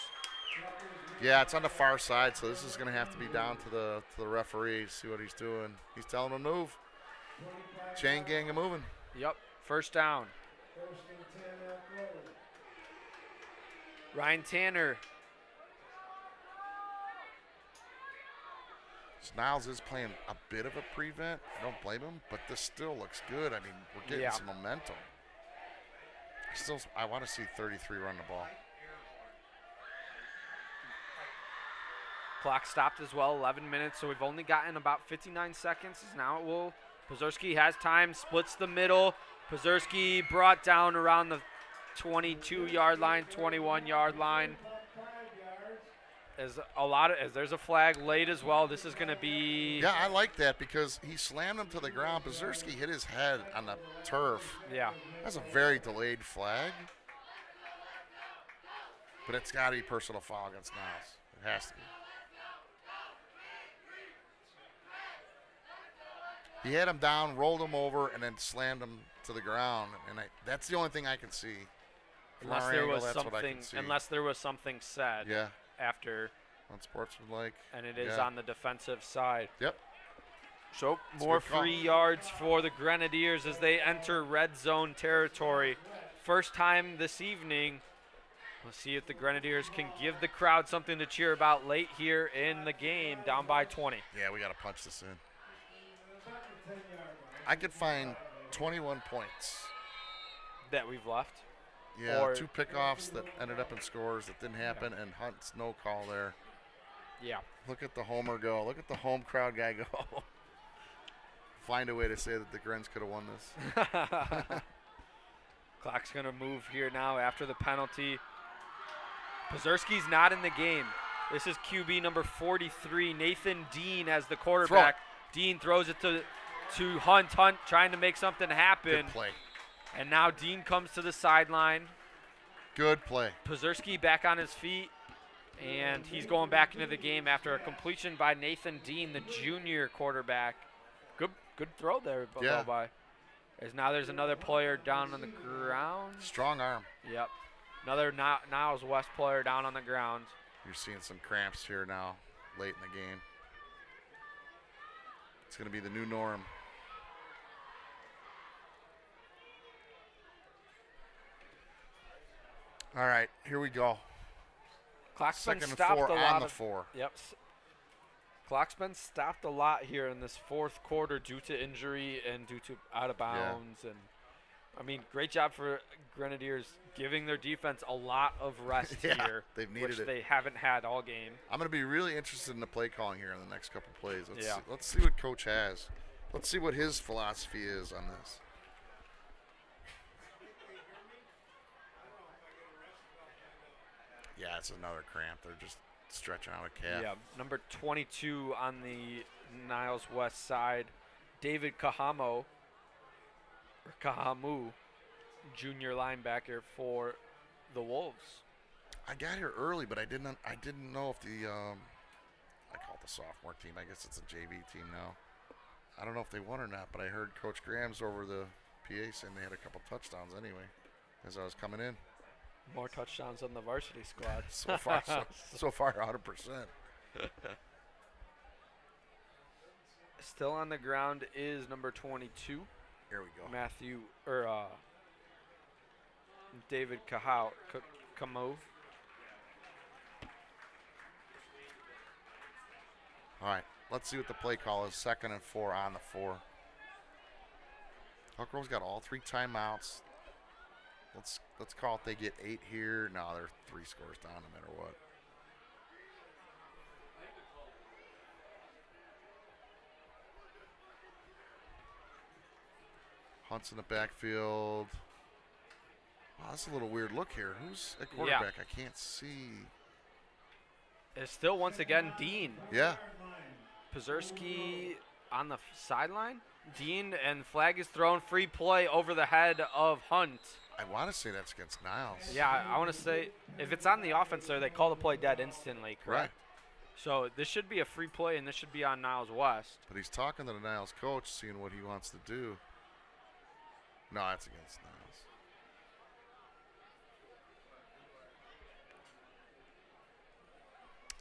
Yeah, it's on the far side, so this is going to have to be down to the referee. See what he's doing. He's telling him to move. Chain gang are moving. Yep, first down. Ryan Tanner. Niles is playing a bit of a prevent. I don't blame him, but this still looks good. I mean, we're getting some momentum. I want to see 33 run the ball. Clock stopped as well, 11 minutes, so we've only gotten about 59 seconds. Now it will. Pazurski has time, splits the middle. Pazurski brought down around the 22-yard line, 21-yard line. As there's a flag late as well. This is going to be. Yeah, I like that because he slammed him to the ground. Pazurski hit his head on the turf. Yeah. That's a very delayed flag. But it's got to be personal foul against Niles. It has to be. He had him down, rolled him over, and then slammed him to the ground. And that's the only thing I can see. Unless there was something said. Yeah. After. Unsportsmanlike. And it is on the defensive side. Yep. So more free yards for the Grenadiers as they enter red zone territory. First time this evening. We'll see if the Grenadiers can give the crowd something to cheer about late here in the game, down by 20. Yeah, we got to punch this in. I could find 21 points. That we've left? Yeah, or 2 pickoffs that ended up in scores that didn't happen, and Hunt's no call there. Yeah. Look at the homer go. Look at the home crowd guy go. Find a way to say that the Grens could have won this. Clock's going to move here now after the penalty. Pazurski's not in the game. This is QB number 43, Nathan Dean, as the quarterback. Dean throws it to Hunt. Hunt trying to make something happen. Good play. And now Dean comes to the sideline. Good play. Pazurski back on his feet, and he's going back into the game after a completion by Nathan Dean, the junior quarterback. Good throw there, by. As now there's another player down on the ground. Strong arm. Yep. Another Niles West player down on the ground. You're seeing some cramps here now, late in the game. It's going to be the new norm. All right, here we go. Clock's been Second stopped and 4 a lot on the 4. Yep. Clock's been stopped a lot here in this fourth quarter due to injury and due to out of bounds. Yeah. And I mean, great job for Grenadiers giving their defense a lot of rest here. They've needed which it. They haven't had all game. I'm going to be really interested in the play calling here in the next couple plays. Let's see what Coach has. Let's see what his philosophy is on this. Yeah, it's another cramp. They're just stretching out a calf. Yeah, number 22 on the Niles West side, David Kahamu, junior linebacker for the Wolves. I got here early, but I didn't know if the I call it the sophomore team. I guess it's a JV team now. I don't know if they won or not, but I heard Coach Graham's over the PA saying they had a couple touchdowns anyway as I was coming in. More touchdowns than the varsity squad. so far, 100%. Still on the ground is number 22. Here we go. David Camo. All right, let's see what the play call is. 2nd and 4 on the 4. Huckro's got all 3 timeouts. Let's call it they get 8 here. No, they're 3 scores down no matter what. Hunt's in the backfield. Wow, that's a little weird look here. Who's at quarterback? I can't see. It's still once again Dean. Yeah. Pazurski on the sideline. Dean, and flag is thrown. Free play over the head of Hunt. I want to say that's against Niles. Yeah, I want to say if it's on the offense there, they call the play dead instantly, correct? Right. So this should be a free play, and this should be on Niles West. But he's talking to the Niles coach, seeing what he wants to do. No, that's against Niles.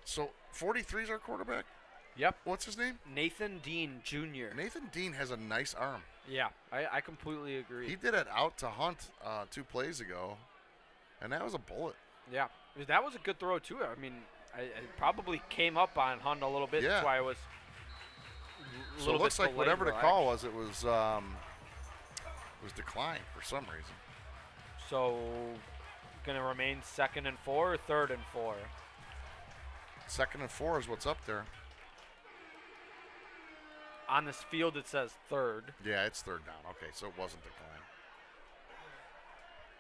So 43 is our quarterback? Yep. What's his name? Nathan Dean Jr. Nathan Dean has a nice arm. Yeah, I completely agree. He did it out to Hunt 2 plays ago, and that was a bullet. Yeah, that was a good throw, too. I mean, it probably came up on Hunt a little bit. Yeah. That's why it was a So little it looks bit like whatever the delayed, call was, it was declined for some reason. So going to remain 2nd and 4 or 3rd and 4? 2nd and 4 is what's up there. On this field, it says 3rd. Yeah, it's 3rd down. Okay, so it wasn't declined.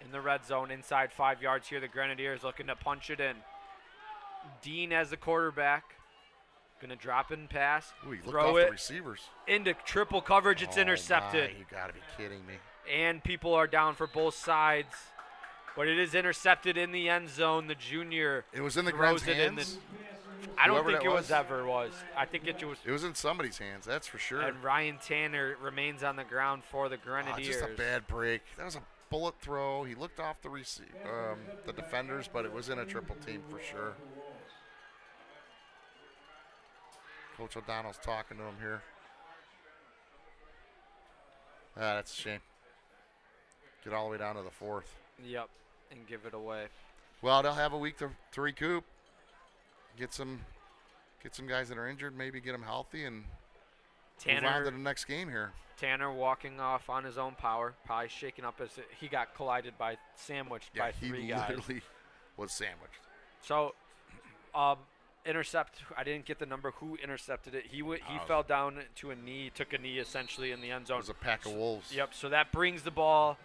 In the red zone, inside 5 yards here, the Grenadiers looking to punch it in. Dean as the quarterback. Going to drop and pass. Ooh, he looked throw off it the receivers. into triple coverage. It's intercepted. My, you got to be kidding me. And people are down for both sides. But it is intercepted in the end zone. The junior It was in the throws Gren's it in hands? I don't Whoever think that it was? was. I think it was. It was in somebody's hands, that's for sure. And Ryan Tanner remains on the ground for the Oh, Grenadiers. just a bad break. That was a bullet throw. He looked off the defenders, but it was in a triple team for sure. Coach O'Donnell's talking to him here. Ah, that's a shame. Get all the way down to the 4th. Yep, and give it away. Well, they'll have a week to recoup. Get some guys that are injured, maybe get them healthy, and move on to the next game here. Tanner walking off on his own power, probably shaking up as he got sandwiched by 3 guys. He literally was sandwiched. So, intercept. I didn't get the number who intercepted it. He fell down to a knee, took a knee essentially in the end zone. It was a pack of wolves. Yep. So that brings the ball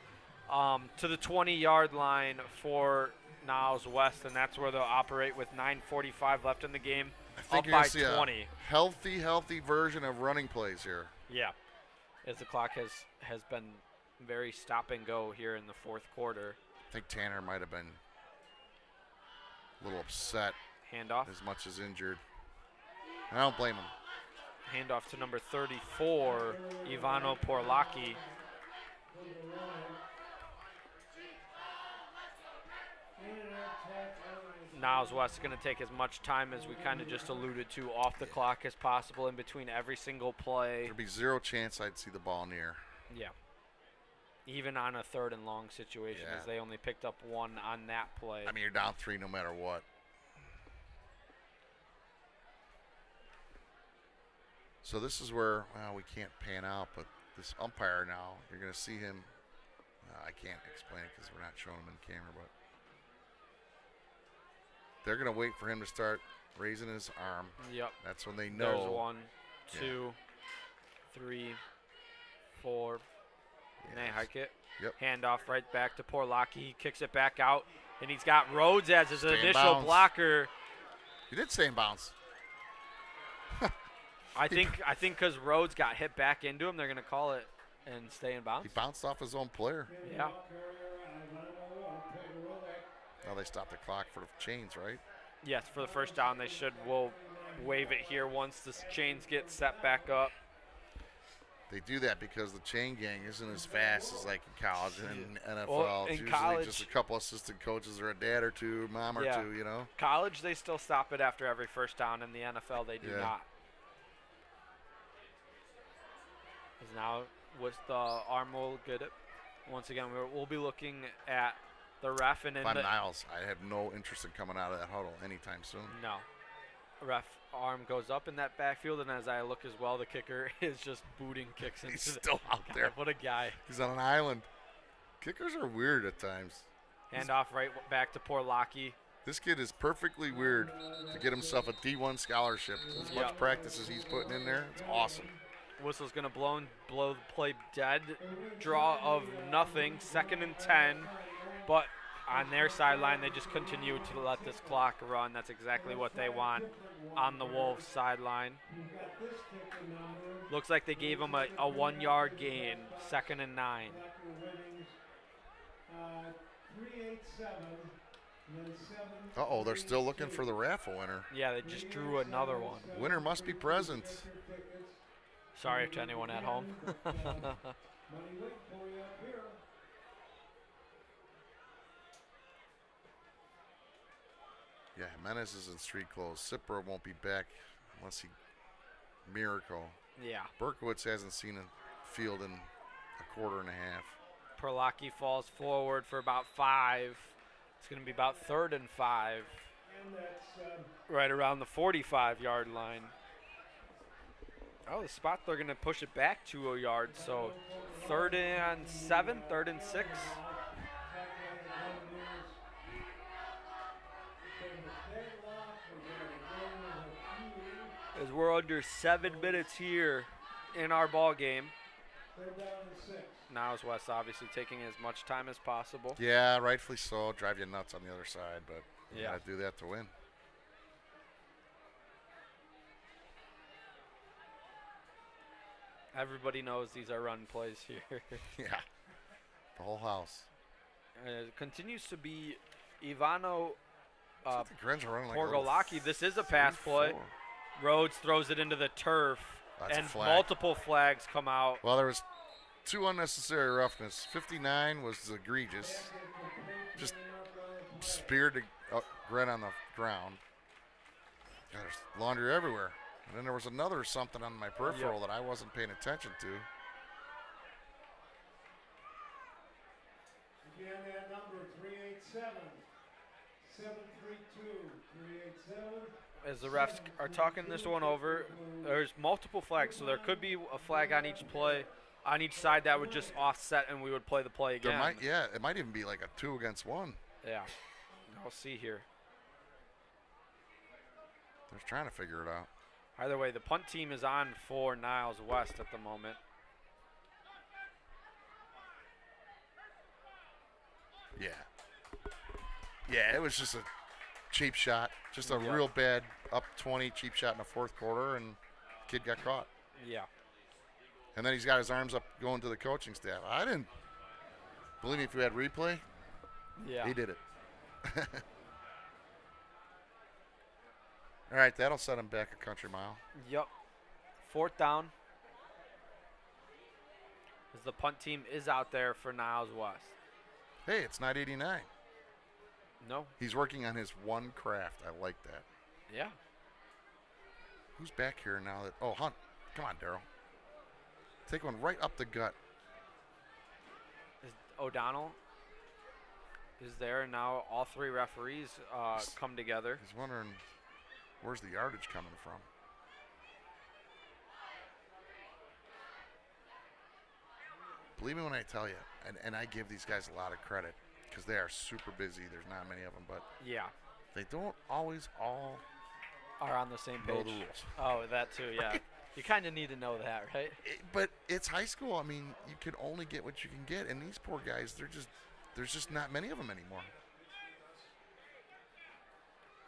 to the 20-yard line for Niles West, and that's where they'll operate with 9:45 left in the game. I think up you're by gonna see 20. A healthy version of running plays here. Yeah, as the clock has been very stop and go here in the 4th quarter. I think Tanner might have been a little upset. Handoff. As much as injured. I don't blame him. Handoff to number 34, Ivano Porlaki. Niles West is going to take as much time as we kind of just alluded to off the clock as possible in between every single play. There'd be zero chance I'd see the ball near. Yeah. Even on a 3rd and long situation, as they only picked up 1 on that play. I mean, you're down 3 no matter what. So this is where, well, we can't pan out, but this umpire now, you're going to see him. I can't explain it because we're not showing him in camera, but they're going to wait for him to start raising his arm. Yep. That's when they know. There's 1, 2, 3, 4. And they hike it. Yep. Handoff right back to Porlaki. He kicks it back out, and he's got Rhodes as his Stay in initial bounds. blocker. He did stay in bounds. I think because Rhodes got hit back into him, they're going to call it and stay in bounds. He bounced off his own player. Yeah. Now they stopped the clock for the chains, right? Yes, for the first down, we'll wave it here once the chains get set back up. They do that because the chain gang isn't as fast as like in college and NFL. Well, in it's usually college, just a couple assistant coaches or a dad or two, mom or two, you know. College, they still stop it after every first down. In the NFL, they do not. As now, with the arm will get it. Once again, we'll be looking at the ref and If I'm Niles, I have no interest in coming out of that huddle anytime soon. No. Ref arm goes up in that backfield, and as I look as well, the kicker is just booting kicks into He's still out there. What a guy. He's on an island. Kickers are weird at times. Handoff right back to Porlaki. This kid is perfectly weird to get himself a D1 scholarship. As much practice as he's putting in there, it's awesome. Whistle's going to blow the play dead. Draw of nothing. 2nd and 10. But on their sideline, they just continue to let this clock run. That's exactly what they want on the Wolves sideline. Looks like they gave them a 1 yard gain, 2nd and 9. Uh-oh, they're still looking for the raffle winner. Yeah, they just drew another one. Winner must be present. Sorry to anyone at home. Yeah, Jimenez is in street clothes. Cipro won't be back unless he miracle. Yeah. Berkowitz hasn't seen a field in a quarter and a half. Perlaki falls forward for about 5. It's going to be about 3rd and 5. Right around the 45-yard line. Oh, the spot they're going to push it back 2 yards. So 3rd and 7, 3rd and 6. As we're under 7 minutes here in our ball game. Niles West obviously taking as much time as possible. Yeah, rightfully so. Drive you nuts on the other side, but you yeah, gotta do that to win. Everybody knows these are run plays here. Yeah, the whole house. It continues to be Ivano Porgolaki. This is a pass play. Rhodes throws it into the turf, That's and multiple flags come out. Well, there was 2 unnecessary roughness. 59 was egregious. Just speared Gren on the ground. God, there's laundry everywhere. And then there was another something on my peripheral that I wasn't paying attention to. Again, that number 387 732 387. As the refs are talking this one over, there's multiple flags, so there could be a flag on each play, on each side that would just offset, and we would play the play again. It might even be like a 2 against 1. Yeah, I'll see here. They're trying to figure it out. Either way, the punt team is on for Niles West at the moment. Yeah. Yeah, it was just a cheap shot. Just a real bad up 20 cheap shot in the 4th quarter, and the kid got caught. Yeah. And then he's got his arms up going to the coaching staff. I didn't believe me if we had replay. Yeah. He did it. All right, that'll set him back a country mile. Yep. 4th down. As the punt team is out there for Niles West. Hey, it's not 89. No. He's working on his one craft. I like that. Yeah. Who's back here now? Oh, Hunt. Come on, Darryl. Take one right up the gut. O'Donnell is there, and now all 3 referees come together. He's wondering where's the yardage coming from. Believe me when I tell you, and I give these guys a lot of credit because they are super busy. There's not many of them, but yeah, they don't always all are on the same know page. the rules. Oh, that too, yeah. You kind of need to know that, right? But it's high school. I mean, you can only get what you can get, and these poor guys, there's just not many of them anymore.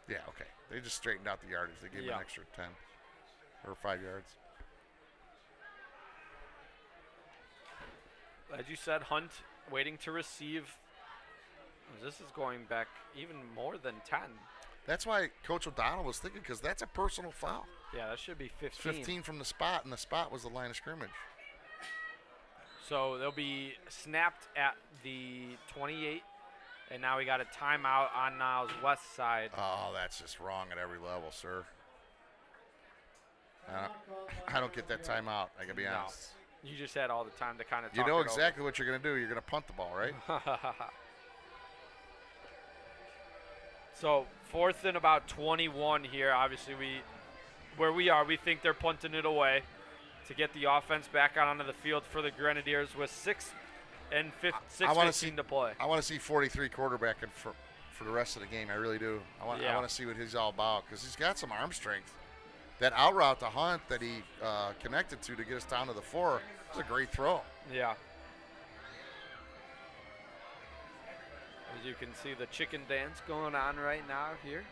Yeah, okay. They just straightened out the yardage. They gave him an extra 10 or 5 yards. As you said, Hunt waiting to receive. This is going back even more than 10. That's why Coach O'Donnell was thinking, because that's a personal foul. Yeah, that should be 15. It's 15 from the spot, and the spot was the line of scrimmage. So they'll be snapped at the 28, and now we got a timeout on Niles' west side. Oh, that's just wrong at every level, sir. I don't get that timeout, I gotta be honest. You just had all the time to kind of talk You know it exactly what you're going to do. You're going to punt the ball, right? So 4th and about 21 here. Obviously, where we are, we think they're punting it away to get the offense back out onto the field for the Grenadiers with 6:15 to play. I want to see 43 quarterbacking for the rest of the game. I really do. I want to see what he's all about because he's got some arm strength. That out route to Hunt that he connected to get us down to the 4 was a great throw. Yeah. As you can see the chicken dance going on right now here.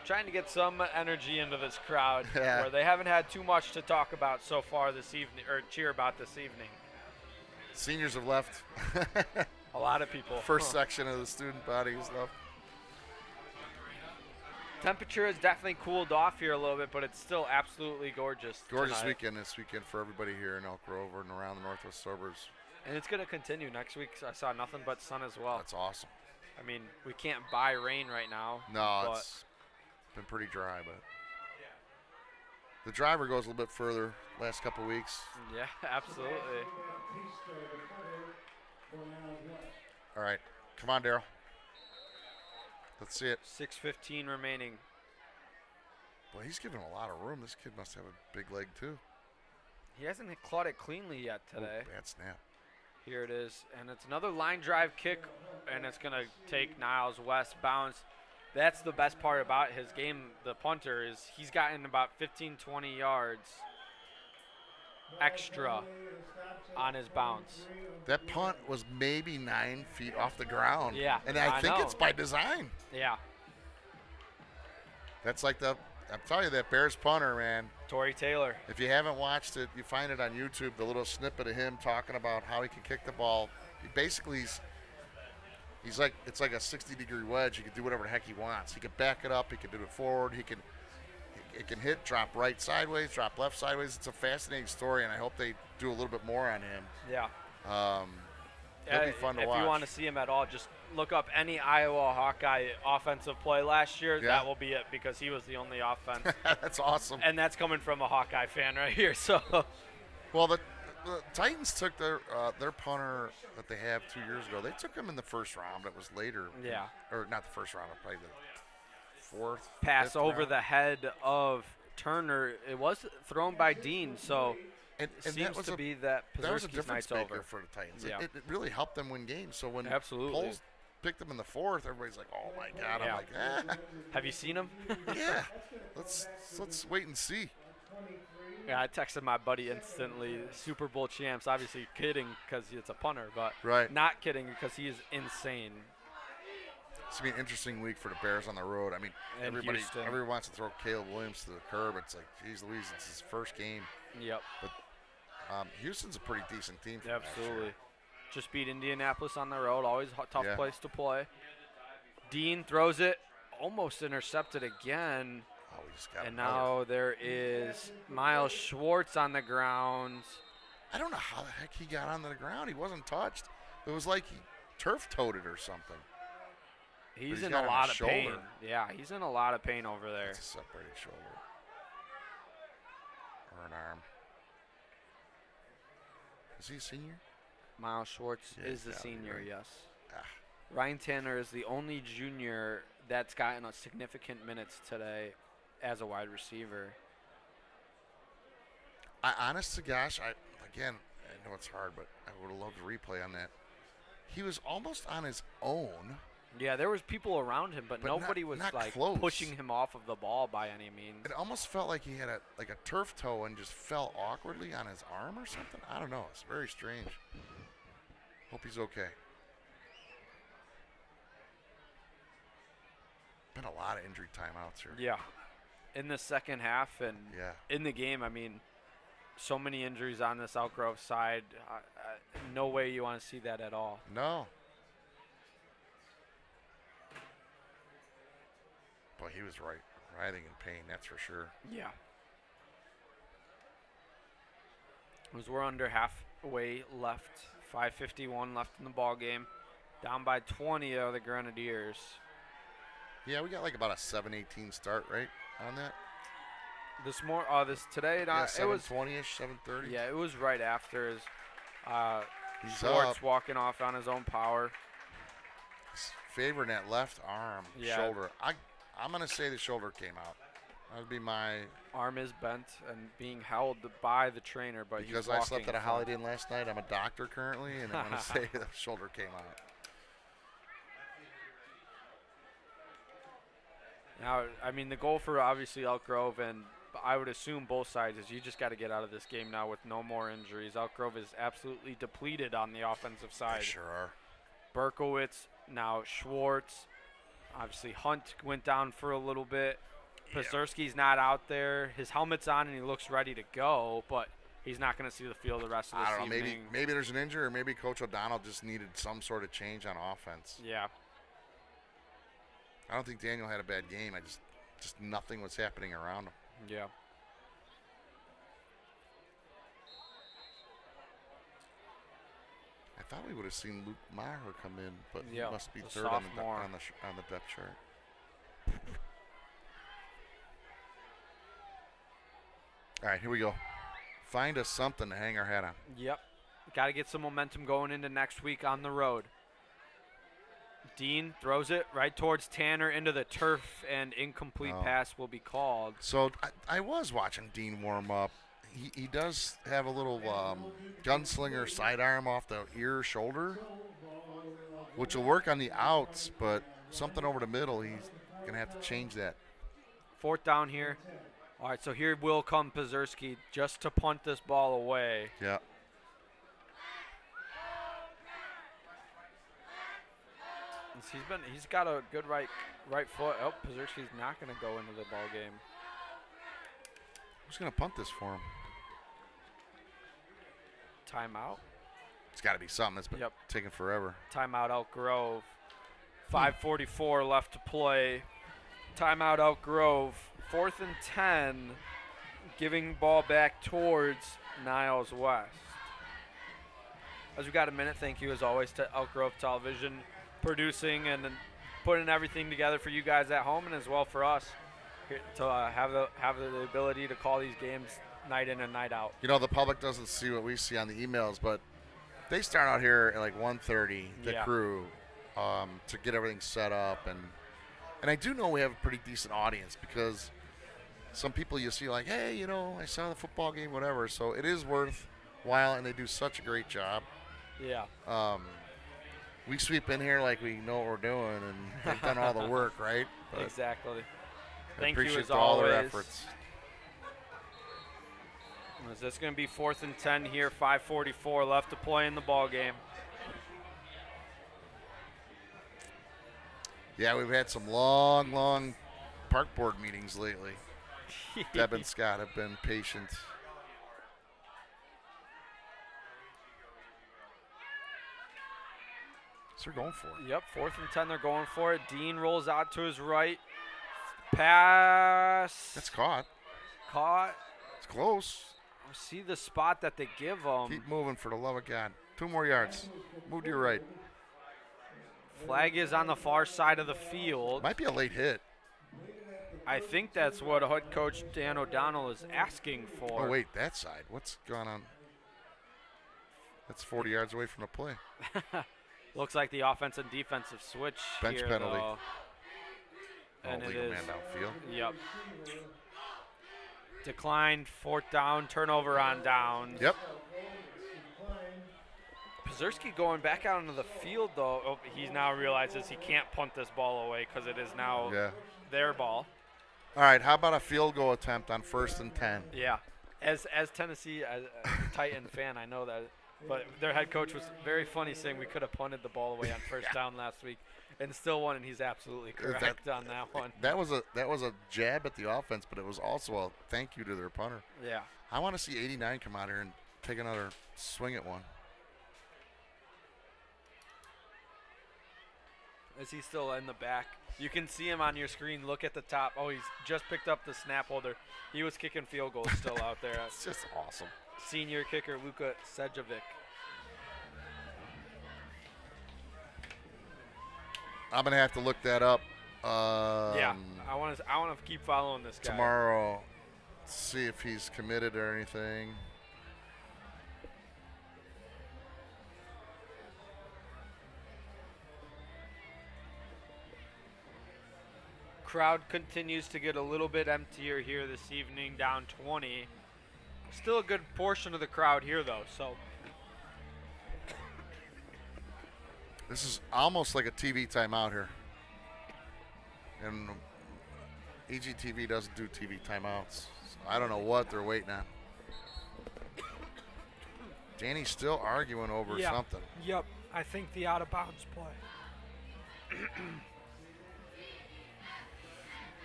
Trying to get some energy into this crowd where they haven't had too much to talk about so far this evening, or cheer about this evening. Seniors have left. A lot of people. First section of the student body has left. Temperature has definitely cooled off here a little bit, but it's still absolutely gorgeous. Gorgeous tonight. weekend this weekend for everybody here in Elk Grove and around the Northwest suburbs. And it's going to continue next week. I saw nothing but sun as well. That's awesome. I mean, we can't buy rain right now. No, it's been pretty dry, but the driver goes a little bit further last couple weeks. Yeah, absolutely. All right, come on, Daryl. Let's see it. 6:15 remaining. Boy, he's giving a lot of room. This kid must have a big leg too. He hasn't clawed it cleanly yet today. Ooh, bad snap. Here it is, and it's another line drive kick, and it's going to take Niles west bounce. That's the best part about his game, the punter, is he's gotten about 15, 20 yards extra on his bounce. That punt was maybe 9 feet off the ground. Yeah, and I think know. it's by design. Yeah. That's like I'm telling you, that Bears punter, man. Torrey Taylor. If you haven't watched it, you find it on YouTube, the little snippet of him talking about how he can kick the ball. He basically, he's like, it's like a 60-degree wedge. He can do whatever the heck he wants. He can back it up. He can do it forward. It can hit, drop right sideways, drop left sideways. It's a fascinating story, and I hope they do a little bit more on him. Yeah. It'll be fun to watch. If you want to see him at all, just look up any Iowa Hawkeye offensive play last year. Yeah. That will be it, because he was the only offense. That's awesome. And that's coming from a Hawkeye fan right here. So, well, the Titans took their punter that they have 2 years ago. They took him in the first round. It was later. Yeah. Or not the first round, probably the fourth. Pass over round. the head of Turner. It was thrown by Dean, so and seems that was to be that that was a Pazerski's difference night's maker over. for the Titans. Yeah. It really helped them win games. So when Absolutely. Poles picked them in the fourth, everybody's like, "Oh my God!" Yeah. I'm like, Have you seen him? yeah. Let's wait and see." Yeah, I texted my buddy instantly. Super Bowl champs, obviously kidding because it's a punter, but Right. not kidding because he is insane. It's gonna be an interesting week for the Bears on the road. I mean, And everybody Houston. wants to throw Caleb Williams to the curb. It's like, geez Louise, it's his first game. Yep. Houston's a pretty decent team. From last year. Absolutely. Just beat Indianapolis on the road. Always a tough Yeah. place to play. Dean throws it, almost intercepted again. Oh, we just got And another. now there is Miles Schwartz on the ground. I don't know how the heck he got onto the ground. He wasn't touched. It was like he turf-toed it or something. He's he's in got a it on lot his of pain. shoulder. Yeah, he's in a lot of pain over there. It's a separated shoulder. Or an arm. Is he a senior? Miles Schwartz Yeah, is the he's gotta be, senior, right? yes. Ah. Ryan Tanner is the only junior that's gotten a significant minutes today as a wide receiver. Honest to gosh, I know it's hard, but I would have loved a replay on that. He was almost on his own. Yeah, there was people around him, but nobody was not like close. pushing him off of the ball by any means. It almost felt like he had a turf toe and just fell awkwardly on his arm or something. I don't know. It's very strange. Hope he's okay. Been a lot of injury timeouts here. Yeah. In the second half and Yeah. in the game, I mean, so many injuries on this Elk Grove side. No way you want to see that at all. No. Boy, he was writhing in pain, that's for sure. Yeah. As we're under halfway left, 5:51 left in the ball game. Down by 20 are the Grenadiers. Yeah, we got like about a 7:18 start, right, on that? Today, Yeah, it was 7:20-ish, 7:30. Yeah, it was right after his He's Schwartz up. walking off on his own power. He's favoring that left arm, Yeah. shoulder. I'm going to say the shoulder came out. That would be my... Arm is bent and being held by the trainer, but Because he's I walking slept at a from- Holiday Inn last night. I'm a doctor currently, and I'm going to say the shoulder came out. Now, I mean, the goal for obviously Elk Grove, and I would assume both sides, is you just got to get out of this game now with no more injuries. Elk Grove is absolutely depleted on the offensive They side. sure are. Berkowitz, now Schwartz. Obviously, Hunt went down for a little bit. Pazurski's not out there. His helmet's on, and he looks ready to go, but he's not going to see the field the rest of this I don't know. evening. Maybe there's an injury, or maybe Coach O'Donnell just needed some sort of change on offense. Yeah. I don't think Daniel had a bad game. Just nothing was happening around him. Yeah. I thought we would have seen Luke Maher come in, but he must be the third on the sophomore. on the depth chart. All right, here we go. Find us something to hang our hat on. Yep. Got to get some momentum going into next week on the road. Dean throws it right towards Tanner into the turf, and incomplete pass will be called. So I was watching Dean warm up. He does have a little gunslinger sidearm off the ear shoulder, which will work on the outs, but something over the middle, he's going to have to change that. 4th down here. All right, so here will come Pazurski just to punt this ball away. Yeah. He's got a good right foot. Oh, Pazurski's not going to go into the ball game. Who's going to punt this for him? Timeout. It's got to be something. It's been taking forever. Timeout Elk Grove. 5:44 left to play. Timeout Elk Grove. 4th and 10. Giving ball back towards Niles West. As we got a minute, thank you as always to Elk Grove Television, producing and putting everything together for you guys at home, and as well for us here to have the ability to call these games night in and night out. You know, the public doesn't see what we see on the emails, but they start out here at like 1:30, the crew, to get everything set up. And I do know we have a pretty decent audience, because some people you see like, hey, you know, I saw the football game, whatever. So it is worthwhile, and they do such a great job. Yeah. We sweep in here like we know what we're doing, and they've done all the work, right? But exactly. Thank you you as to all always. their efforts. Is this going to be 4th and 10 here? 5:44 left to play in the ball game. Yeah, we've had some long park board meetings lately. Deb and Scott have been patient. So they're going for it. Yep, 4th and 10, they're going for it. Dean rolls out to his right. Pass. That's caught. Caught. It's close. See the spot that they give him. Keep moving, for the love of God. 2 more yards. Move to your right. Flag is on the far side of the field. Might be a late hit. I think that's what head coach Dan O'Donnell is asking for. Oh, wait, that side. What's going on? That's 40 yards away from the play. Looks like the offense and defensive switch Bench here, penalty. though. And it legal is. man downfield. Yep. Declined, 4th down, turnover on downs. Yep. Pazurski going back out into the field, though. Oh, he now realizes he can't punt this ball away because it is now their ball. All right, how about a field goal attempt on 1st and 10? Yeah. As Tennessee, as a Titan fan, I know that. But their head coach was very funny, saying we could have punted the ball away on 1st down last week and still won, and he's absolutely correct on that one. That was a jab at the offense, but it was also a thank you to their punter. Yeah. I want to see 89 come out here and take another swing at one. Is he still in the back? You can see him on your screen. Look at the top. Oh, he's just picked up the snap holder. He was kicking field goals still out there. It's just awesome. Senior kicker Luka Sejovic. I'm gonna have to look that up. Yeah, I want to keep following this guy tomorrow. See if he's committed or anything. Crowd continues to get a little bit emptier here this evening, down 20. Still a good portion of the crowd here, though. So this is almost like a TV timeout here, and EGTV doesn't do TV timeouts. So I don't know what they're waiting on. Danny's still arguing over something. Yep. I think the out of bounds play.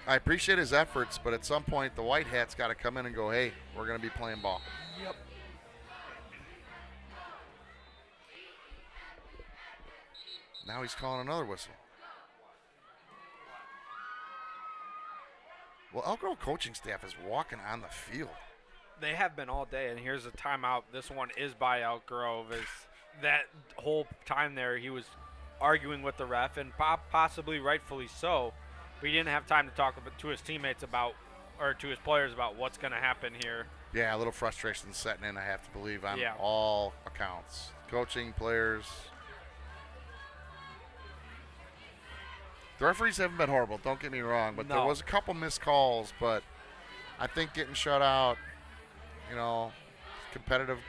I appreciate his efforts, but at some point the white hat's got to come in and go, hey, we're going to be playing ball. Yep. Now he's calling another whistle. Well, Elk Grove coaching staff is walking on the field. They have been all day, and here's a timeout. This one is by Elk Grove. Is that whole time there he was arguing with the ref, and possibly rightfully so, but he didn't have time to talk to his teammates about, or to his players about what's going to happen here. Yeah, a little frustration setting in, I have to believe, on Yeah. all accounts. Coaching, players. The referees haven't been horrible, don't get me wrong, but there No. was a couple missed calls, but I think getting shut out, you know, competitive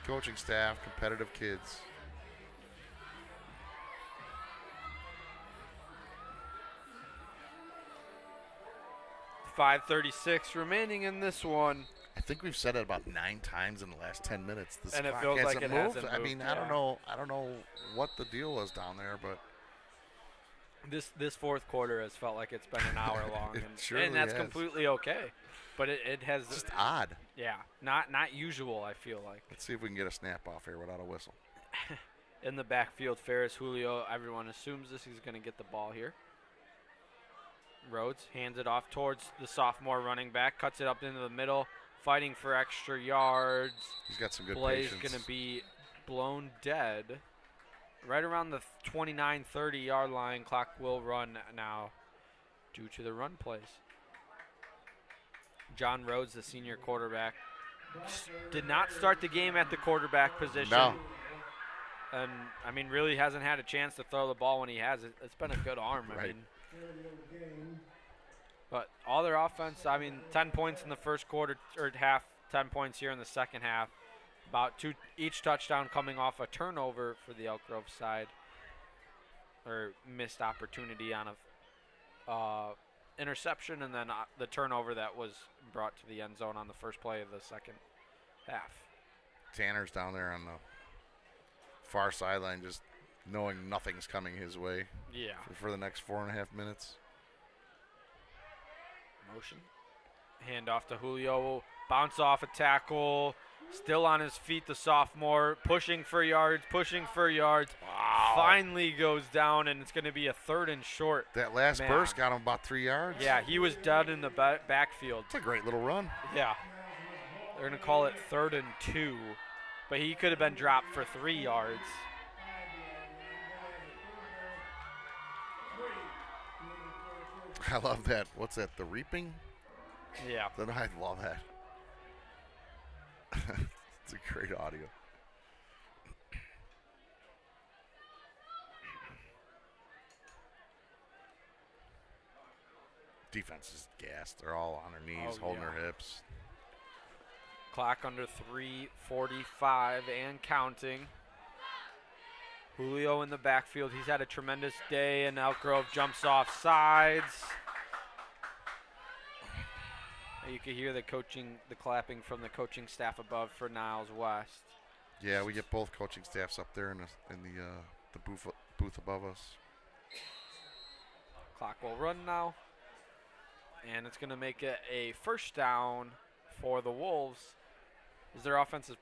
coaching staff, competitive kids. .536 remaining in this one. I think we've said it about 9 times in the last 10 minutes. This And it clock feels like hasn't it moved. hasn't I mean, moved, I don't yeah. know what the deal was down there, but This fourth quarter has felt like it's been an hour long, It and, surely and that's has. completely okay. But it has, it's just odd. yeah, not usual. I feel like Let's see if we can get a snap off here without a whistle. in the backfield, Ferris, Julio. Everyone assumes this. He's going to get the ball here. Rhodes hands it off towards the sophomore running back, cuts it up into the middle, fighting for extra yards. He's got some good Play's patience. going to be blown dead right around the 29-30 yard line. Clock will run now due to the run plays. John Rhodes, the senior quarterback, did not start the game at the quarterback position. No. And, I mean, really hasn't had a chance to throw the ball when he has. It's been a good arm. I Right. mean, but all their offense, I mean, 10 points in the first quarter or half, 10 points here in the second half. About each touchdown coming off a turnover for the Elk Grove side, or missed opportunity on a interception, and then the turnover that was brought to the end zone on the first play of the second half. Tanner's down there on the far sideline just knowing nothing's coming his way Yeah. for the next 4.5 minutes. Motion. Hand off to Julio. Bounce off a tackle. Still on his feet, the sophomore. Pushing for yards, pushing for yards. Wow. Finally goes down, and it's going to be a 3rd and short. That last Man. burst got him about 3 yards. Yeah, he was dead in the backfield. It's a great little run. Yeah. They're going to call it 3rd and 2. But he could have been dropped for 3 yards. I love that. What's that, the reaping? Yeah. I love that. It's a great audio. Defense is gassed. They're all on their knees, Oh, holding yeah. their hips. Clock under 3:45 and counting. Julio in the backfield. He's had a tremendous day, and Elk Grove jumps off sides. You can hear the clapping from the coaching staff above for Niles West. Yeah, we get both coaching staffs up there in the booth above us. Clock will run now, and it's going to make it a first down for the Wolves. As their offense is,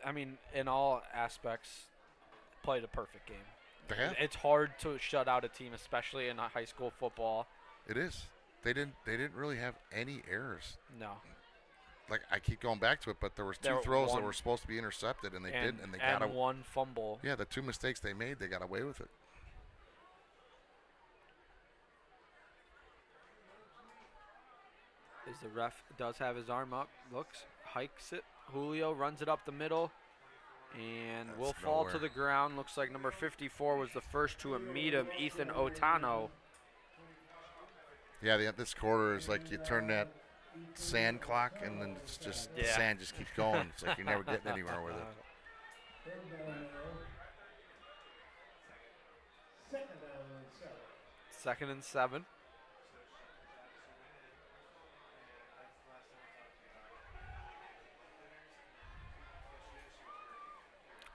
I mean, in all aspects, played a perfect game. They have. It's hard to shut out a team, especially in high school football. It is. They didn't really have any errors. No. Like, I keep going back to it, but there was two There throws that one- were supposed to be intercepted, and they didn't, and they and got one fumble. Yeah, the 2 mistakes they made, they got away with it. As the ref does have his arm up, looks, hikes it. Julio runs it up the middle, and That's will fall to nowhere. the ground. Looks like number 54 was the first to meet him, Ethan Otano. Yeah, this quarter is like you turn that sand clock, and then it's just the Yeah. sand just keeps going. It's like you're never getting anywhere with it. Second and 7.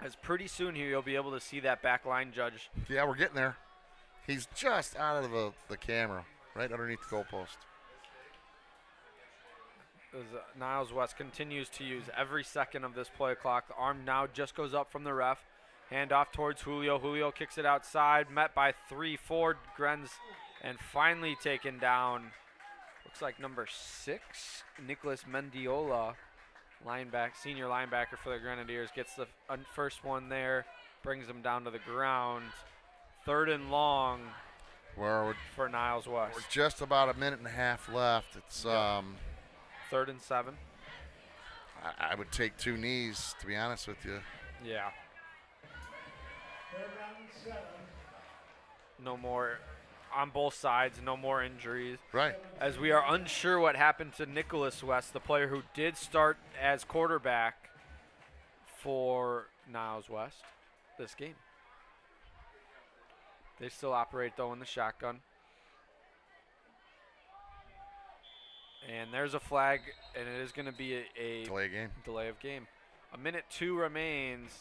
as pretty soon here you'll be able to see that back line judge. Yeah, we're getting there. He's just out of the camera, right underneath the goalpost. As Niles West continues to use every second of this play clock. The arm now just goes up from the ref. Hand off towards Julio. Julio kicks it outside, met by 3-4 Grenz, and finally taken down. Looks like number 6, Nicholas Mendiola, senior linebacker for the Grenadiers, gets the first one there, brings them down to the ground. 3rd and long for Niles West. We're just about a minute and a half left. It's 3rd and 7. I would take 2 knees, to be honest with you. Yeah. No more on both sides, no more injuries. Right. As we are unsure what happened to Nicholas West, the player who did start as quarterback for Niles West this game. They still operate, though, in the shotgun. And there's a flag, and it is going to be a delay of game. 1:02 remains.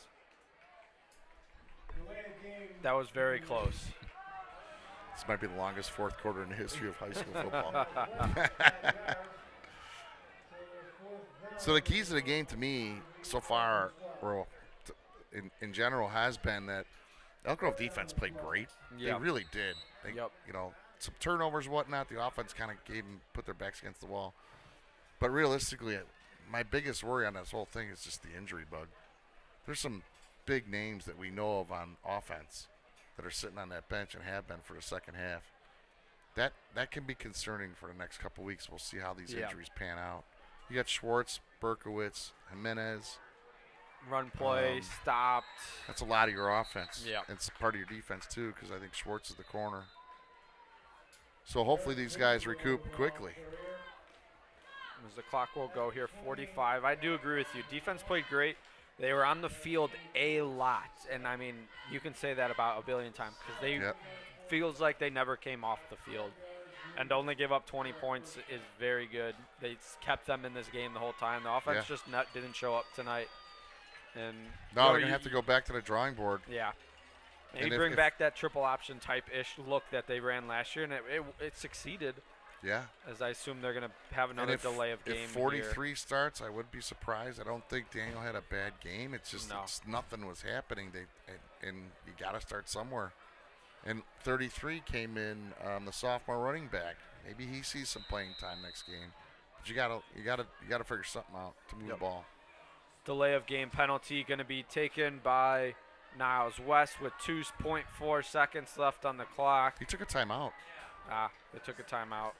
That was very close. This might be the longest 4th quarter in the history of high school football. So the keys to the game to me so far, in general, has been that Elk Grove defense played great. Yep. They really did. Yep. You know, some turnovers and whatnot. The offense kind of put their backs against the wall. But realistically, my biggest worry on this whole thing is just the injury bug. There's some big names that we know of on offense that are sitting on that bench and have been for the second half. That can be concerning for the next couple weeks. We'll see how these injuries pan out. You got Schwartz, Berkowitz, Jimenez. Run play, stopped. That's a lot of your offense. Yeah. It's part of your defense, too, because I think Schwartz is the corner. So hopefully these guys recoup quickly. As the clock will go here, 45. I do agree with you. Defense played great. They were on the field a lot. And, I mean, you can say that about a billion times because they feels like they never came off the field. And to only give up 20 points is very good. They kept them in this game the whole time. The offense just didn't show up tonight. And no, they're going to have to go back to the drawing board. Yeah. Maybe bring back that triple option type-ish look that they ran last year, and it succeeded. Yeah. As I assume they're going to have another delay of game. If 43 starts, I would be surprised. I don't think Daniel had a bad game. It's just nothing was happening. And you got to start somewhere. And 33 came in, the sophomore running back. Maybe he sees some playing time next game. But you got to figure something out to move the ball. Delay of game penalty going to be taken by Niles West with 2.4 seconds left on the clock. He took a timeout. They took a timeout.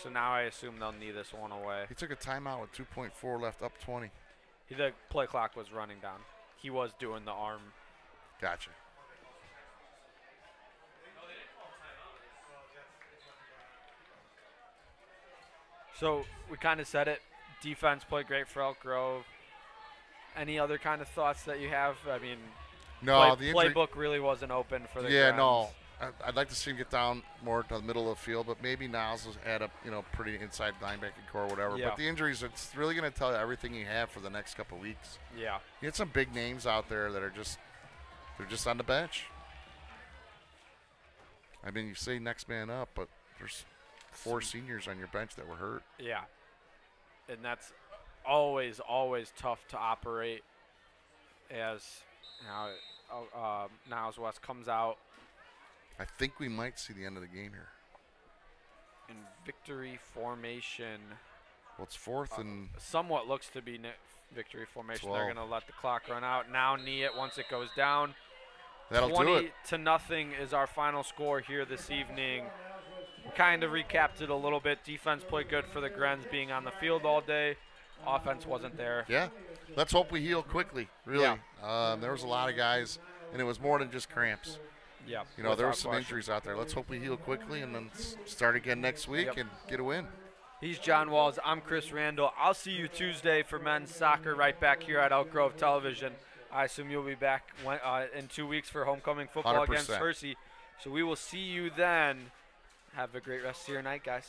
So now I assume they'll knee this one away. He took a timeout with 2.4 left, up 20. The play clock was running down. He was doing the arm. Gotcha. So we kind of said it. Defense played great for Elk Grove. Any other kind of thoughts that you have? I mean, no, the playbook really wasn't open for the Grenz. No. I'd like to see him get down more to the middle of the field, but maybe Niles has had a pretty inside linebacking core or whatever. Yeah. But the injuries, it's really going to tell you everything you have for the next couple of weeks. Yeah. You had some big names out there that are just on the bench. I mean, you say next man up, but there's 4 seniors on your bench that were hurt. Yeah. And that's always tough to operate as Niles West comes out. I think we might see the end of the game here. In victory formation. Well, it's 4th and somewhat looks to be victory formation. 12. They're going to let the clock run out. Now knee it once it goes down. That'll do it. 20-0 is our final score here this evening. We kind of recapped it a little bit. Defense played good for the Grenz being on the field all day. Offense wasn't there. Yeah. Let's hope we heal quickly, really. Yeah. There was a lot of guys, and it was more than just cramps. Yeah. There were some injuries out there. Let's hope we heal quickly and then start again next week and get a win. He's John Walls. I'm Chris Randall. I'll see you Tuesday for men's soccer right back here at Elk Grove Television. I assume you'll be back in 2 weeks for homecoming football 100%. against Hersey. So we will see you then. Have a great rest of your night, guys.